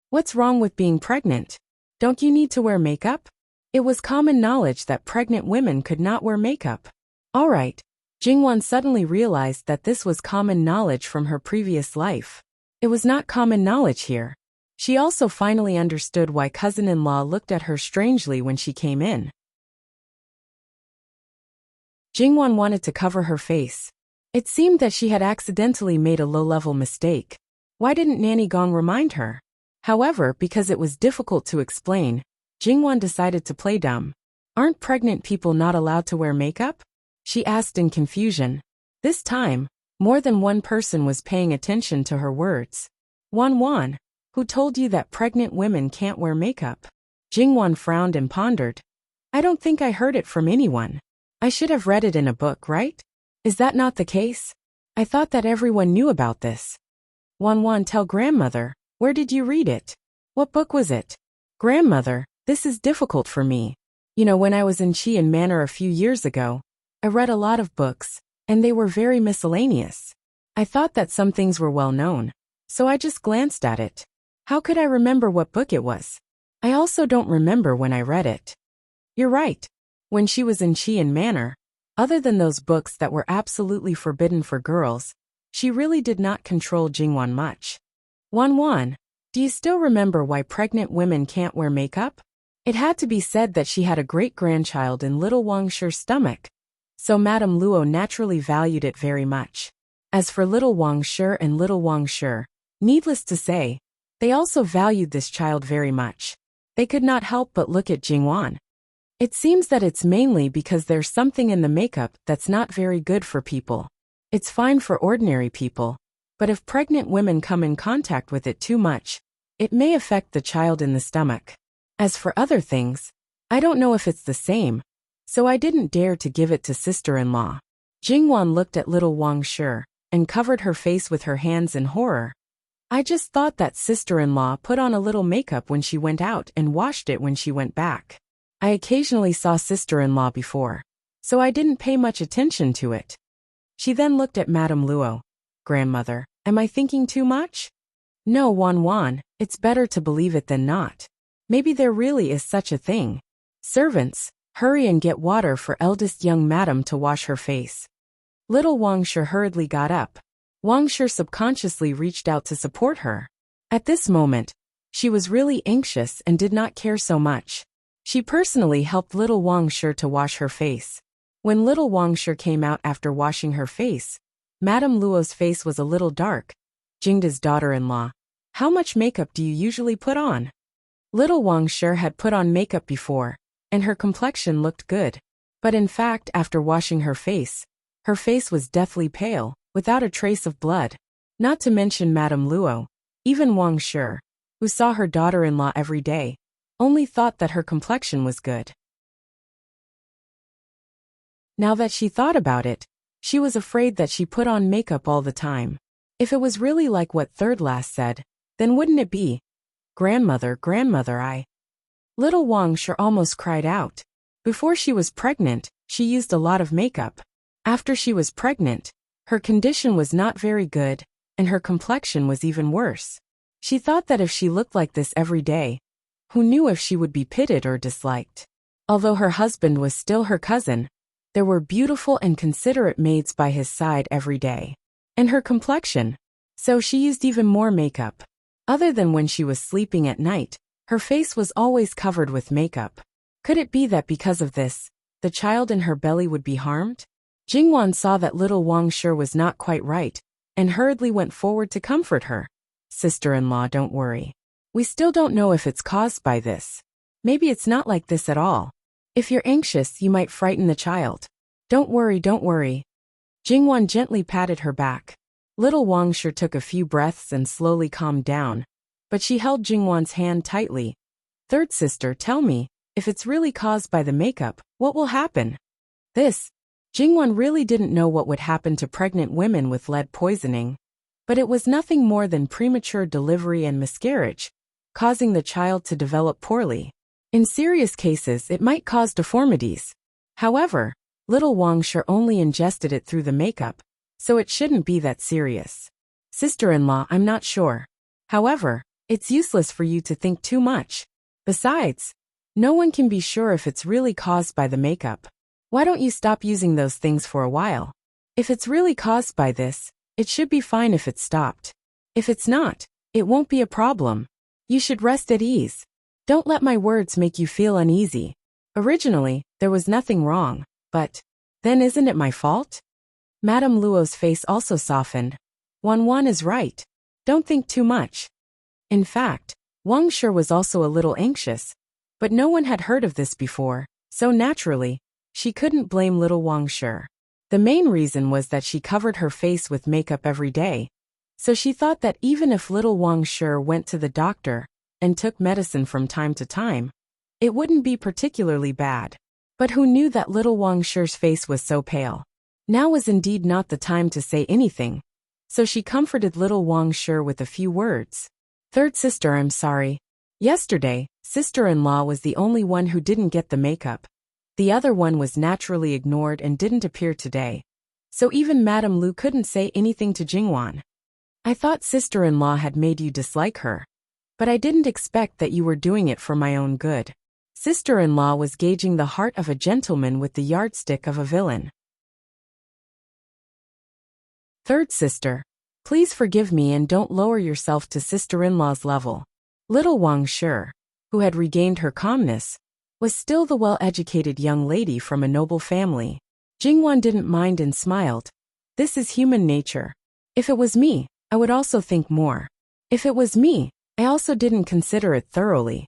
A: What's wrong with being pregnant? Don't you need to wear makeup? It was common knowledge that pregnant women could not wear makeup. All right. Jingwan suddenly realized that this was common knowledge from her previous life. It was not common knowledge here. She also finally understood why cousin-in-law looked at her strangely when she came in. Jingwan wanted to cover her face. It seemed that she had accidentally made a low-level mistake. Why didn't Nanny Gong remind her? However, because it was difficult to explain, Jingwan decided to play dumb. Aren't pregnant people not allowed to wear makeup? She asked in confusion. This time, more than one person was paying attention to her words. Wan, who told you that pregnant women can't wear makeup? Jingwan frowned and pondered. I don't think I heard it from anyone. I should have read it in a book, right? Is that not the case? I thought that everyone knew about this. Wan, tell grandmother, where did you read it? What book was it? Grandmother, this is difficult for me. When I was in Qian Manor a few years ago, I read a lot of books, and they were very miscellaneous. I thought that some things were well known, so I just glanced at it. How could I remember what book it was? I also don't remember when I read it. You're right. When she was in Qian Manor, other than those books that were absolutely forbidden for girls, she really did not control Jingwan much. Wan, do you still remember why pregnant women can't wear makeup? It had to be said that she had a great-grandchild in little Wang Shi's stomach, so Madame Luo naturally valued it very much. As for little Wang Shi and little Wang Shi, needless to say, they also valued this child very much. They could not help but look at Jingwan. It seems that it's mainly because there's something in the makeup that's not very good for people. It's fine for ordinary people, but if pregnant women come in contact with it too much, it may affect the child in the stomach. As for other things, I don't know if it's the same, so I didn't dare to give it to sister-in-law. Jingwan looked at little Wang Shi and covered her face with her hands in horror. I just thought that sister-in-law put on a little makeup when she went out and washed it when she went back. I occasionally saw sister-in-law before, so I didn't pay much attention to it. She then looked at Madame Luo. Grandmother, am I thinking too much? No, Wan, it's better to believe it than not. Maybe there really is such a thing. Servants, hurry and get water for eldest young madam to wash her face. Little Wang Shi hurriedly got up. Wang Shi subconsciously reached out to support her. At this moment, she was really anxious and did not care so much. She personally helped little Wang Shi to wash her face. When little Wang Shi came out after washing her face, Madame Luo's face was a little dark. Jingda's daughter-in-law, how much makeup do you usually put on? Little Wang Shi had put on makeup before, and her complexion looked good. But in fact, after washing her face was deathly pale, without a trace of blood. Not to mention Madame Luo, even Wang Shi, who saw her daughter-in-law every day, only thought that her complexion was good. Now that she thought about it, she was afraid that she put on makeup all the time. If it was really like what Third Last said, then wouldn't it be? Grandmother, I. Little Wang Shi almost cried out. Before she was pregnant, she used a lot of makeup. After she was pregnant, her condition was not very good, and her complexion was even worse. She thought that if she looked like this every day, who knew if she would be pitied or disliked? Although her husband was still her cousin, there were beautiful and considerate maids by his side every day. And her complexion? So she used even more makeup. Other than when she was sleeping at night, her face was always covered with makeup. Could it be that because of this, the child in her belly would be harmed? Jingwan saw that little Wang Shi was not quite right, and hurriedly went forward to comfort her. Sister-in-law, don't worry. We still don't know if it's caused by this. Maybe it's not like this at all. If you're anxious, you might frighten the child. Don't worry. Jingwan gently patted her back. Little Wang Shi took a few breaths and slowly calmed down, but she held Jingwan's hand tightly. Third sister, tell me, if it's really caused by the makeup, what will happen? Jingwan really didn't know what would happen to pregnant women with lead poisoning, but it was nothing more than premature delivery and miscarriage, causing the child to develop poorly. In serious cases, it might cause deformities. However, little Wang Shi only ingested it through the makeup, so it shouldn't be that serious. Sister-in-law, I'm not sure. However, it's useless for you to think too much. Besides, no one can be sure if it's really caused by the makeup. Why don't you stop using those things for a while? If it's really caused by this, it should be fine if it's stopped. If it's not, it won't be a problem. You should rest at ease. Don't let my words make you feel uneasy. Originally, there was nothing wrong, but then isn't it my fault? Madame Luo's face also softened. Wan is right. Don't think too much. In fact, Wang Shi was also a little anxious, but no one had heard of this before, so naturally, she couldn't blame little Wang Shi. The main reason was that she covered her face with makeup every day, so she thought that even if little Wang Shi went to the doctor and took medicine from time to time, it wouldn't be particularly bad. But who knew that little Wang Shi's face was so pale? Now was indeed not the time to say anything, so she comforted little Wang Shi with a few words. Third sister, I'm sorry. Yesterday, sister-in-law was the only one who didn't get the makeup. The other one was naturally ignored and didn't appear today. So even Madame Lu couldn't say anything to Jingwan. I thought sister-in-law had made you dislike her. But I didn't expect that you were doing it for my own good. Sister-in-law was gauging the heart of a gentleman with the yardstick of a villain. Third sister, please forgive me and don't lower yourself to sister-in-law's level. Little Wang Shi, who had regained her calmness, was still the well-educated young lady from a noble family. Jingwan didn't mind and smiled. This is human nature. If it was me, I would also think more. If it was me, I also didn't consider it thoroughly.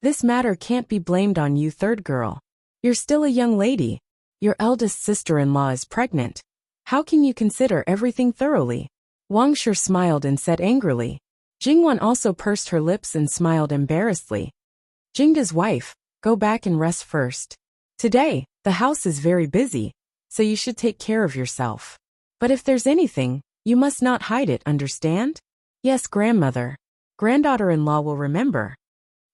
A: This matter can't be blamed on you, third girl. You're still a young lady. Your eldest sister-in-law is pregnant. How can you consider everything thoroughly? Wang Shi smiled and said angrily. Jingwan also pursed her lips and smiled embarrassedly. Jingda's wife, go back and rest first. Today, the house is very busy, so you should take care of yourself. But if there's anything, you must not hide it, understand? Yes, grandmother. Granddaughter-in-law will remember.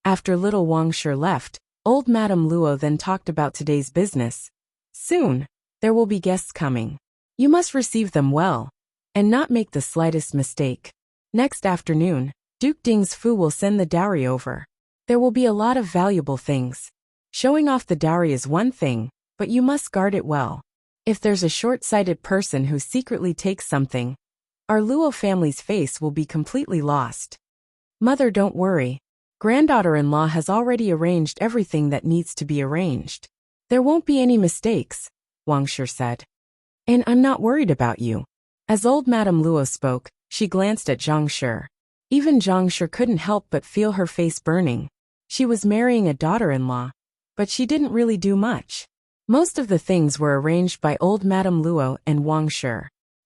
A: After little Wang Shi left, old Madame Luo then talked about today's business. Soon, there will be guests coming. You must receive them well, and not make the slightest mistake. Next afternoon, Duke Ding's Fu will send the dowry over. There will be a lot of valuable things. Showing off the dowry is one thing, but you must guard it well. If there's a short-sighted person who secretly takes something, our Luo family's face will be completely lost. Mother, don't worry. Granddaughter-in-law has already arranged everything that needs to be arranged. There won't be any mistakes, Wang Shi said. And I'm not worried about you. As old Madame Luo spoke, she glanced at Zhang Shi. Even Zhang Shi couldn't help but feel her face burning. She was marrying a daughter-in-law, but she didn't really do much. Most of the things were arranged by old Madame Luo and Wang Shi.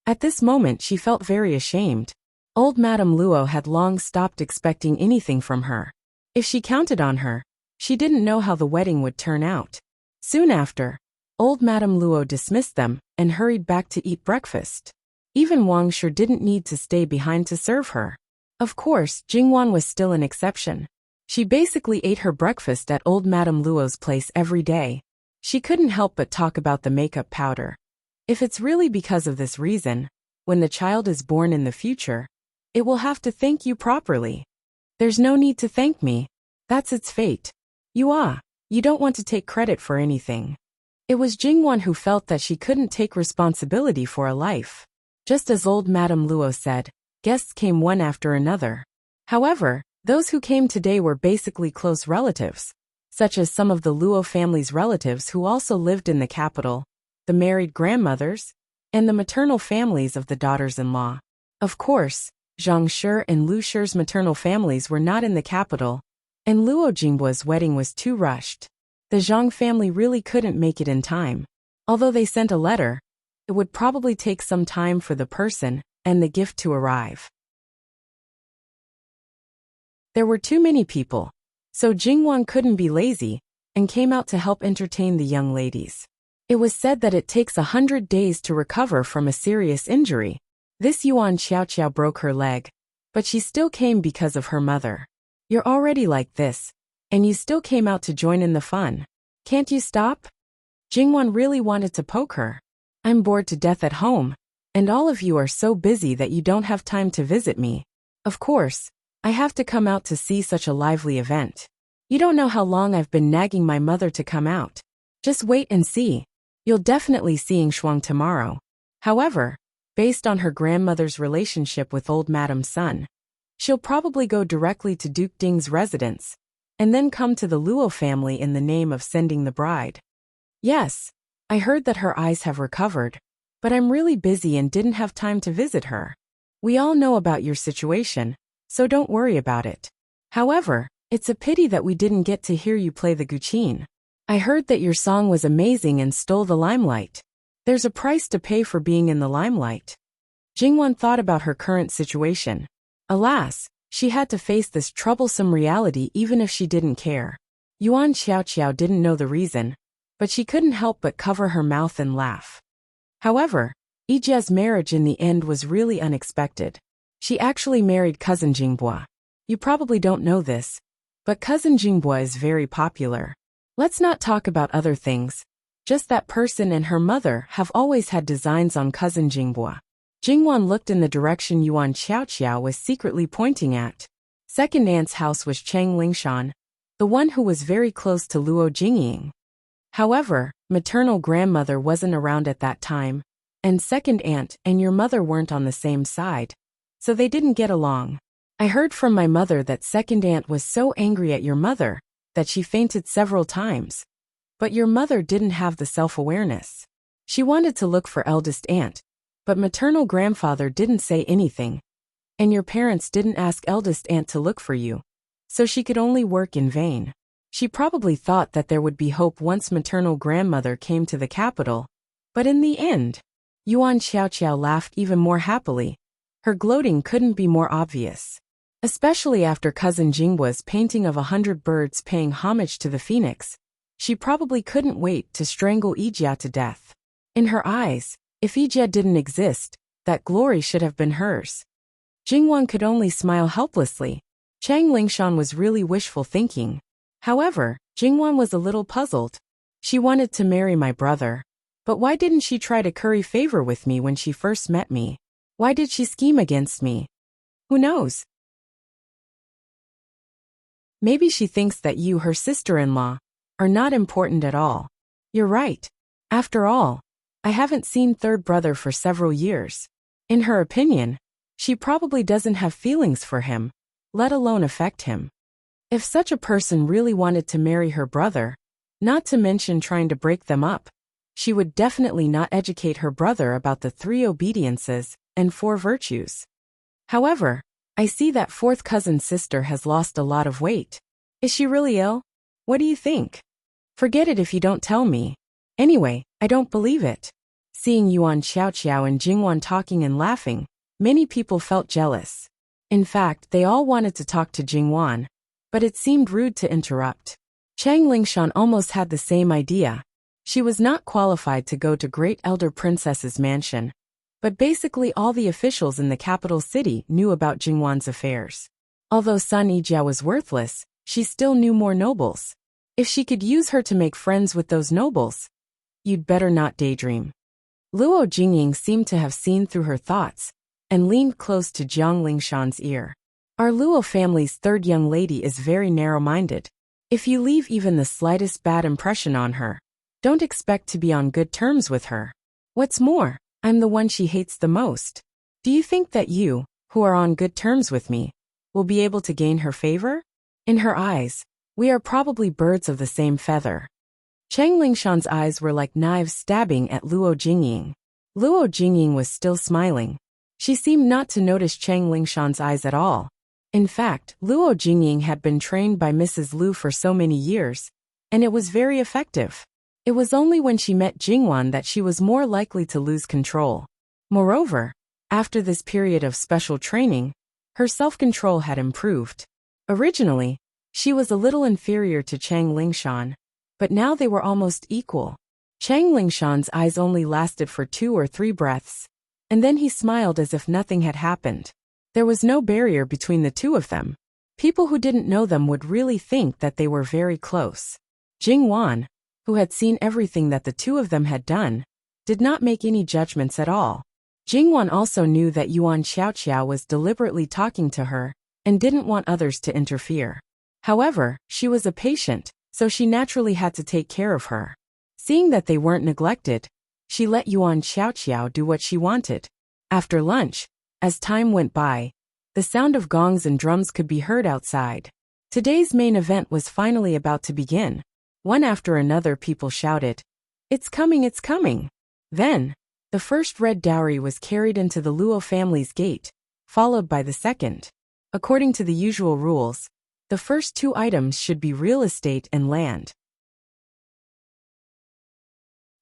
A: At this moment she felt very ashamed. Old Madame Luo had long stopped expecting anything from her. If she counted on her, she didn't know how the wedding would turn out. Soon after, old Madame Luo dismissed them and hurried back to eat breakfast. Even Wang Shi didn't need to stay behind to serve her. Of course, Jingwan was still an exception. She basically ate her breakfast at old Madame Luo's place every day. She couldn't help but talk about the makeup powder. If it's really because of this reason, when the child is born in the future, it will have to thank you properly. There's no need to thank me. That's its fate. You don't want to take credit for anything. It was Jingwan who felt that she couldn't take responsibility for a life. Just as old Madame Luo said, guests came one after another. However, those who came today were basically close relatives, such as some of the Luo family's relatives who also lived in the capital, the married grandmothers, and the maternal families of the daughters-in-law. Of course, Zhang Shi and Lu Shi's maternal families were not in the capital, and Luo Jingbua's wedding was too rushed. The Zhang family really couldn't make it in time. Although they sent a letter, it would probably take some time for the person and the gift to arrive. There were too many people, so Jingwan couldn't be lazy and came out to help entertain the young ladies. It was said that it takes 100 days to recover from a serious injury. This Yuan Xiaoqiao broke her leg, but she still came because of her mother. You're already like this, and you still came out to join in the fun. Can't you stop? Jingwan really wanted to poke her. I'm bored to death at home, and all of you are so busy that you don't have time to visit me. Of course, I have to come out to see such a lively event. You don't know how long I've been nagging my mother to come out. Just wait and see. You'll definitely seeing Shuang tomorrow. However, based on her grandmother's relationship with old Madame's son, she'll probably go directly to Duke Ding's residence, and then come to the Luo family in the name of sending the bride. Yes, I heard that her eyes have recovered, but I'm really busy and didn't have time to visit her. We all know about your situation, so don't worry about it. However, it's a pity that we didn't get to hear you play the guqin. I heard that your song was amazing and stole the limelight. There's a price to pay for being in the limelight. Jingwan thought about her current situation. Alas, she had to face this troublesome reality even if she didn't care. Yuan Xiaoqiao didn't know the reason, but she couldn't help but cover her mouth and laugh. However, Yijia's marriage in the end was really unexpected. She actually married cousin Jingbua. You probably don't know this, but cousin Jingbua is very popular. Let's not talk about other things. Just that person and her mother have always had designs on cousin Jinghua. Jingwan looked in the direction Yuan Xiaoqiao was secretly pointing at. Second aunt's house was Chang Lingshan, the one who was very close to Luo Jingying. However, maternal grandmother wasn't around at that time, and second aunt and your mother weren't on the same side, so they didn't get along. I heard from my mother that second aunt was so angry at your mother that she fainted several times. But your mother didn't have the self-awareness. She wanted to look for eldest aunt, but maternal grandfather didn't say anything, and your parents didn't ask eldest aunt to look for you, so she could only work in vain. She probably thought that there would be hope once maternal grandmother came to the capital, but in the end, Yuan Xiaoqiao laughed even more happily. Her gloating couldn't be more obvious. Especially after cousin Jinghua's painting of 100 birds paying homage to the phoenix, she probably couldn't wait to strangle Yijia to death. In her eyes, if Yijia didn't exist, that glory should have been hers. Jingwan could only smile helplessly. Chang Lingshan was really wishful thinking. However, Jingwan was a little puzzled. She wanted to marry my brother. But why didn't she try to curry favor with me when she first met me? Why did she scheme against me? Who knows? Maybe she thinks that you, her sister-in-law, are not important at all. You're right. After all, I haven't seen third brother for several years. In her opinion, she probably doesn't have feelings for him, let alone affect him. If such a person really wanted to marry her brother, not to mention trying to break them up, she would definitely not educate her brother about the 3 obediences and 4 virtues. However, I see that fourth cousin sister has lost a lot of weight. Is she really ill? What do you think? Forget it if you don't tell me. Anyway, I don't believe it. Seeing Yuan Xiaoqiao and Jingwan talking and laughing, many people felt jealous. In fact, they all wanted to talk to Jingwan, but it seemed rude to interrupt. Chang Lingshan almost had the same idea. She was not qualified to go to Great Elder Princess's mansion, but basically all the officials in the capital city knew about Jingwan's affairs. Although Sun Yijia was worthless, she still knew more nobles. If she could use her to make friends with those nobles, you'd better not daydream. Luo Jingying seemed to have seen through her thoughts and leaned close to Jiang Lingshan's ear. Our Luo family's third young lady is very narrow-minded. If you leave even the slightest bad impression on her, don't expect to be on good terms with her. What's more, I'm the one she hates the most. Do you think that you, who are on good terms with me, will be able to gain her favor? In her eyes, we are probably birds of the same feather. Chang Lingshan's eyes were like knives stabbing at Luo Jingying. Luo Jingying was still smiling. She seemed not to notice Chang Lingshan's eyes at all. In fact, Luo Jingying had been trained by Mrs. Lu for so many years, and it was very effective. It was only when she met Jingwan that she was more likely to lose control. Moreover, after this period of special training, her self-control had improved. Originally, she was a little inferior to Chang Lingshan, but now they were almost equal. Chang Lingshan's eyes only lasted for 2 or 3 breaths, and then he smiled as if nothing had happened. There was no barrier between the two of them. People who didn't know them would really think that they were very close. Jingwan, who had seen everything that the two of them had done, did not make any judgments at all. Jingwan also knew that Yuan Xiaoqiao was deliberately talking to her and didn't want others to interfere. However, she was a patient, so she naturally had to take care of her. Seeing that they weren't neglected, she let Yuan Xiaoqiao do what she wanted. After lunch, as time went by, the sound of gongs and drums could be heard outside. Today's main event was finally about to begin. One after another people shouted, "It's coming, it's coming!" Then, the first red dowry was carried into the Luo family's gate, followed by the second. According to the usual rules, the first 2 items should be real estate and land.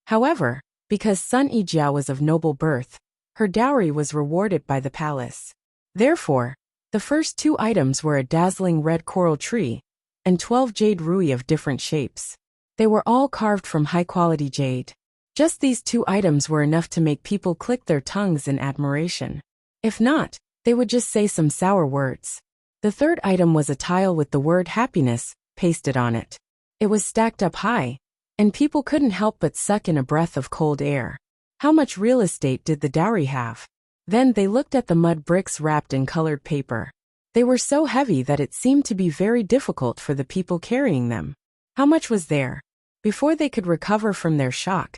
A: However, because Sun Yijia was of noble birth, her dowry was rewarded by the palace. Therefore, the first 2 items were a dazzling red coral tree and 12 jade rui of different shapes. They were all carved from high-quality jade. Just these 2 items were enough to make people click their tongues in admiration. If not, they would just say some sour words. The third item was a tile with the word happiness pasted on it. It was stacked up high, and people couldn't help but suck in a breath of cold air. How much real estate did the dowry have? Then they looked at the mud bricks wrapped in colored paper. They were so heavy that it seemed to be very difficult for the people carrying them. How much was there? Before they could recover from their shock,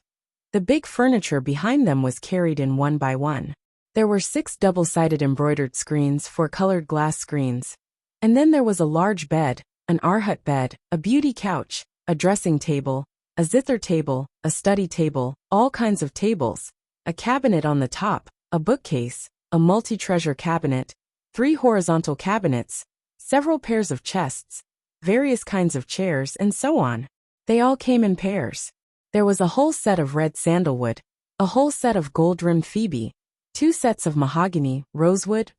A: the big furniture behind them was carried in one by one. There were 6 double-sided embroidered screens, 4 colored glass screens. And then there was a large bed, an arhut bed, a beauty couch, a dressing table, a zither table, a study table, all kinds of tables, a cabinet on the top, a bookcase, a multi-treasure cabinet, 3 horizontal cabinets, several pairs of chests, various kinds of chairs, and so on. They all came in pairs. There was a whole set of red sandalwood, a whole set of gold-rimmed phoebe, 2 sets of mahogany, rosewood,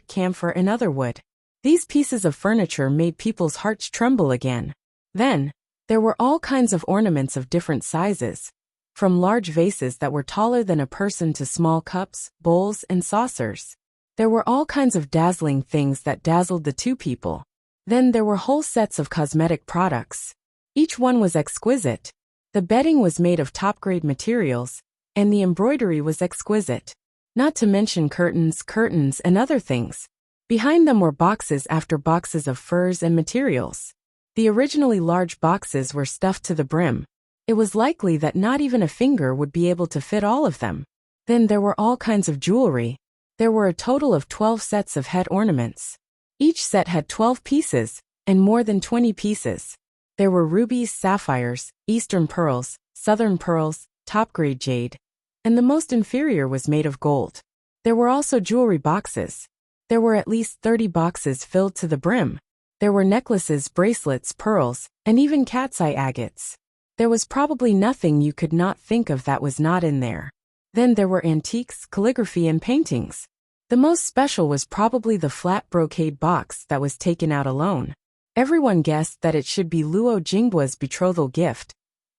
A: camphor, and other wood. These pieces of furniture made people's hearts tremble again. Then, there were all kinds of ornaments of different sizes, from large vases that were taller than a person to small cups, bowls, and saucers. There were all kinds of dazzling things that dazzled the 2 people. Then there were whole sets of cosmetic products. Each one was exquisite. The bedding was made of top-grade materials, and the embroidery was exquisite. Not to mention curtains, and other things. Behind them were boxes after boxes of furs and materials. The originally large boxes were stuffed to the brim. It was likely that not even a finger would be able to fit all of them. Then there were all kinds of jewelry. There were a total of 12 sets of head ornaments. Each set had 12 pieces, and more than 20 pieces. There were rubies, sapphires, eastern pearls, southern pearls, top-grade jade, and the most inferior was made of gold. There were also jewelry boxes. There were at least 30 boxes filled to the brim. There were necklaces, bracelets, pearls, and even cat's eye agates. There was probably nothing you could not think of that was not in there. Then there were antiques, calligraphy, and paintings. The most special was probably the flat brocade box that was taken out alone. Everyone guessed that it should be Luo Jingbua's betrothal gift,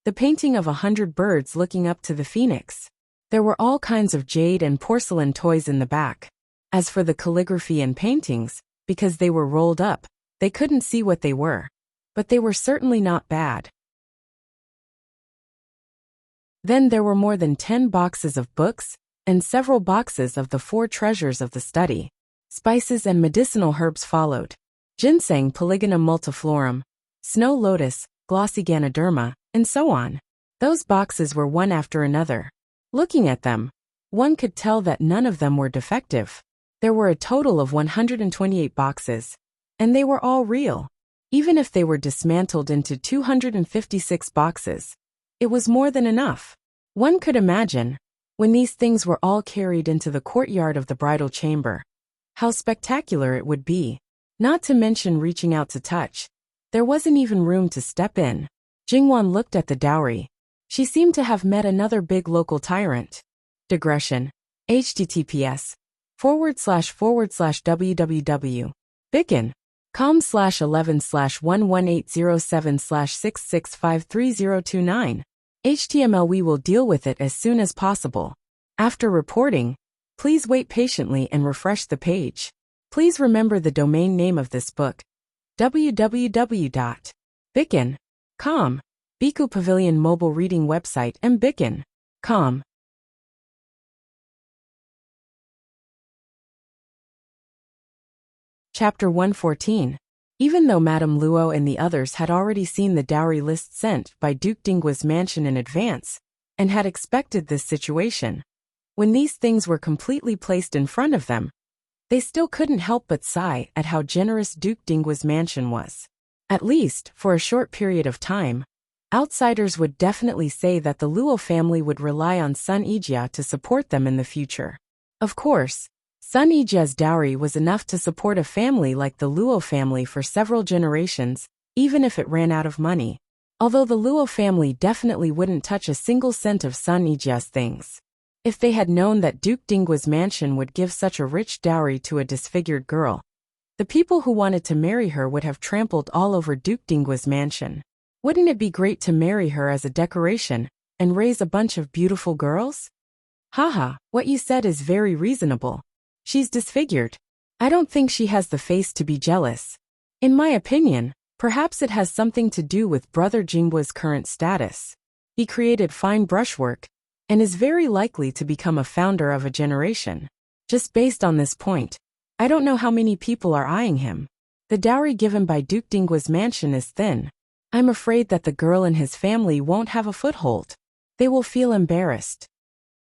A: the painting of 100 birds looking up to the phoenix. There were all kinds of jade and porcelain toys in the back. As for the calligraphy and paintings, because they were rolled up, they couldn't see what they were. But they were certainly not bad. Then there were more than 10 boxes of books, and several boxes of the 4 treasures of the study. Spices and medicinal herbs followed. Ginseng, Polygonum multiflorum, snow lotus, glossy Ganoderma, and so on. Those boxes were one after another. Looking at them, one could tell that none of them were defective. There were a total of 128 boxes, and they were all real. Even if they were dismantled into 256 boxes, it was more than enough. One could imagine, when these things were all carried into the courtyard of the bridal chamber, how spectacular it would be. Not to mention reaching out to touch. There wasn't even room to step in. Jingwan looked at the dowry. She seemed to have met another big local tyrant. Digression. https://www. bicon.com/11/11807/66533029. HTML. We will deal with it as soon as possible. After reporting, please wait patiently and refresh the page. Please remember the domain name of this book, www.bicon.com, Biku Pavilion mobile reading website, and bicon.com. Chapter 114. Even though Madame Luo and the others had already seen the dowry list sent by Duke Dinggua's mansion in advance, and had expected this situation, when these things were completely placed in front of them, they still couldn't help but sigh at how generous Duke Dinggua's mansion was. At least, for a short period of time, outsiders would definitely say that the Luo family would rely on Sun Yijia to support them in the future. Of course, Sun Yijia's dowry was enough to support a family like the Luo family for several generations, even if it ran out of money. Although the Luo family definitely wouldn't touch a single cent of Sun Yijia's things. If they had known that Duke Dinggua's mansion would give such a rich dowry to a disfigured girl, the people who wanted to marry her would have trampled all over Duke Dinggua's mansion. Wouldn't it be great to marry her as a decoration and raise a bunch of beautiful girls? Haha, what you said is very reasonable. She's disfigured. I don't think she has the face to be jealous. In my opinion, Perhaps it has something to do with Brother Jinggua's current status. He created fine brushwork and is very likely to become a founder of a generation. Just based on this point, I don't know how many people are eyeing him. The dowry given by Duke Jinggua's mansion is thin. I'm afraid that the girl and his family won't have a foothold. They will feel embarrassed.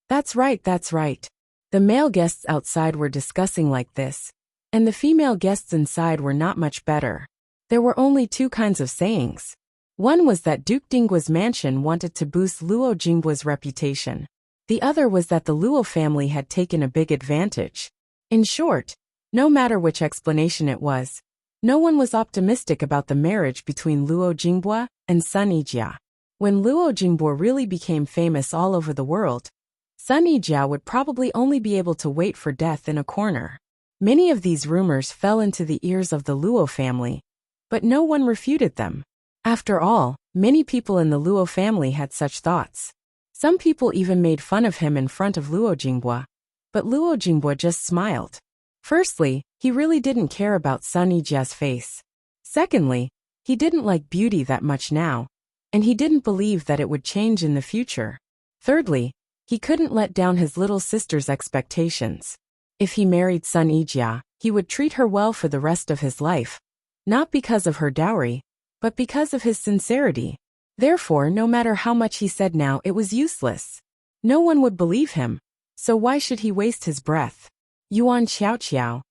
A: That's right, that's right. The male guests outside were discussing like this, and the female guests inside were not much better. There were only two kinds of sayings. One was that Duke Jinggua's mansion wanted to boost Luo Jinggua's reputation. The other was that the Luo family had taken a big advantage. In short, no matter which explanation it was, no one was optimistic about the marriage between Luo Jingbua and Sun Yijia. When Luo Jingbua really became famous all over the world, Sun Yijia would probably only be able to wait for death in a corner. Many of these rumors fell into the ears of the Luo family, but no one refuted them. After all, many people in the Luo family had such thoughts. Some people even made fun of him in front of Luo Jingbua, but Luo Jingbua just smiled. Firstly, he really didn't care about Sun Yijia's face. Secondly, he didn't like beauty that much now, and he didn't believe that it would change in the future. Thirdly, he couldn't let down his little sister's expectations. If he married Sun Yijia, he would treat her well for the rest of his life. Not because of her dowry, but because of his sincerity. Therefore, no matter how much he said now, it was useless. No one would believe him, so why should he waste his breath? Yuan Xiaoqiao,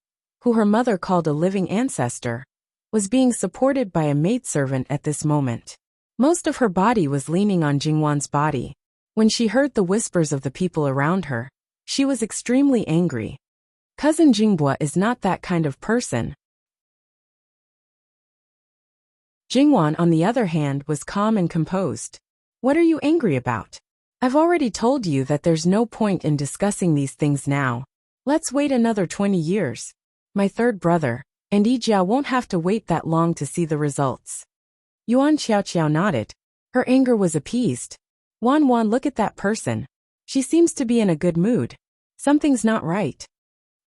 A: who her mother called a living ancestor, was being supported by a maidservant at this moment. Most of her body was leaning on Jingwan's body. When she heard the whispers of the people around her, she was extremely angry. Cousin Jingbua is not that kind of person. Jingwan, on the other hand, was calm and composed. What are you angry about? I've already told you that there's no point in discussing these things now. Let's wait another 20 years. My third brother, and Yijia won't have to wait that long to see the results. Yuan Xiaoqiao nodded. Her anger was appeased. Wan, look at that person. She seems to be in a good mood. Something's not right.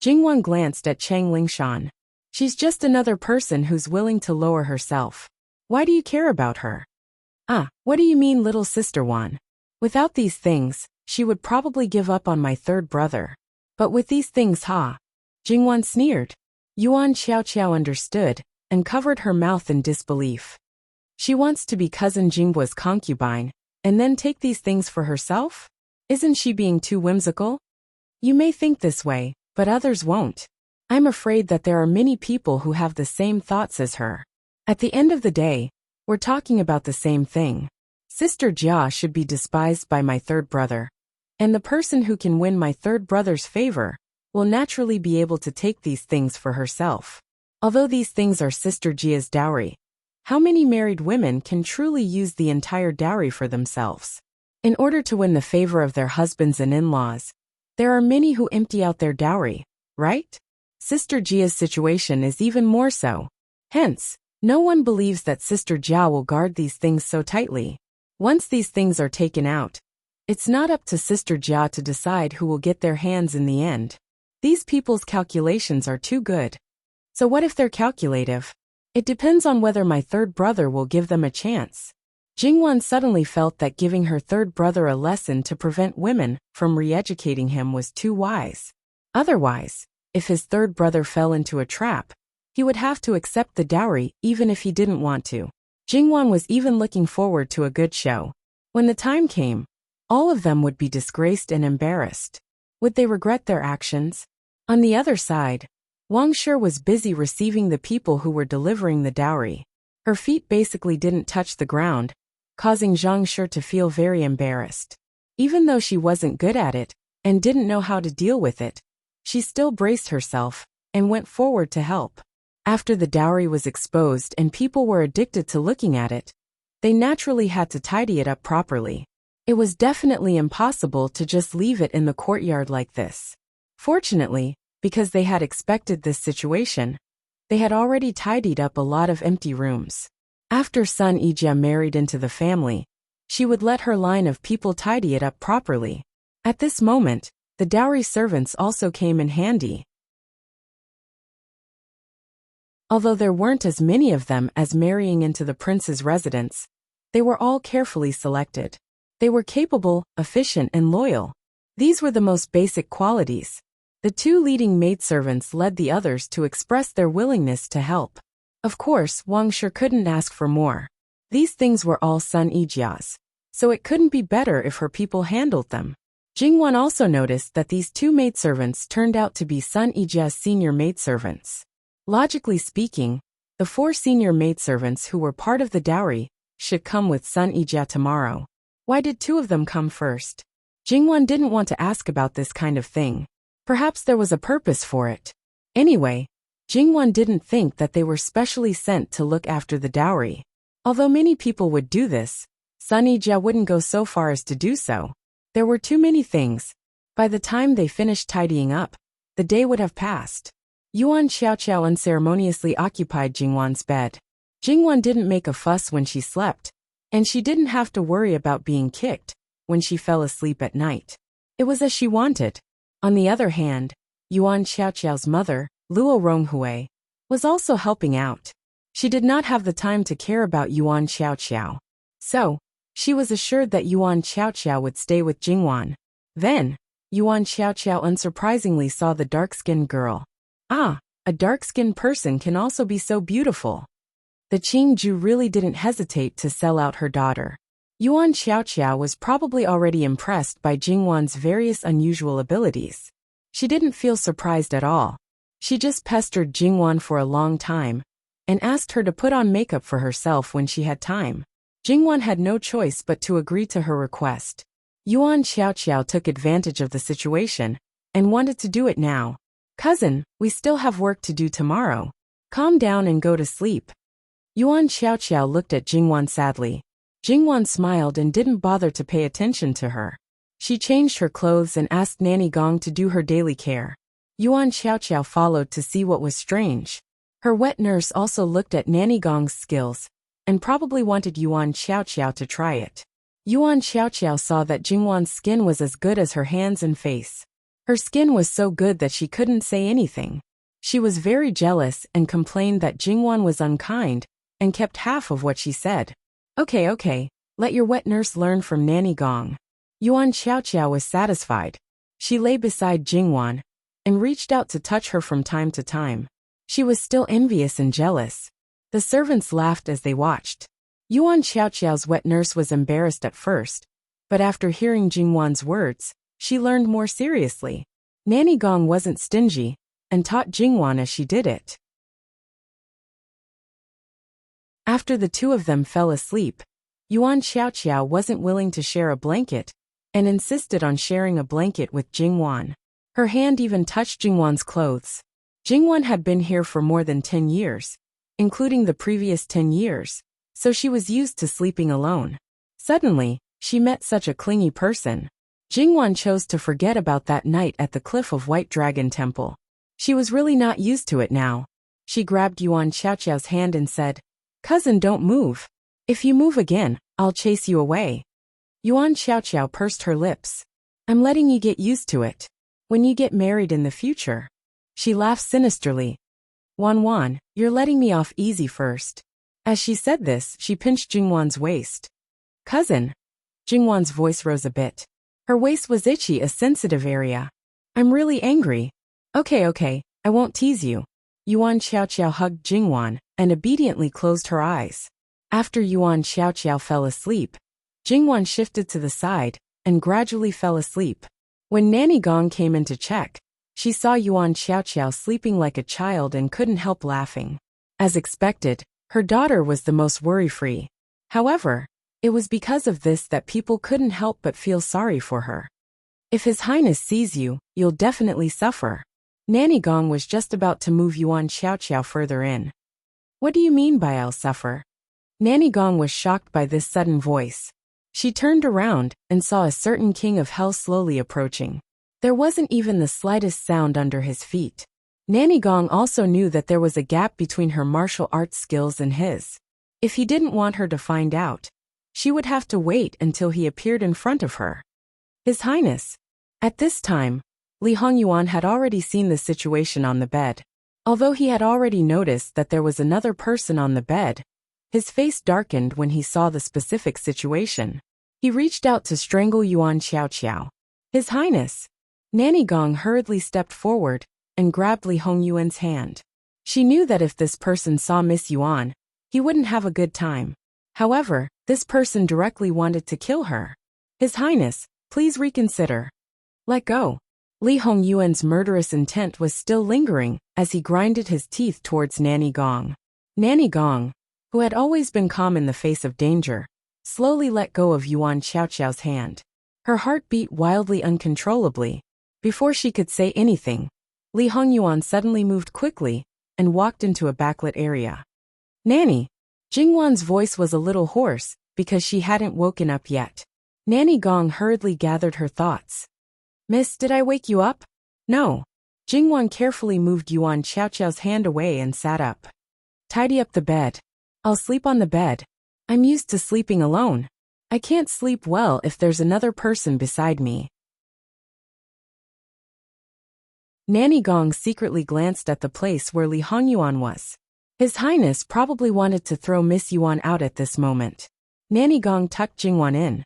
A: Jingwan glanced at Cheng Lingshan. She's just another person who's willing to lower herself. Why do you care about her? What do you mean, little sister Wan? Without these things, she would probably give up on my third brother. But with these things, Jingwan sneered. Yuan Xiaoqiao understood, and covered her mouth in disbelief. She wants to be cousin Jinggua's concubine, and then take these things for herself? Isn't she being too whimsical? You may think this way, but others won't. I'm afraid that there are many people who have the same thoughts as her. At the end of the day, we're talking about the same thing. Sister Jia should be despised by my third brother. And the person who can win my third brother's favor will naturally be able to take these things for herself. Although these things are Sister Jia's dowry, how many married women can truly use the entire dowry for themselves? In order to win the favor of their husbands and in-laws, there are many who empty out their dowry, right? Sister Jia's situation is even more so. Hence, no one believes that Sister Jia will guard these things so tightly. Once these things are taken out, it's not up to Sister Jia to decide who will get their hands in the end. These people's calculations are too good. So what if they're calculative? It depends on whether my third brother will give them a chance. Jingwan suddenly felt that giving her third brother a lesson to prevent women from re-educating him was too wise. Otherwise, if his third brother fell into a trap, he would have to accept the dowry even if he didn't want to. Jingwan was even looking forward to a good show. When the time came, all of them would be disgraced and embarrassed. Would they regret their actions? On the other side, Wang Shi was busy receiving the people who were delivering the dowry. Her feet basically didn't touch the ground, causing Zhang Shi to feel very embarrassed. Even though she wasn't good at it and didn't know how to deal with it, she still braced herself and went forward to help. After the dowry was exposed and people were addicted to looking at it, they naturally had to tidy it up properly. It was definitely impossible to just leave it in the courtyard like this. Fortunately, because they had expected this situation, they had already tidied up a lot of empty rooms. After Sun Yijia married into the family, she would let her line of people tidy it up properly. At this moment, the dowry servants also came in handy. Although there weren't as many of them as marrying into the prince's residence, they were all carefully selected. They were capable, efficient, and loyal. These were the most basic qualities. The two leading maidservants led the others to express their willingness to help. Of course, Wang Shi couldn't ask for more. These things were all Sun Yijia's, so it couldn't be better if her people handled them. Jingwan also noticed that these two maidservants turned out to be Sun Yijia's senior maidservants. Logically speaking, the 4 senior maidservants who were part of the dowry should come with Sun Yijia tomorrow. Why did 2 of them come first? Jingwan didn't want to ask about this kind of thing. Perhaps there was a purpose for it. Anyway, Jingwan didn't think that they were specially sent to look after the dowry. Although many people would do this, Sun Yijia wouldn't go so far as to do so. There were too many things. By the time they finished tidying up, the day would have passed. Yuan Xiaoqiao unceremoniously occupied Jingwan's bed. Jingwan didn't make a fuss when she slept, and she didn't have to worry about being kicked when she fell asleep at night. It was as she wanted. On the other hand, Yuan Xiaoqiao's mother, Luo Ronghui, was also helping out. She did not have the time to care about Yuan Xiaoqiao. So, she was assured that Yuan Xiaoqiao would stay with Jingwan. Then, Yuan Xiaoqiao unsurprisingly saw the dark-skinned girl. Ah, a dark-skinned person can also be so beautiful. The Qingju really didn't hesitate to sell out her daughter. Yuan Xiaoqiao was probably already impressed by Jingwan's various unusual abilities. She didn't feel surprised at all. She just pestered Jingwan for a long time and asked her to put on makeup for herself when she had time. Jingwan had no choice but to agree to her request. Yuan Xiaoqiao took advantage of the situation and wanted to do it now. Cousin, we still have work to do tomorrow. Calm down and go to sleep. Yuan Xiaoqiao looked at Jingwan sadly. Jingwan smiled and didn't bother to pay attention to her. She changed her clothes and asked Nanny Gong to do her daily care. Yuan Xiaoqiao followed to see what was strange. Her wet nurse also looked at Nanny Gong's skills and probably wanted Yuan Xiaoqiao to try it. Yuan Xiaoqiao saw that Jingwan's skin was as good as her hands and face. Her skin was so good that she couldn't say anything. She was very jealous and complained that Jingwan was unkind and kept half of what she said. Okay, let your wet nurse learn from Nanny Gong. Yuan Xiaoqiao was satisfied. She lay beside Jingwan and reached out to touch her from time to time. She was still envious and jealous. The servants laughed as they watched. Yuan Xiaoqiao's wet nurse was embarrassed at first, but after hearing Jingwan's words, she learned more seriously. Nanny Gong wasn't stingy and taught Jingwan as she did it. After the 2 of them fell asleep, Yuan Xiaoqiao wasn't willing to share a blanket and insisted on sharing a blanket with Jingwan. Her hand even touched Jingwan's clothes. Jingwan had been here for more than 10 years, including the previous 10 years, so she was used to sleeping alone. Suddenly, she met such a clingy person. Jingwan chose to forget about that night at the Cliff of White Dragon Temple. She was really not used to it now. She grabbed Yuan Xiaoqiao's hand and said, "Cousin, don't move. If you move again, I'll chase you away." Yuan Xiaoqiao pursed her lips. "I'm letting you get used to it. When you get married in the future." She laughed sinisterly. "Wan, you're letting me off easy first." As she said this, she pinched Jingwan's waist. "Cousin." Jingwan's voice rose a bit. Her waist was itchy, a sensitive area. "I'm really angry." Okay, I won't tease you." Yuan Xiaoqiao hugged Jingwan and obediently closed her eyes. After Yuan Xiaoqiao fell asleep, Jingwan shifted to the side and gradually fell asleep. When Nanny Gong came in to check, she saw Yuan Xiaoqiao sleeping like a child and couldn't help laughing. As expected, her daughter was the most worry-free. However, it was because of this that people couldn't help but feel sorry for her. "If His Highness sees you, you'll definitely suffer." Nanny Gong was just about to move Yuan Xiaoqiao further in. "What do you mean by I'll suffer?" Nanny Gong was shocked by this sudden voice. She turned around and saw a certain king of hell slowly approaching. There wasn't even the slightest sound under his feet. Nanny Gong also knew that there was a gap between her martial arts skills and his. If he didn't want her to find out, she would have to wait until he appeared in front of her. His Highness. At this time, Li Hongyuan had already seen the situation on the bed. Although he had already noticed that there was another person on the bed, his face darkened when he saw the specific situation. He reached out to strangle Yuan Xiaoqiao. His Highness! Nanny Gong hurriedly stepped forward and grabbed Li Hongyuan's hand. She knew that if this person saw Miss Yuan, he wouldn't have a good time. However, this person directly wanted to kill her. His Highness, please reconsider. Let go. Li Hongyuan's murderous intent was still lingering as he grinded his teeth towards Nanny Gong. Nanny Gong, who had always been calm in the face of danger, slowly let go of Yuan Xiaoqiao's hand. Her heart beat wildly uncontrollably. Before she could say anything, Li Hongyuan suddenly moved quickly and walked into a backlit area. Nanny! Jingwan's voice was a little hoarse because she hadn't woken up yet. Nanny Gong hurriedly gathered her thoughts. Miss, did I wake you up? No. Jingwan carefully moved Yuan Xiaoqiao's hand away and sat up. Tidy up the bed. I'll sleep on the bed. I'm used to sleeping alone. I can't sleep well if there's another person beside me. Nanny Gong secretly glanced at the place where Li Hongyuan was. His Highness probably wanted to throw Miss Yuan out at this moment. Nanny Gong tucked Jingwan in.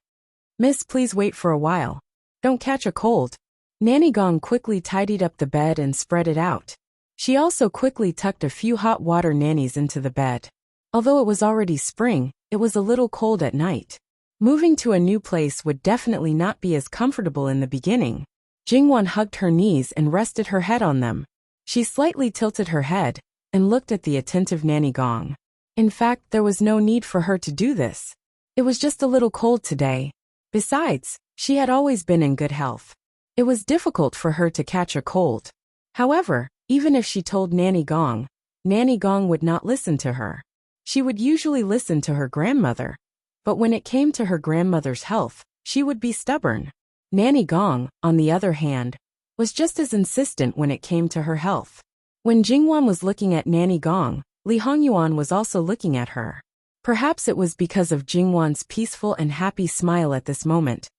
A: Miss, please wait for a while. Don't catch a cold. Nanny Gong quickly tidied up the bed and spread it out. She also quickly tucked a few hot water nannies into the bed. Although it was already spring, it was a little cold at night. Moving to a new place would definitely not be as comfortable in the beginning. Jingwan hugged her knees and rested her head on them. She slightly tilted her head and looked at the attentive Nanny Gong. In fact, there was no need for her to do this. It was just a little cold today. Besides, she had always been in good health. It was difficult for her to catch a cold. However, even if she told Nanny Gong would not listen to her. She would usually listen to her grandmother. But when it came to her grandmother's health, she would be stubborn. Nanny Gong, on the other hand, was just as insistent when it came to her health. When Jingwan was looking at Nanny Gong, Li Hongyuan was also looking at her. Perhaps it was because of Jingwan's peaceful and happy smile at this moment,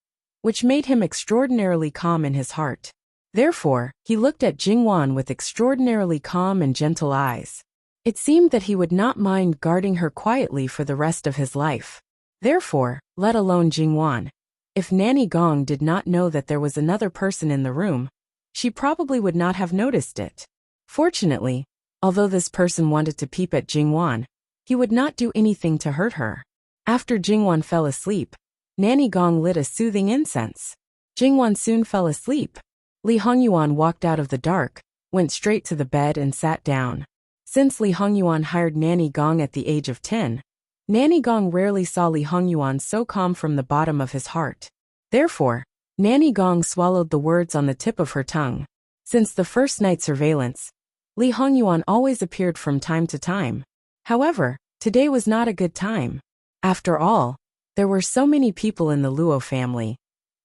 A: which made him extraordinarily calm in his heart. Therefore, he looked at Jingwan with extraordinarily calm and gentle eyes. It seemed that he would not mind guarding her quietly for the rest of his life. Therefore, let alone Jingwan, if Nanny Gong did not know that there was another person in the room, she probably would not have noticed it. Fortunately, although this person wanted to peep at Jingwan, he would not do anything to hurt her. After Jingwan fell asleep, Nanny Gong lit a soothing incense. Jingwan soon fell asleep. Li Hongyuan walked out of the dark, went straight to the bed and sat down. Since Li Hongyuan hired Nanny Gong at the age of 10, Nanny Gong rarely saw Li Hongyuan so calm from the bottom of his heart. Therefore, Nanny Gong swallowed the words on the tip of her tongue. Since the first night surveillance, Li Hongyuan always appeared from time to time. However, today was not a good time. After all, there were so many people in the Luo family.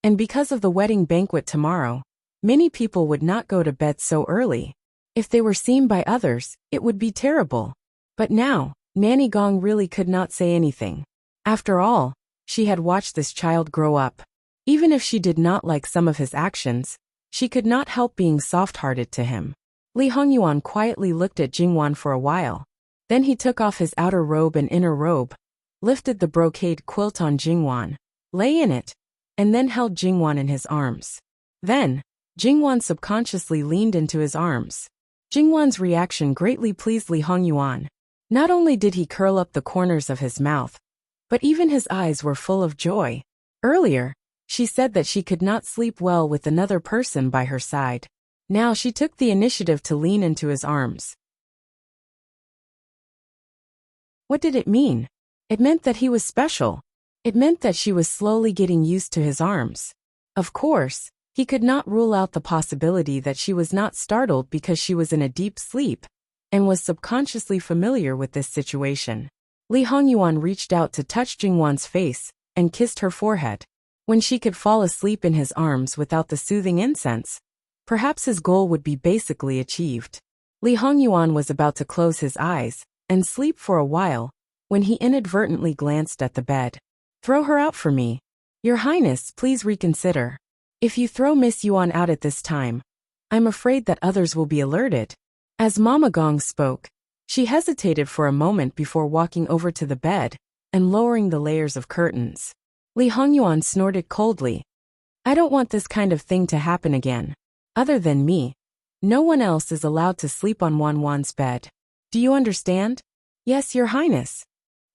A: And because of the wedding banquet tomorrow, many people would not go to bed so early. If they were seen by others, it would be terrible. But now, Nanny Gong really could not say anything. After all, she had watched this child grow up. Even if she did not like some of his actions, she could not help being soft-hearted to him. Li Hongyuan quietly looked at Jingwan for a while. Then he took off his outer robe and inner robe, lifted the brocade quilt on Jingwan, lay in it, and then held Jingwan in his arms. Then, Jingwan subconsciously leaned into his arms. Jingwan's reaction greatly pleased Li Hongyuan. Not only did he curl up the corners of his mouth, but even his eyes were full of joy. Earlier, she said that she could not sleep well with another person by her side. Now she took the initiative to lean into his arms. What did it mean? It meant that he was special. It meant that she was slowly getting used to his arms. Of course, he could not rule out the possibility that she was not startled because she was in a deep sleep and was subconsciously familiar with this situation. Li Hongyuan reached out to touch Jingwan's face and kissed her forehead. When she could fall asleep in his arms without the soothing incense, perhaps his goal would be basically achieved. Li Hongyuan was about to close his eyes and sleep for a while when he inadvertently glanced at the bed. Throw her out for me. Your Highness, please reconsider. If you throw Miss Yuan out at this time, I'm afraid that others will be alerted. As Mama Gong spoke, she hesitated for a moment before walking over to the bed and lowering the layers of curtains. Li Hongyuan snorted coldly. I don't want this kind of thing to happen again. Other than me, no one else is allowed to sleep on Wan's bed. Do you understand? Yes, Your Highness.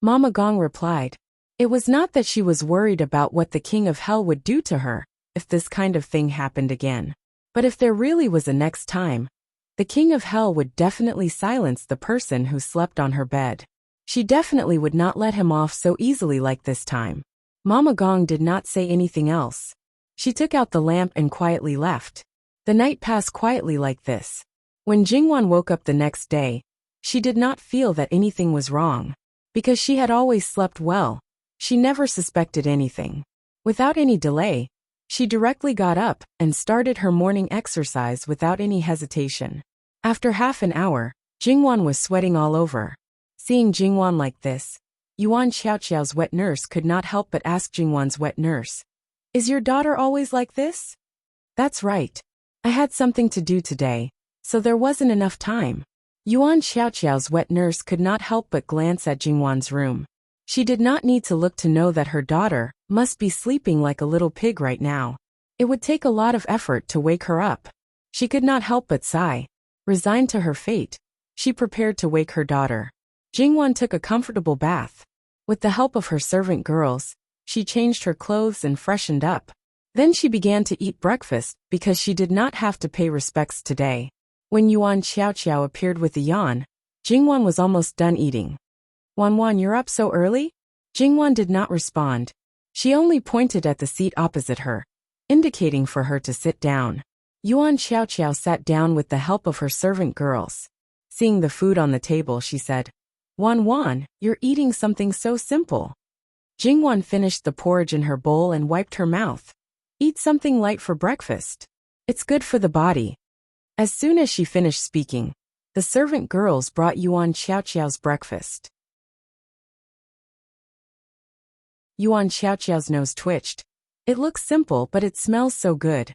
A: Mama Gong replied. It was not that she was worried about what the King of Hell would do to her if this kind of thing happened again. But if there really was a next time, the King of Hell would definitely silence the person who slept on her bed. She definitely would not let him off so easily like this time. Mama Gong did not say anything else. She took out the lamp and quietly left. The night passed quietly like this. When Jingwan woke up the next day, she did not feel that anything was wrong. Because she had always slept well, she never suspected anything. Without any delay, she directly got up and started her morning exercise without any hesitation. After half an hour, Jingwan was sweating all over. Seeing Jingwan like this, Yuan Xiaoxiao's wet nurse could not help but ask Jingwan's wet nurse, "Is your daughter always like this?" "That's right. I had something to do today, so there wasn't enough time." Yuan Xiaoxiao's wet nurse could not help but glance at Jingwan's room. She did not need to look to know that her daughter must be sleeping like a little pig right now. It would take a lot of effort to wake her up. She could not help but sigh. Resigned to her fate, she prepared to wake her daughter. Jingwan took a comfortable bath. With the help of her servant girls, she changed her clothes and freshened up. Then she began to eat breakfast because she did not have to pay respects today. When Yuan Xiaoxiao appeared with a yawn, Jingwan was almost done eating. Wan, you're up so early?" Jingwan did not respond. She only pointed at the seat opposite her, indicating for her to sit down. Yuan Xiaoxiao sat down with the help of her servant girls. Seeing the food on the table, she said, Wan, you're eating something so simple." Jingwan finished the porridge in her bowl and wiped her mouth. "Eat something light for breakfast. It's good for the body." As soon as she finished speaking, the servant girls brought Yuan Xiaoxiao's breakfast. Yuan Xiaoxiao's nose twitched. It looks simple, but it smells so good.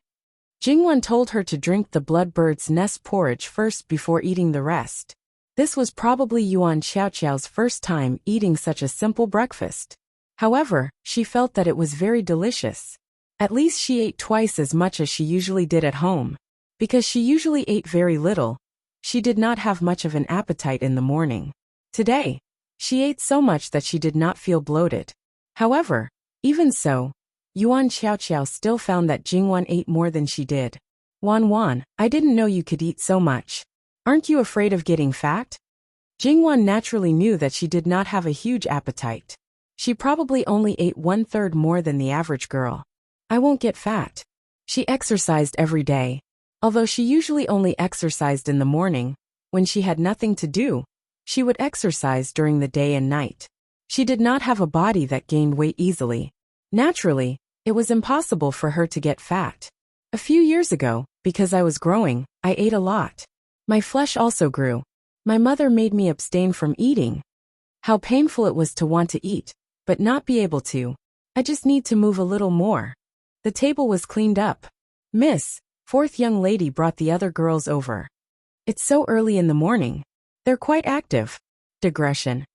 A: Jingwan told her to drink the bloodbird's nest porridge first before eating the rest. This was probably Yuan Xiaoxiao's first time eating such a simple breakfast. However, she felt that it was very delicious. At least she ate twice as much as she usually did at home. Because she usually ate very little, she did not have much of an appetite in the morning. Today, she ate so much that she did not feel bloated. However, even so, Yuan Xiaoxiao still found that Jingwan ate more than she did. Wan, I didn't know you could eat so much. Aren't you afraid of getting fat?" Jingwan naturally knew that she did not have a huge appetite. She probably only ate 1/3 more than the average girl. "I won't get fat." She exercised every day. Although she usually only exercised in the morning, when she had nothing to do, she would exercise during the day and night. She did not have a body that gained weight easily. Naturally, it was impossible for her to get fat. A few years ago, because I was growing, I ate a lot. My flesh also grew. My mother made me abstain from eating. How painful it was to want to eat, but not be able to. I just need to move a little more. The table was cleaned up. "Miss," fourth young lady brought the other girls over. "It's so early in the morning. They're quite active." Digression.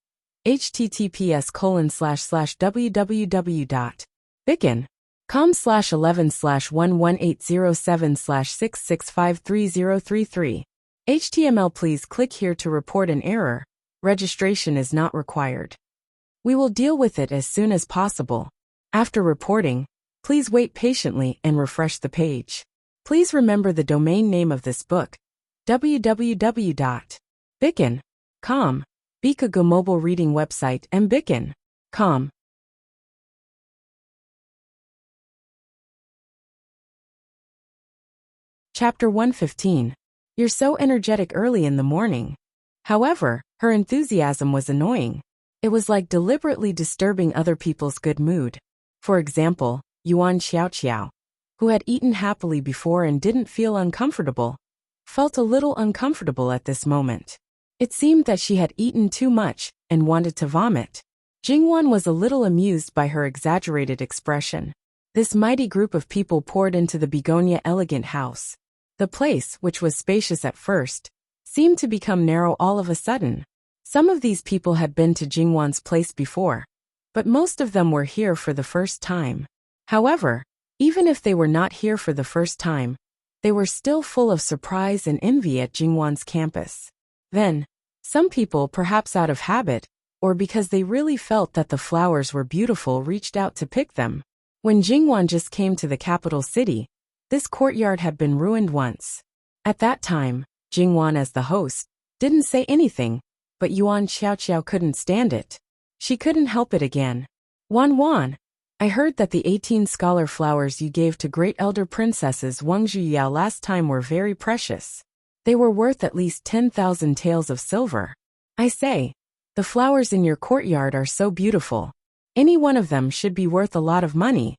A: https://www.bicken.com/11/11807/6653033. HTML. Please click here to report an error. Registration is not required. We will deal with it as soon as possible. After reporting, please wait patiently and refresh the page. Please remember the domain name of this book, www.bicken.com. Bikago mobile reading website and bicken.com. Chapter 115. You're so energetic early in the morning. However, her enthusiasm was annoying. It was like deliberately disturbing other people's good mood. For example, Yuan Xiaoxiao, who had eaten happily before and didn't feel uncomfortable, felt a little uncomfortable at this moment. It seemed that she had eaten too much and wanted to vomit. Jingwan was a little amused by her exaggerated expression. This mighty group of people poured into the Begonia elegant house. The place, which was spacious at first, seemed to become narrow all of a sudden. Some of these people had been to Jingwan's place before, but most of them were here for the first time. However, even if they were not here for the first time, they were still full of surprise and envy at Jingwan's campus. Then, some people, perhaps out of habit, or because they really felt that the flowers were beautiful, reached out to pick them. When Jingwan just came to the capital city, this courtyard had been ruined once. At that time, Jingwan, as the host, didn't say anything, but Yuan Xiaoqiao couldn't stand it. She couldn't help it again. Wan, I heard that the 18 scholar flowers you gave to great elder princesses Wang Zhuyao last time were very precious. They were worth at least 10,000 taels of silver. I say, the flowers in your courtyard are so beautiful. Any one of them should be worth a lot of money.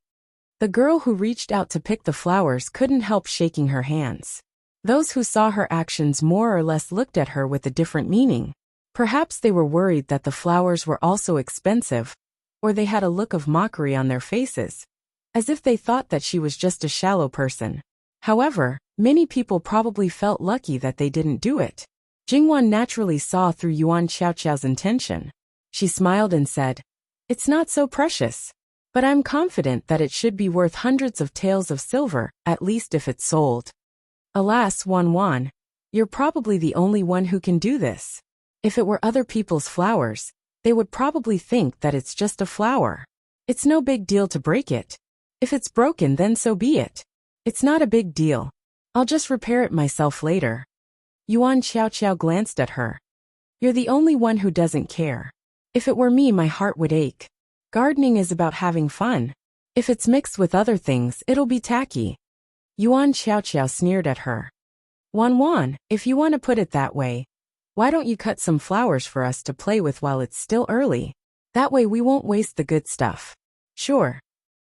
A: The girl who reached out to pick the flowers couldn't help shaking her hands. Those who saw her actions more or less looked at her with a different meaning. Perhaps they were worried that the flowers were also expensive, or they had a look of mockery on their faces, as if they thought that she was just a shallow person. However, many people probably felt lucky that they didn't do it. Jingwan naturally saw through Yuan Xiaoqiao's intention. She smiled and said, "It's not so precious, but I'm confident that it should be worth hundreds of taels of silver, at least if it's sold." Alas, Wan, you're probably the only one who can do this. If it were other people's flowers, they would probably think that it's just a flower. It's no big deal to break it. If it's broken, then so be it. It's not a big deal. I'll just repair it myself later. Yuan Xiaoqiao glanced at her. You're the only one who doesn't care. If it were me, my heart would ache. Gardening is about having fun. If it's mixed with other things, it'll be tacky. Yuan Xiaoqiao sneered at her. Wan, if you want to put it that way, why don't you cut some flowers for us to play with while it's still early? That way we won't waste the good stuff. Sure.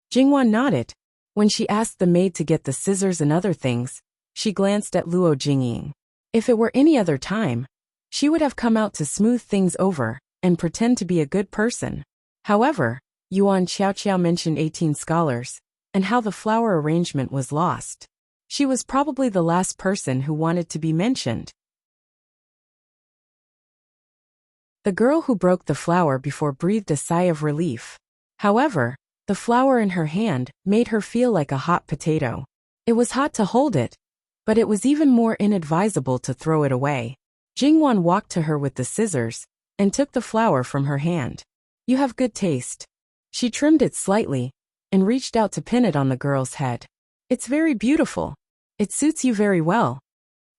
A: Jingwan nodded. When she asked the maid to get the scissors and other things, she glanced at Luo Jingying. If it were any other time, she would have come out to smooth things over and pretend to be a good person. However, Yuan Xiaoqiao mentioned 18 scholars, and how the flower arrangement was lost. She was probably the last person who wanted to be mentioned. The girl who broke the flower before breathed a sigh of relief. However, the flower in her hand made her feel like a hot potato. It was hot to hold it, but it was even more inadvisable to throw it away. Jingwan walked to her with the scissors and took the flower from her hand. You have good taste. She trimmed it slightly and reached out to pin it on the girl's head. It's very beautiful. It suits you very well.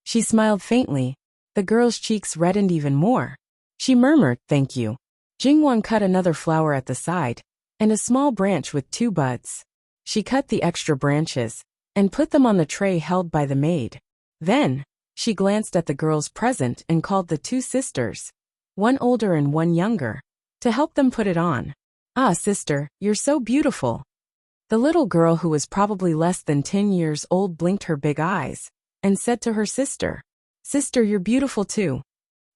A: She smiled faintly. The girl's cheeks reddened even more. She murmured, "Thank you." Jingwan cut another flower at the side, and a small branch with 2 buds. She cut the extra branches and put them on the tray held by the maid. Then, she glanced at the girl's present and called the 2 sisters, one older and one younger, to help them put it on. Ah, sister, you're so beautiful. The little girl, who was probably less than 10 years old, blinked her big eyes and said to her sister, "Sister, you're beautiful too."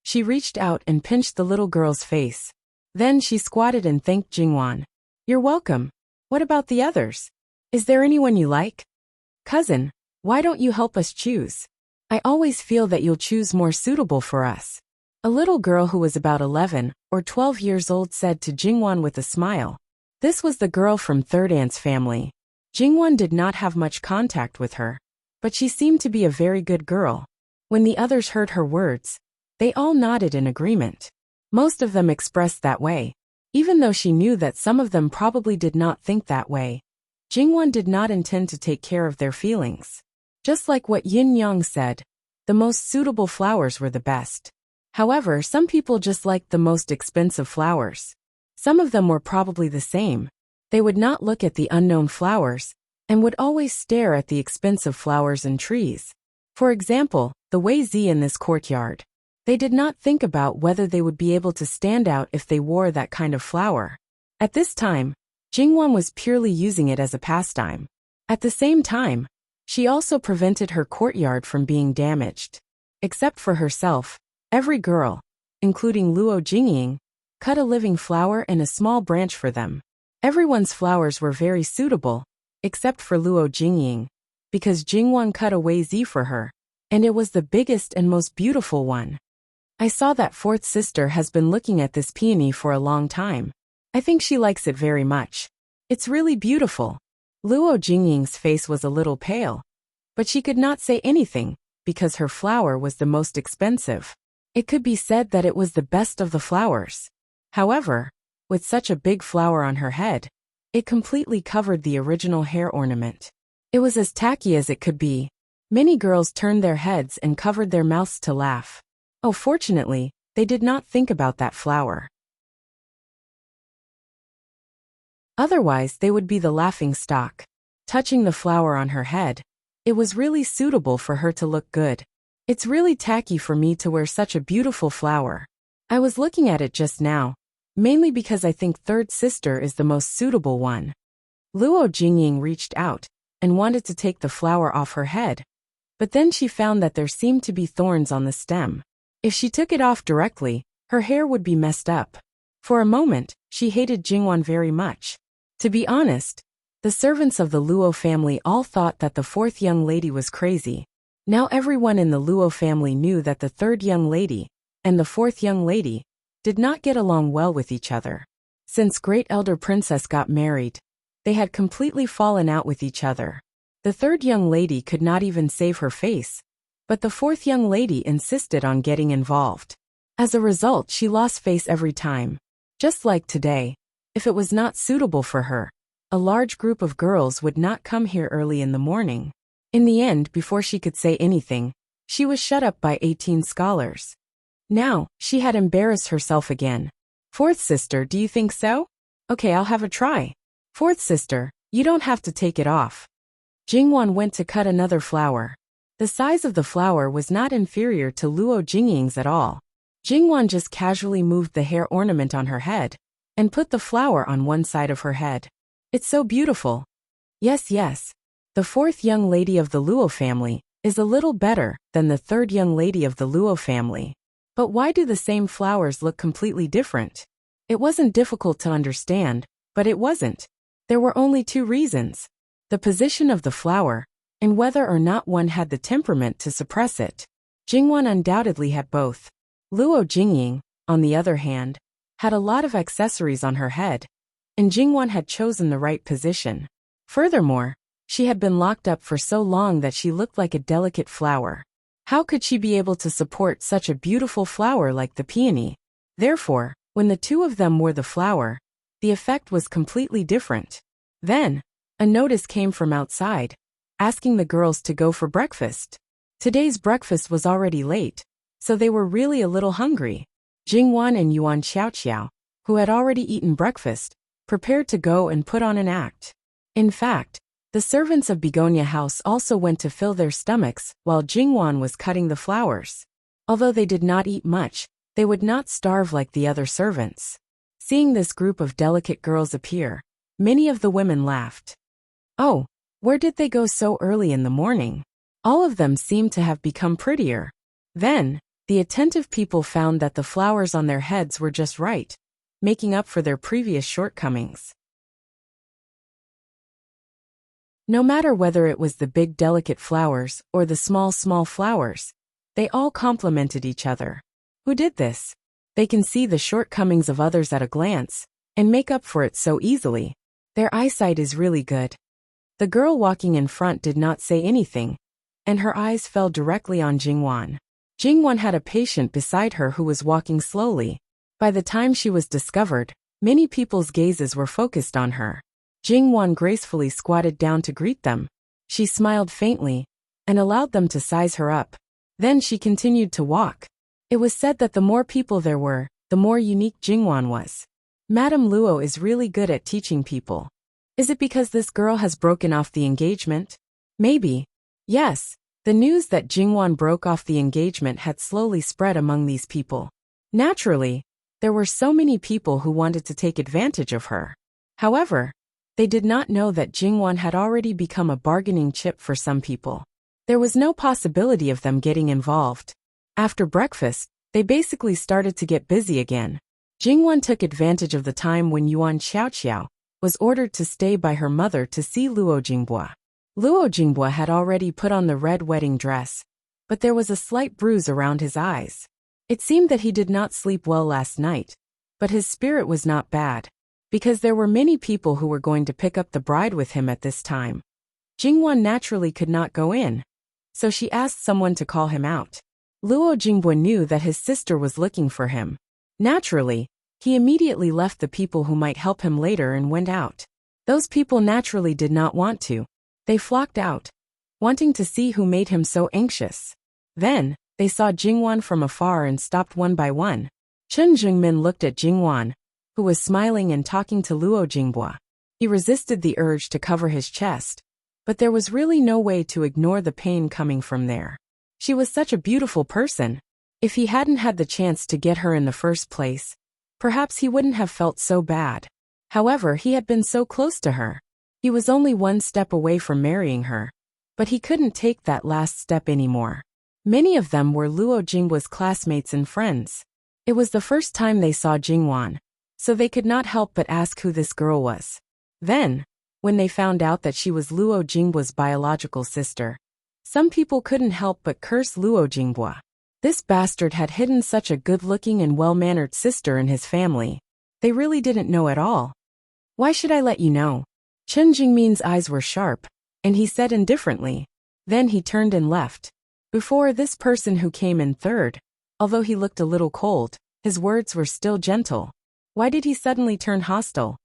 A: She reached out and pinched the little girl's face. Then she squatted and thanked Jingwan. "You're welcome. What about the others? Is there anyone you like? Cousin, why don't you help us choose? I always feel that you'll choose more suitable for us." A little girl who was about 11 or 12 years old said to Jingwan with a smile. This was the girl from Third Aunt's family. Jingwan did not have much contact with her, but she seemed to be a very good girl. When the others heard her words, they all nodded in agreement. Most of them expressed that way. Even though she knew that some of them probably did not think that way, Jingwan did not intend to take care of their feelings. Just like what Yin Yang said, the most suitable flowers were the best. However, some people just liked the most expensive flowers. Some of them were probably the same. They would not look at the unknown flowers, and would always stare at the expensive flowers and trees. For example, the Wei Zi in this courtyard. They did not think about whether they would be able to stand out if they wore that kind of flower. At this time, Jingwan was purely using it as a pastime. At the same time, she also prevented her courtyard from being damaged. Except for herself, every girl, including Luo Jingying, cut a living flower and a small branch for them. Everyone's flowers were very suitable, except for Luo Jingying, because Jingwan cut a Wei Zi for her, and it was the biggest and most beautiful one. I saw that fourth sister has been looking at this peony for a long time. I think she likes it very much. It's really beautiful. Luo Jingying's face was a little pale, but she could not say anything, because her flower was the most expensive. It could be said that it was the best of the flowers. However, with such a big flower on her head, it completely covered the original hair ornament. It was as tacky as it could be. Many girls turned their heads and covered their mouths to laugh. Oh, fortunately, they did not think about that flower. Otherwise, they would be the laughing stock. Touching the flower on her head, it was really suitable for her to look good. It's really tacky for me to wear such a beautiful flower. I was looking at it just now, mainly because I think third sister is the most suitable one. Luo Jingying reached out and wanted to take the flower off her head, but then she found that there seemed to be thorns on the stem. If she took it off directly, her hair would be messed up. For a moment, she hated Jingwan very much. To be honest, the servants of the Luo family all thought that the fourth young lady was crazy. Now everyone in the Luo family knew that the third young lady and the fourth young lady did not get along well with each other. Since Great Elder Princess got married, they had completely fallen out with each other. The third young lady could not even save her face, but the fourth young lady insisted on getting involved. As a result, she lost face every time. Just like today, if it was not suitable for her, a large group of girls would not come here early in the morning. In the end, before she could say anything, she was shut up by 18 scholars. Now, she had embarrassed herself again. Fourth sister, do you think so? Okay, I'll have a try. Fourth sister, you don't have to take it off. Jingwan went to cut another flower. The size of the flower was not inferior to Luo Jingying's at all. Jingwan just casually moved the hair ornament on her head and put the flower on one side of her head. It's so beautiful. Yes, yes. The fourth young lady of the Luo family is a little better than the third young lady of the Luo family. But why do the same flowers look completely different? It wasn't difficult to understand, but it wasn't. There were only two reasons: the position of the flower, and whether or not one had the temperament to suppress it. Jingwan undoubtedly had both. Luo Jingying, on the other hand, had a lot of accessories on her head, and Jingwan had chosen the right position. Furthermore, she had been locked up for so long that she looked like a delicate flower. How could she be able to support such a beautiful flower like the peony? Therefore, when the two of them wore the flower, the effect was completely different. Then, a notice came from outside, asking the girls to go for breakfast. Today's breakfast was already late, so they were really a little hungry. Jingwan and Yuan Xiaoqiao, who had already eaten breakfast, prepared to go and put on an act. In fact, the servants of Begonia House also went to fill their stomachs while Jingwan was cutting the flowers. Although they did not eat much, they would not starve like the other servants. Seeing this group of delicate girls appear, many of the women laughed. Oh, where did they go so early in the morning? All of them seemed to have become prettier. Then, the attentive people found that the flowers on their heads were just right, making up for their previous shortcomings. No matter whether it was the big delicate flowers or the small flowers, they all complemented each other. Who did this? They can see the shortcomings of others at a glance and make up for it so easily. Their eyesight is really good. The girl walking in front did not say anything, and her eyes fell directly on Jingwan. Jingwan had a patient beside her who was walking slowly. By the time she was discovered, many people's gazes were focused on her. Jingwan gracefully squatted down to greet them. She smiled faintly and allowed them to size her up. Then she continued to walk. It was said that the more people there were, the more unique Jingwan was. Madame Luo is really good at teaching people. Is it because this girl has broken off the engagement? Maybe. Yes, the news that Jingwan broke off the engagement had slowly spread among these people. Naturally, there were so many people who wanted to take advantage of her. However, they did not know that Jingwan had already become a bargaining chip for some people. There was no possibility of them getting involved. After breakfast, they basically started to get busy again. Jingwan took advantage of the time when Yuan Xiaoqiao was ordered to stay by her mother to see Luo Jingbua. Luo Jingbua had already put on the red wedding dress, but there was a slight bruise around his eyes. It seemed that he did not sleep well last night, but his spirit was not bad, because there were many people who were going to pick up the bride with him at this time. Jingwan naturally could not go in, so she asked someone to call him out. Luo Jingbo knew that his sister was looking for him. Naturally, he immediately left the people who might help him later and went out. Those people naturally did not want to. They flocked out, wanting to see who made him so anxious. Then, they saw Jingwan from afar and stopped one by one. Chen Jingmin looked at Jingwan, who was smiling and talking to Luo Jingbo. He resisted the urge to cover his chest, but there was really no way to ignore the pain coming from there. She was such a beautiful person. If he hadn't had the chance to get her in the first place, perhaps he wouldn't have felt so bad. However, he had been so close to her. He was only one step away from marrying her, but he couldn't take that last step anymore. Many of them were Luo Jingbo's classmates and friends. It was the first time they saw Jingwan, so they could not help but ask who this girl was. Then, when they found out that she was Luo Jingbo's biological sister, some people couldn't help but curse Luo Jingbo. This bastard had hidden such a good-looking and well-mannered sister in his family. They really didn't know at all. Why should I let you know? Chen Jingmin's eyes were sharp, and he said indifferently. Then he turned and left. Before this person who came in third, although he looked a little cold, his words were still gentle. Why did he suddenly turn hostile?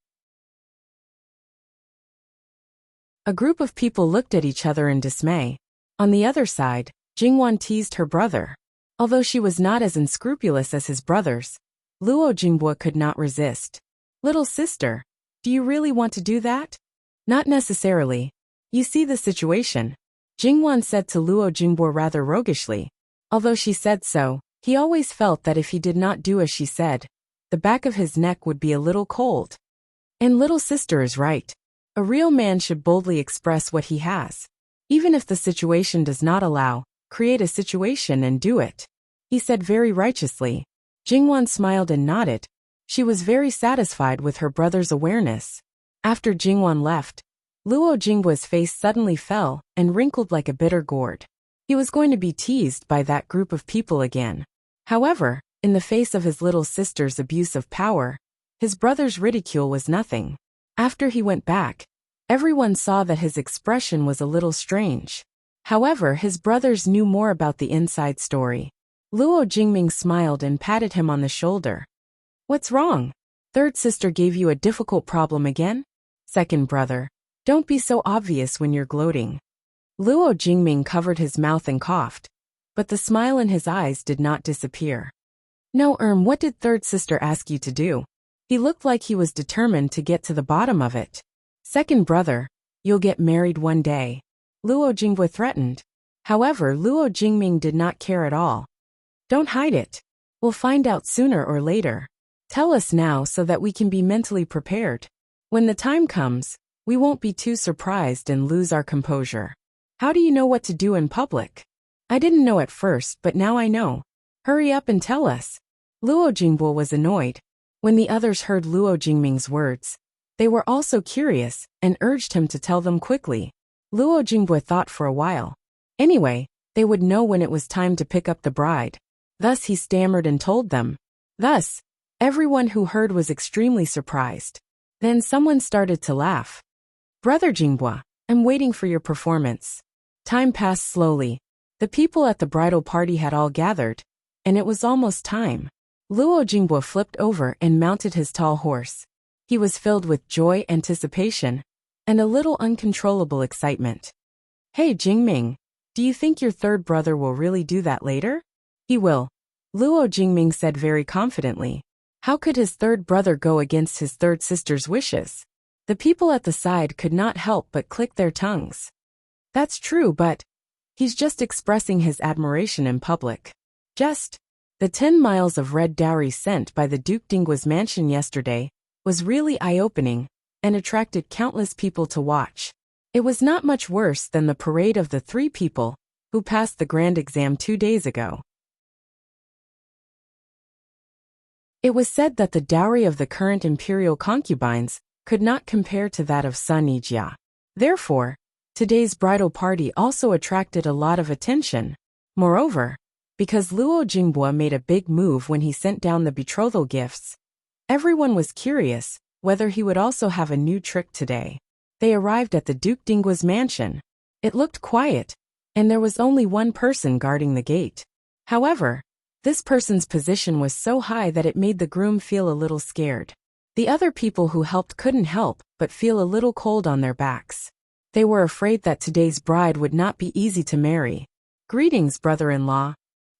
A: A group of people looked at each other in dismay. On the other side, Jingwan teased her brother. Although she was not as unscrupulous as his brothers, Luo Jingbo could not resist. Little sister, do you really want to do that? Not necessarily. You see the situation, Jingwan said to Luo Jingbo rather roguishly. Although she said so, he always felt that if he did not do as she said, the back of his neck would be a little cold. And little sister is right. A real man should boldly express what he has. Even if the situation does not allow, create a situation and do it. He said very righteously. Jingwan smiled and nodded. She was very satisfied with her brother's awareness. After Jingwan left, Luo Jingbo's face suddenly fell and wrinkled like a bitter gourd. He was going to be teased by that group of people again. However, in the face of his little sister's abuse of power, his brother's ridicule was nothing. After he went back, everyone saw that his expression was a little strange. However, his brothers knew more about the inside story. Luo Jingming smiled and patted him on the shoulder. What's wrong? Third sister gave you a difficult problem again? Second brother, don't be so obvious when you're gloating. Luo Jingming covered his mouth and coughed, but the smile in his eyes did not disappear. No, what did third sister ask you to do? He looked like he was determined to get to the bottom of it. Second brother, you'll get married one day, Luo Jingbo threatened. However, Luo Jingming did not care at all. Don't hide it. We'll find out sooner or later. Tell us now so that we can be mentally prepared. When the time comes, we won't be too surprised and lose our composure. How do you know what to do in public? I didn't know at first, but now I know. Hurry up and tell us. Luo Jingbo was annoyed. When the others heard Luo Jingming's words, they were also curious and urged him to tell them quickly. Luo Jingbo thought for a while. Anyway, they would know when it was time to pick up the bride. Thus he stammered and told them. Thus, everyone who heard was extremely surprised. Then someone started to laugh. Brother Jingbo, I'm waiting for your performance. Time passed slowly. The people at the bridal party had all gathered, and it was almost time. Luo Jingbo flipped over and mounted his tall horse. He was filled with joy, anticipation, and a little uncontrollable excitement. Hey Jingming, do you think your third brother will really do that later? He will, Luo Jingming said very confidently. How could his third brother go against his third sister's wishes? The people at the side could not help but click their tongues. That's true, but he's just expressing his admiration in public. The 10 miles of red dowry sent by the Duke Dinggua's mansion yesterday was really eye-opening and attracted countless people to watch. It was not much worse than the parade of the 3 people who passed the grand exam 2 days ago. It was said that the dowry of the current imperial concubines could not compare to that of Sun Yijia. Therefore, today's bridal party also attracted a lot of attention. Moreover, because Luo Jingbo made a big move when he sent down the betrothal gifts, everyone was curious whether he would also have a new trick today. They arrived at the Duke Dinggua's mansion. It looked quiet, and there was only one person guarding the gate. However, this person's position was so high that it made the groom feel a little scared. The other people who helped couldn't help but feel a little cold on their backs. They were afraid that today's bride would not be easy to marry. "Greetings, brother-in-law."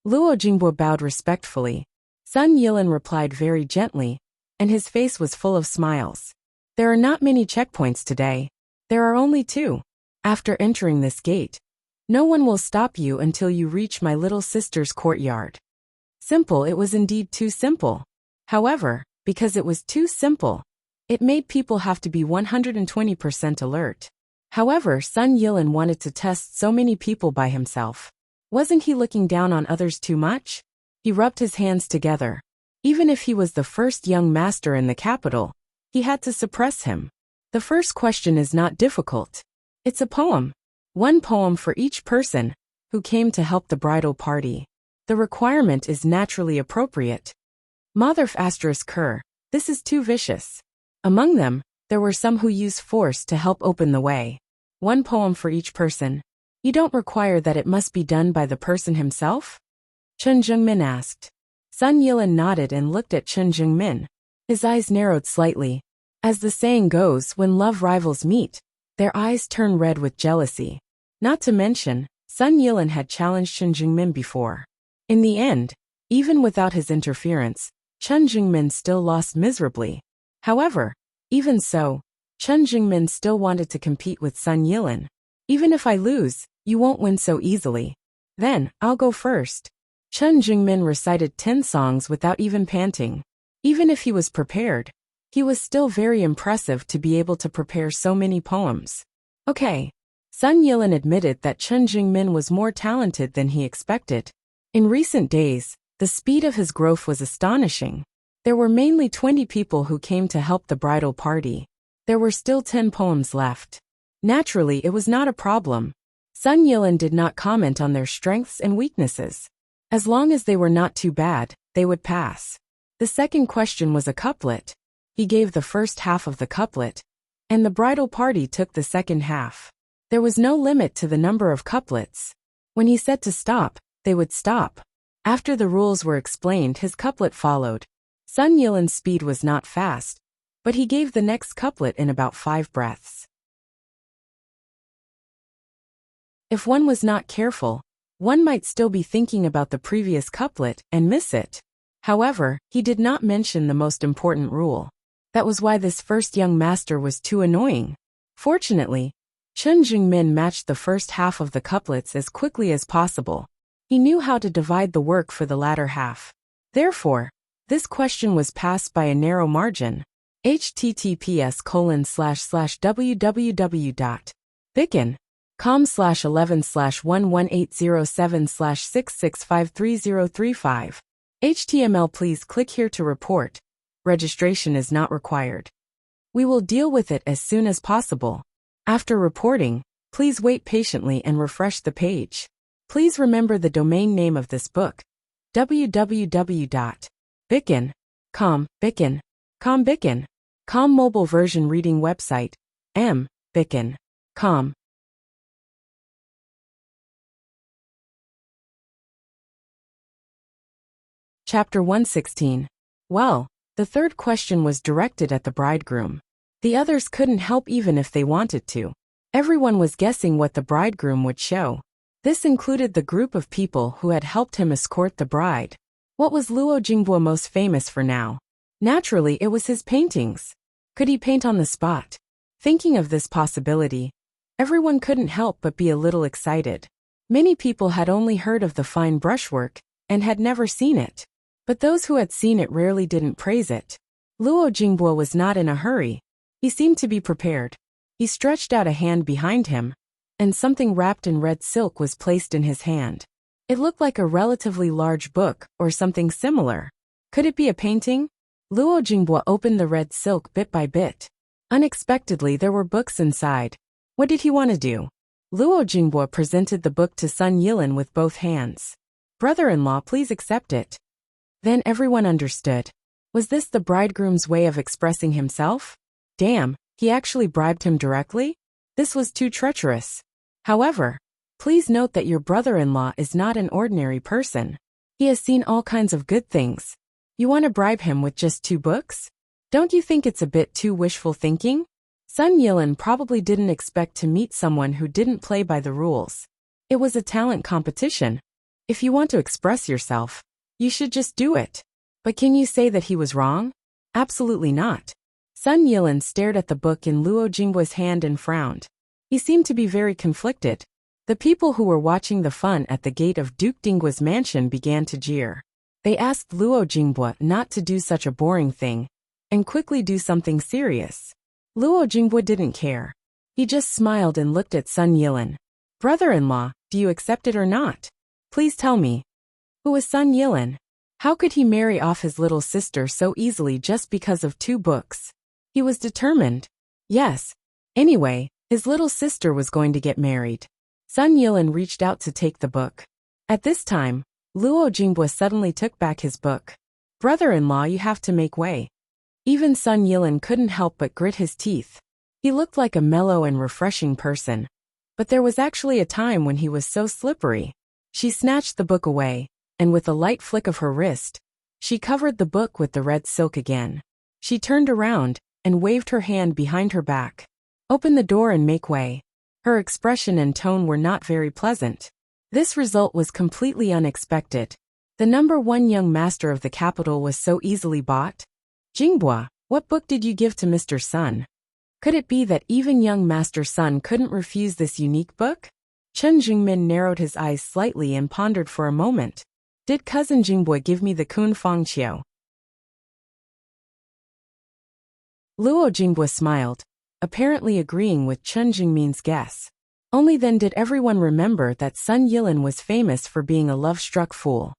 A: Luo Jingbo bowed respectfully. Sun Yilin replied very gently, and his face was full of smiles. "There are not many checkpoints today. There are only 2. After entering this gate, no one will stop you until you reach my little sister's courtyard." Simple, it was indeed too simple. However, because it was too simple, it made people have to be 120% alert. However, Sun Yilin wanted to test so many people by himself. Wasn't he looking down on others too much? He rubbed his hands together. Even if he was the first young master in the capital, he had to suppress him. The first question is not difficult. It's a poem. 1 poem for each person who came to help the bridal party. The requirement is naturally appropriate. Mother Ker, this is too vicious. Among them, there were some who used force to help open the way. 1 poem for each person. You don't require that it must be done by the person himself? Chen Zhengmin asked. Sun Yilin nodded and looked at Chen Zhengmin. His eyes narrowed slightly. As the saying goes, when love rivals meet, their eyes turn red with jealousy. Not to mention, Sun Yilin had challenged Chen Zhengmin before. In the end, even without his interference, Chen Zhengmin still lost miserably. However, even so, Chen Zhengmin still wanted to compete with Sun Yilin. "Even if I lose, you won't win so easily. Then, I'll go first." Chen Zhengmin recited 10 songs without even panting. Even if he was prepared, he was still very impressive to be able to prepare so many poems. Okay. Sun Yilin admitted that Chen Zhengmin was more talented than he expected. In recent days, the speed of his growth was astonishing. There were mainly 20 people who came to help the bridal party. There were still 10 poems left. Naturally, it was not a problem. Sun Yilin did not comment on their strengths and weaknesses. As long as they were not too bad, they would pass. The second question was a couplet. He gave the first half of the couplet, and the bridal party took the second half. There was no limit to the number of couplets. When he said to stop, they would stop. After the rules were explained, his couplet followed. Sun Yilin's speed was not fast, but he gave the next couplet in about 5 breaths. If one was not careful, one might still be thinking about the previous couplet and miss it. However, he did not mention the most important rule. That was why this first young master was too annoying. Fortunately, Chen Zhengmin matched the first half of the couplets as quickly as possible. He knew how to divide the work for the latter half. Therefore, this question was passed by a narrow margin. https://www.bicken.com/11/11807/665335. HTML. Please click here to report. Registration is not required. We will deal with it as soon as possible. After reporting, please wait patiently and refresh the page. Please remember the domain name of this book. www.bicken.com. Bicken.com mobile version reading website. Bicken.com. Chapter 116. Well, the third question was directed at the bridegroom. The others couldn't help even if they wanted to. Everyone was guessing what the bridegroom would show. This included the group of people who had helped him escort the bride. What was Luo Jingbo most famous for now? Naturally, it was his paintings. Could he paint on the spot? Thinking of this possibility, everyone couldn't help but be a little excited. Many people had only heard of the fine brushwork and had never seen it. But those who had seen it rarely didn't praise it. Luo Jingbo was not in a hurry. He seemed to be prepared. He stretched out a hand behind him, and something wrapped in red silk was placed in his hand. It looked like a relatively large book or something similar. Could it be a painting? Luo Jingbo opened the red silk bit by bit. Unexpectedly, there were books inside. What did he want to do? Luo Jinghua presented the book to Sun Yilin with both hands. "Brother-in-law, please accept it." Then everyone understood. Was this the bridegroom's way of expressing himself? Damn, he actually bribed him directly? This was too treacherous. However, please note that your brother-in-law is not an ordinary person. He has seen all kinds of good things. You want to bribe him with just 2 books? Don't you think it's a bit too wishful thinking? Sun Yilin probably didn't expect to meet someone who didn't play by the rules. It was a talent competition. If you want to express yourself, you should just do it. But can you say that he was wrong? Absolutely not. Sun Yilin stared at the book in Luo Jinghua's hand and frowned. He seemed to be very conflicted. The people who were watching the fun at the gate of Duke Dinghua's mansion began to jeer. They asked Luo Jinghua not to do such a boring thing, and quickly do something serious. Luo Jinghua didn't care. He just smiled and looked at Sun Yilin. "Brother-in-law, do you accept it or not? Please tell me." Who was Sun Yilin? How could he marry off his little sister so easily just because of 2 books? He was determined. Yes. Anyway, his little sister was going to get married. Sun Yilin reached out to take the book. At this time, Luo Jinghua suddenly took back his book. "Brother-in-law, you have to make way." Even Sun Yilin couldn't help but grit his teeth. He looked like a mellow and refreshing person. But there was actually a time when he was so slippery. She snatched the book away, and with a light flick of her wrist, she covered the book with the red silk again. She turned around and waved her hand behind her back. "Open the door and make way." Her expression and tone were not very pleasant. This result was completely unexpected. The #1 young master of the capital was so easily bought. "Jinghua, what book did you give to Mr. Sun?" Could it be that even young Master Sun couldn't refuse this unique book? Chen Jingmin narrowed his eyes slightly and pondered for a moment. "Did cousin Jinghua give me the Kun Fong Qiu?" Luo Jinghua smiled, apparently agreeing with Chen Jingmin's guess. Only then did everyone remember that Sun Yilin was famous for being a love-struck fool.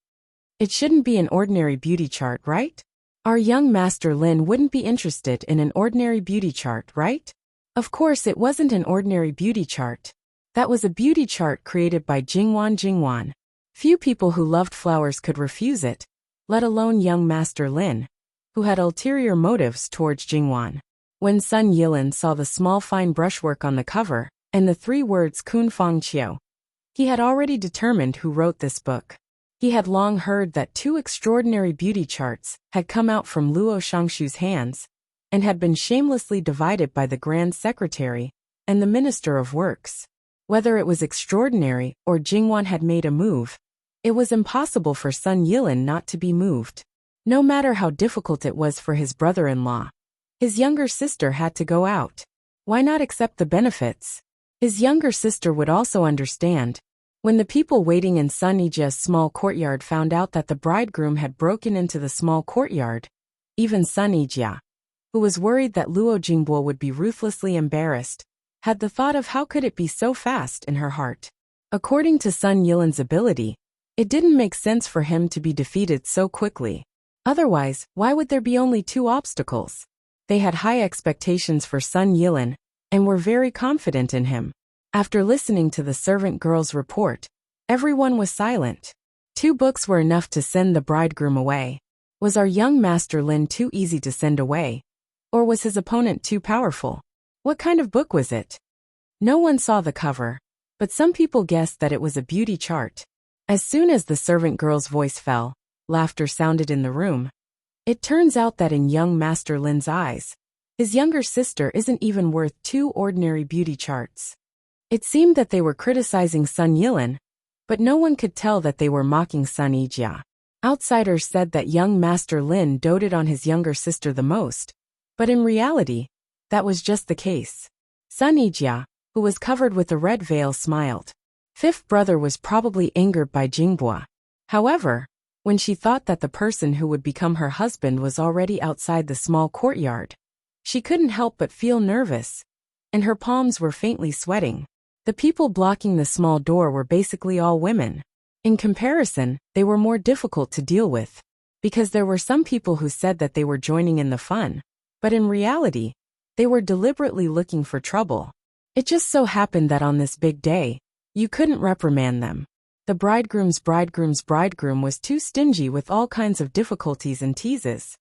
A: It shouldn't be an ordinary beauty chart, right? Our young Master Lin wouldn't be interested in an ordinary beauty chart, right? Of course it wasn't an ordinary beauty chart. That was a beauty chart created by Jingwan. Few people who loved flowers could refuse it, let alone young Master Lin, who had ulterior motives towards Jingwan. When Sun Yilin saw the small fine brushwork on the cover, and the 3 words Kun Fong Qiu, he had already determined who wrote this book. He had long heard that 2 extraordinary beauty charts had come out from Luo Shangshu's hands, and had been shamelessly divided by the Grand Secretary and the Minister of Works. Whether it was extraordinary or Jingwan had made a move, it was impossible for Sun Yilin not to be moved. No matter how difficult it was for his brother-in-law, his younger sister had to go out. Why not accept the benefits? His younger sister would also understand. When the people waiting in Sun Yijia's small courtyard found out that the bridegroom had broken into the small courtyard, even Sun Yijia, who was worried that Luo Jinghua would be ruthlessly embarrassed, had the thought of how could it be so fast in her heart. According to Sun Yilin's ability, it didn't make sense for him to be defeated so quickly. Otherwise, why would there be only 2 obstacles? They had high expectations for Sun Yilin, and were very confident in him. After listening to the servant girl's report, everyone was silent. 2 books were enough to send the bridegroom away. Was our young Master Lin too easy to send away? Or was his opponent too powerful? What kind of book was it? No one saw the cover, but some people guessed that it was a beauty chart. As soon as the servant girl's voice fell, laughter sounded in the room. It turns out that in young Master Lin's eyes, his younger sister isn't even worth 2 ordinary beauty charts. It seemed that they were criticizing Sun Yilin, but no one could tell that they were mocking Sun Yijia. Outsiders said that young Master Lin doted on his younger sister the most, but in reality, that was just the case. Sun Yijia, who was covered with a red veil, smiled. Fifth brother was probably angered by Jinghua. However, when she thought that the person who would become her husband was already outside the small courtyard, she couldn't help but feel nervous, and her palms were faintly sweating. The people blocking the small door were basically all women. In comparison, they were more difficult to deal with, because there were some people who said that they were joining in the fun, but in reality, they were deliberately looking for trouble. It just so happened that on this big day, you couldn't reprimand them. The bridegroom's bridegroom was too stingy with all kinds of difficulties and teases.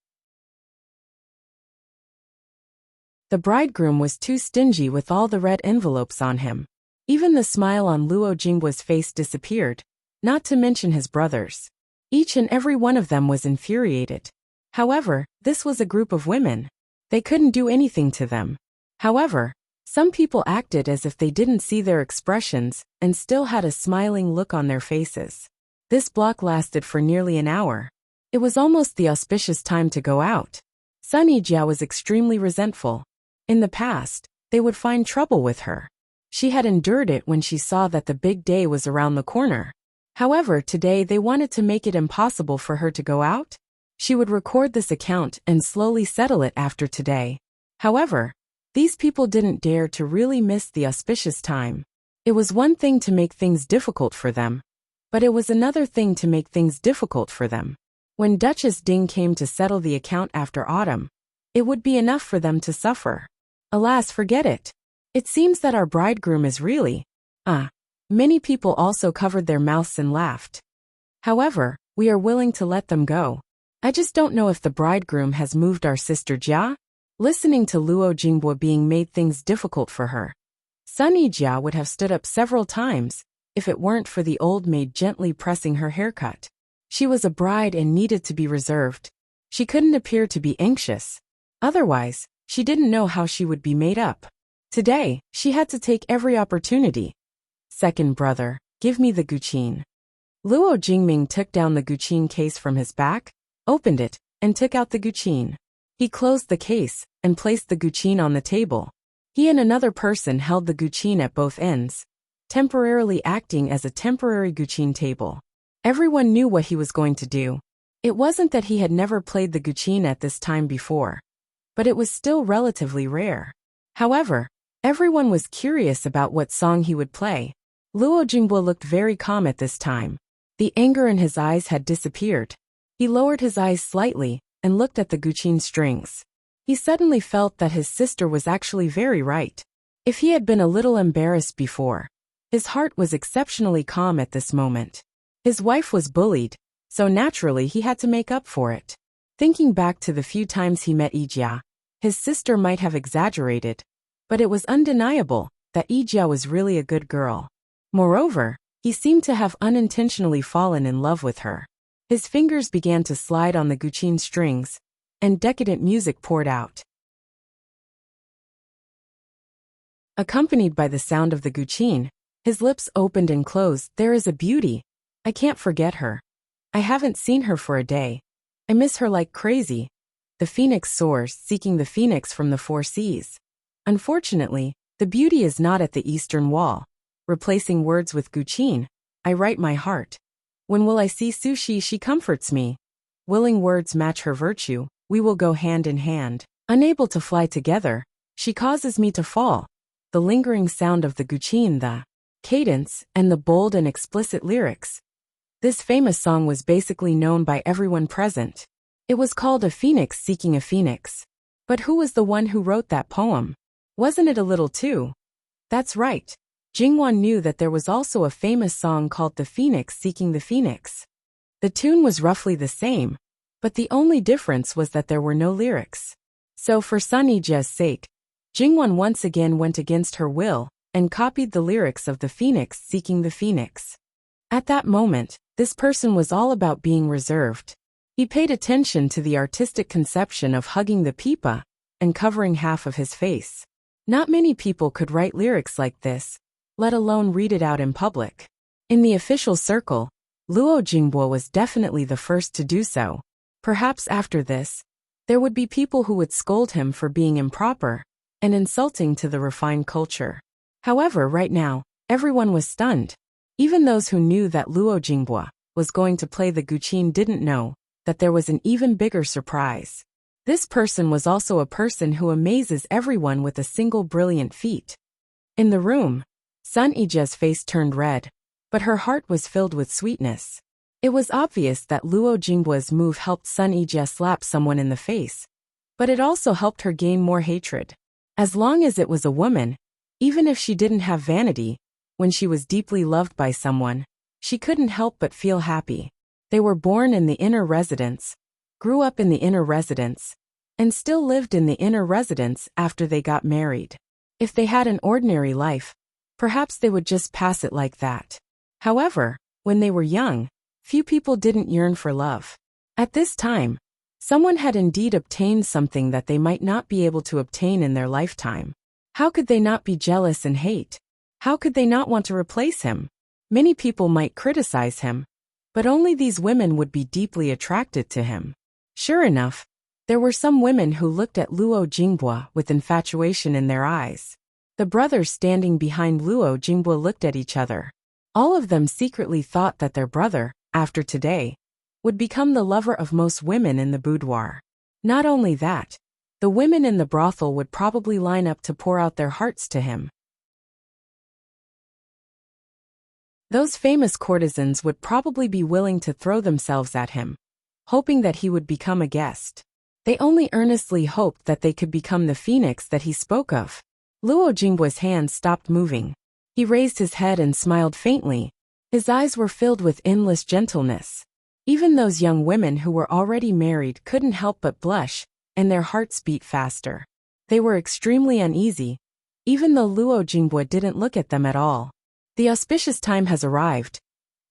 A: The bridegroom was too stingy with all the red envelopes on him. Even the smile on Luo Jinghua's face disappeared, not to mention his brothers. Each and every one of them was infuriated. However, this was a group of women. They couldn't do anything to them. However, some people acted as if they didn't see their expressions and still had a smiling look on their faces. This block lasted for nearly an hour. It was almost the auspicious time to go out. Sun Yijia was extremely resentful. In the past, they would find trouble with her. She had endured it when she saw that the big day was around the corner. However, today they wanted to make it impossible for her to go out. She would record this account and slowly settle it after today. However, these people didn't dare to really miss the auspicious time. It was one thing to make things difficult for them, but it was another thing to make things difficult for them. When Duchess Ding came to settle the account after autumn, it would be enough for them to suffer. Alas, forget it. It seems that our bridegroom is really, Many people also covered their mouths and laughed. However, we are willing to let them go. I just don't know if the bridegroom has moved our sister Jia. Listening to Luo Jinghua being made things difficult for her, Sun Yijia would have stood up several times if it weren't for the old maid gently pressing her haircut. She was a bride and needed to be reserved. She couldn't appear to be anxious. Otherwise, she didn't know how she would be made up. Today, she had to take every opportunity. Second brother, give me the guqin. Luo Jingming took down the guqin case from his back, opened it, and took out the guqin. He closed the case and placed the guqin on the table. He and another person held the guqin at both ends, temporarily acting as a temporary guqin table. Everyone knew what he was going to do. It wasn't that he had never played the guqin at this time before, but it was still relatively rare. However, everyone was curious about what song he would play. Luo Jinghua looked very calm at this time. The anger in his eyes had disappeared. He lowered his eyes slightly and looked at the guqin strings. He suddenly felt that his sister was actually very right. If he had been a little embarrassed before, his heart was exceptionally calm at this moment. His wife was bullied, so naturally he had to make up for it. Thinking back to the few times he met Yijia, his sister might have exaggerated, but it was undeniable that Yijia was really a good girl. Moreover, he seemed to have unintentionally fallen in love with her. His fingers began to slide on the guqin strings, and decadent music poured out. Accompanied by the sound of the guqin, his lips opened and closed. There is a beauty. I can't forget her. I haven't seen her for a day. I miss her like crazy. The phoenix soars, seeking the phoenix from the four seas. Unfortunately, the beauty is not at the eastern wall. Replacing words with guqin, I write my heart. When will I see Sushi? She comforts me. Willing words match her virtue, we will go hand in hand. Unable to fly together, she causes me to fall. The lingering sound of the guqin, the cadence, and the bold and explicit lyrics. This famous song was basically known by everyone present. It was called A Phoenix Seeking a Phoenix. But who was the one who wrote that poem? Wasn't it a little too? That's right. Jingwan knew that there was also a famous song called The Phoenix Seeking the Phoenix. The tune was roughly the same, but the only difference was that there were no lyrics. So for Sun Yijia's sake, Jingwan once again went against her will and copied the lyrics of The Phoenix Seeking the Phoenix. At that moment, this person was all about being reserved. He paid attention to the artistic conception of hugging the pipa and covering half of his face. Not many people could write lyrics like this, let alone read it out in public. In the official circle, Luo Jinghua was definitely the first to do so. Perhaps after this, there would be people who would scold him for being improper and insulting to the refined culture. However, right now, everyone was stunned. Even those who knew that Luo Jinghua was going to play the guqin didn't know that there was an even bigger surprise. This person was also a person who amazes everyone with a single brilliant feat. In the room, Sun Yijia's face turned red, but her heart was filled with sweetness. It was obvious that Luo Jinghua's move helped Sun Yijia slap someone in the face, but it also helped her gain more hatred. As long as it was a woman, Even if she didn't have vanity, when she was deeply loved by someone, she couldn't help but feel happy. They were born in the inner residence, grew up in the inner residence, and still lived in the inner residence after they got married. If they had an ordinary life, perhaps they would just pass it like that. However, when they were young, few people didn't yearn for love. At this time, someone had indeed obtained something that they might not be able to obtain in their lifetime. How could they not be jealous and hate? How could they not want to replace him? Many people might criticize him, but only these women would be deeply attracted to him. Sure enough, there were some women who looked at Luo Jinghua with infatuation in their eyes. The brothers standing behind Luo Jinghua looked at each other. All of them secretly thought that their brother, after today, would become the lover of most women in the boudoir. Not only that, the women in the brothel would probably line up to pour out their hearts to him. Those famous courtesans would probably be willing to throw themselves at him, hoping that he would become a guest. They only earnestly hoped that they could become the phoenix that he spoke of. Luo Jinghua's hands stopped moving. He raised his head and smiled faintly. His eyes were filled with endless gentleness. Even those young women who were already married couldn't help but blush, and their hearts beat faster. They were extremely uneasy, even though Luo Jinghua didn't look at them at all. The auspicious time has arrived.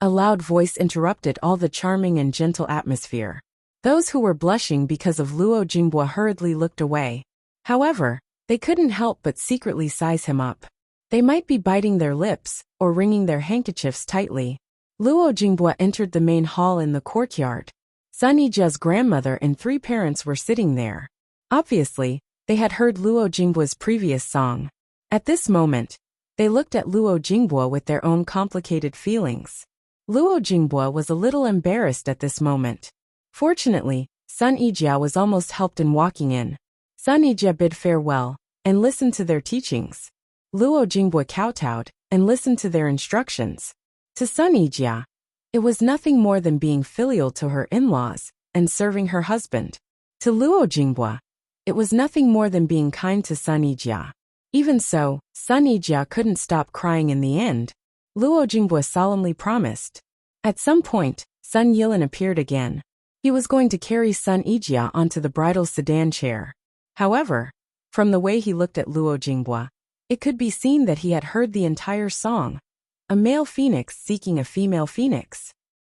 A: A loud voice interrupted all the charming and gentle atmosphere. Those who were blushing because of Luo Jinghua hurriedly looked away. However, they couldn't help but secretly size him up. They might be biting their lips, or wringing their handkerchiefs tightly. Luo Jinghua entered the main hall in the courtyard. Sun Yijia's grandmother and 3 parents were sitting there. Obviously, they had heard Luo Jinghua's previous song. At this moment, they looked at Luo Jinghua with their own complicated feelings. Luo Jinghua was a little embarrassed at this moment. Fortunately, Sun Yijia was almost helped in walking in. Sun Yijia bid farewell, and listened to their teachings. Luo Jinghua kowtowed, and listened to their instructions. To Sun Yijia, it was nothing more than being filial to her in-laws, and serving her husband. To Luo Jinghua, it was nothing more than being kind to Sun Yijia. Even so, Sun Yijia couldn't stop crying in the end. Luo Jinghua solemnly promised. At some point, Sun Yilin appeared again. He was going to carry Sun Yijia onto the bridal sedan chair. However, from the way he looked at Luo Jinghua, it could be seen that he had heard the entire song. A male phoenix seeking a female phoenix.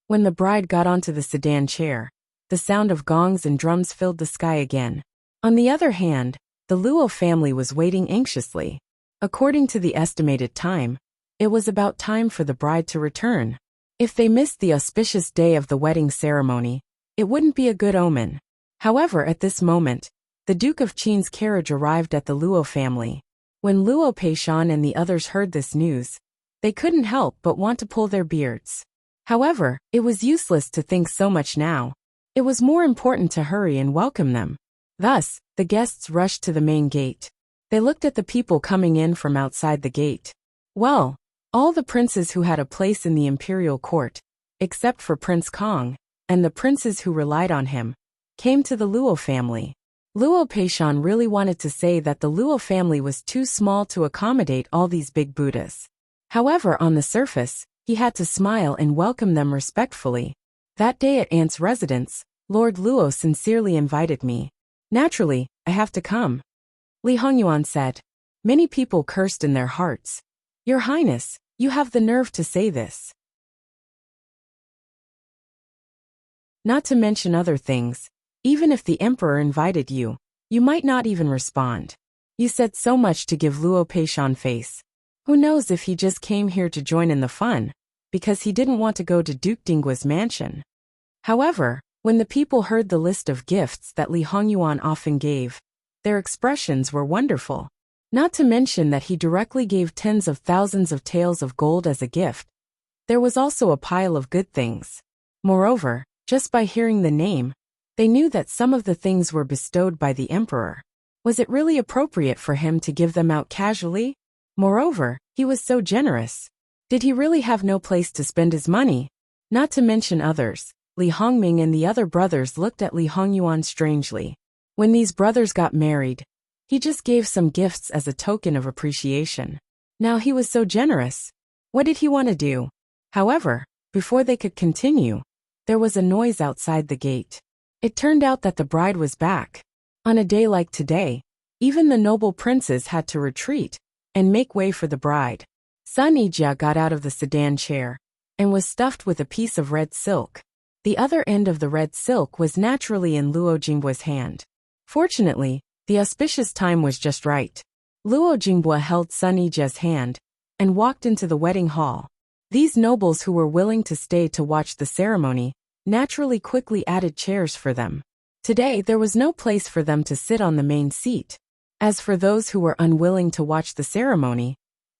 A: When the bride got onto the sedan chair, the sound of gongs and drums filled the sky again. On the other hand, the Luo family was waiting anxiously. According to the estimated time, it was about time for the bride to return. If they missed the auspicious day of the wedding ceremony, it wouldn't be a good omen. However, at this moment, the Duke of Qin's carriage arrived at the Luo family. When Luo Peishan and the others heard this news, they couldn't help but want to pull their beards. However, it was useless to think so much now. It was more important to hurry and welcome them. Thus, the guests rushed to the main gate. They looked at the people coming in from outside the gate. Well, all the princes who had a place in the imperial court, except for Prince Kong, and the princes who relied on him, came to the Luo family. Luo Peishan really wanted to say that the Luo family was too small to accommodate all these big Buddhas. However, on the surface, he had to smile and welcome them respectfully. That day at Aunt's residence, Lord Luo sincerely invited me. Naturally, I have to come. Li Hongyuan said. Many people cursed in their hearts. Your Highness, you have the nerve to say this. Not to mention other things, even if the emperor invited you, you might not even respond. You said so much to give Luo Peishan face. Who knows if he just came here to join in the fun, because he didn't want to go to Duke Dinggua's mansion. However, when the people heard the list of gifts that Li Hongyuan often gave, their expressions were wonderful. Not to mention that he directly gave tens of thousands of taels of gold as a gift. There was also a pile of good things. Moreover, just by hearing the name, they knew that some of the things were bestowed by the emperor. Was it really appropriate for him to give them out casually? Moreover, he was so generous. Did he really have no place to spend his money? Not to mention others. Li Hongming and the other brothers looked at Li Hongyuan strangely. When these brothers got married, He just gave some gifts as a token of appreciation. Now he was so generous. What did he want to do? However, before they could continue, there was a noise outside the gate. It turned out that the bride was back. On a day like today, even the noble princes had to retreat and make way for the bride. Sun Yijia got out of the sedan chair and was stuffed with a piece of red silk. The other end of the red silk was naturally in Luo Jingbuo's hand. Fortunately, the auspicious time was just right. Luo Jingbuo held Sun Yijia's hand and walked into the wedding hall. These nobles who were willing to stay to watch the ceremony naturally quickly added chairs for them. Today there was no place for them to sit on the main seat. As for those who were unwilling to watch the ceremony,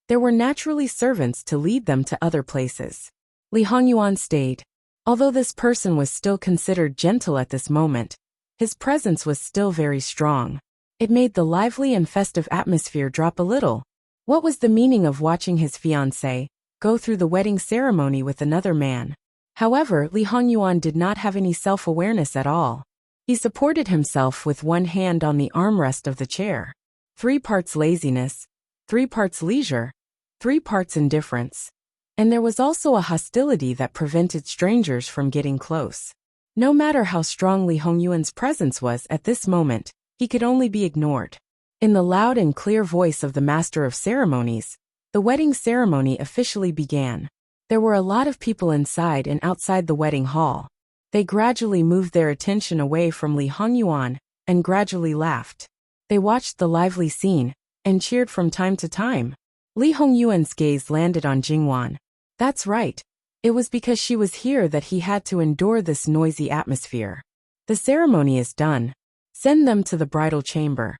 A: there were naturally servants to lead them to other places. Li Hongyuan stayed. Although this person was still considered gentle at this moment, his presence was still very strong. It made the lively and festive atmosphere drop a little. What was the meaning of watching his fiancée go through the wedding ceremony with another man? However, Li Hongyuan did not have any self-awareness at all. He supported himself with one hand on the armrest of the chair. 3 parts laziness, 3 parts leisure, 3 parts indifference. And there was also a hostility that prevented strangers from getting close. No matter how strong Li Hongyuan's presence was at this moment, he could only be ignored. In the loud and clear voice of the master of ceremonies, the wedding ceremony officially began. There were a lot of people inside and outside the wedding hall. They gradually moved their attention away from Li Hongyuan and gradually laughed. They watched the lively scene and cheered from time to time. Li Hongyuan's gaze landed on Jingwan. That's right. It was because she was here that he had to endure this noisy atmosphere. The ceremony is done. Send them to the bridal chamber.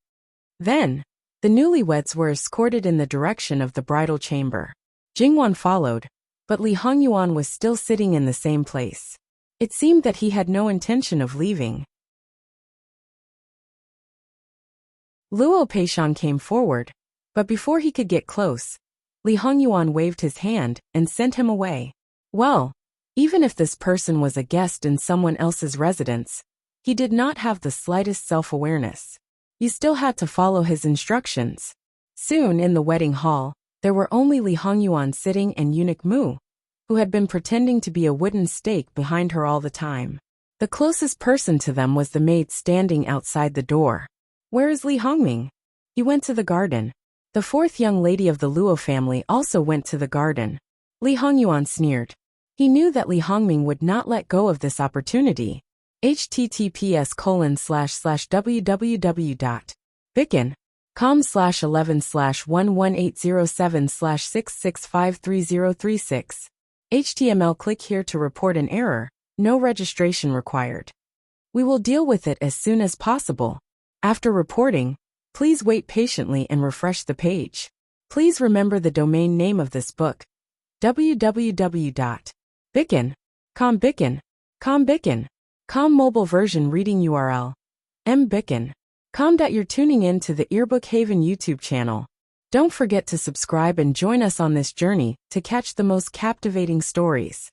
A: Then, the newlyweds were escorted in the direction of the bridal chamber. Jingwan followed, but Li Hongyuan was still sitting in the same place. It seemed that he had no intention of leaving. Luo Peishan came forward, but before he could get close, Li Hongyuan waved his hand and sent him away. Well, even if this person was a guest in someone else's residence, he did not have the slightest self-awareness. You still had to follow his instructions. Soon in the wedding hall, there were only Li Hongyuan sitting and eunuch Mu, who had been pretending to be a wooden stake behind her all the time. The closest person to them was the maid standing outside the door. Where is Li Hongming? He went to the garden. The 4th young lady of the Luo family also went to the garden. Li Hongyuan sneered. He knew that Li Hongming would not let go of this opportunity. https://www.bicken.com/11/11807/6653036. HTML. Click here to report an error. No registration required. We will deal with it as soon as possible. After reporting, please wait patiently and refresh the page. Please remember the domain name of this book. www.bicken.com. Com mobile version reading URL. mbicken.com. You're tuning in to the Earbook Haven YouTube channel. Don't forget to subscribe and join us on this journey to catch the most captivating stories.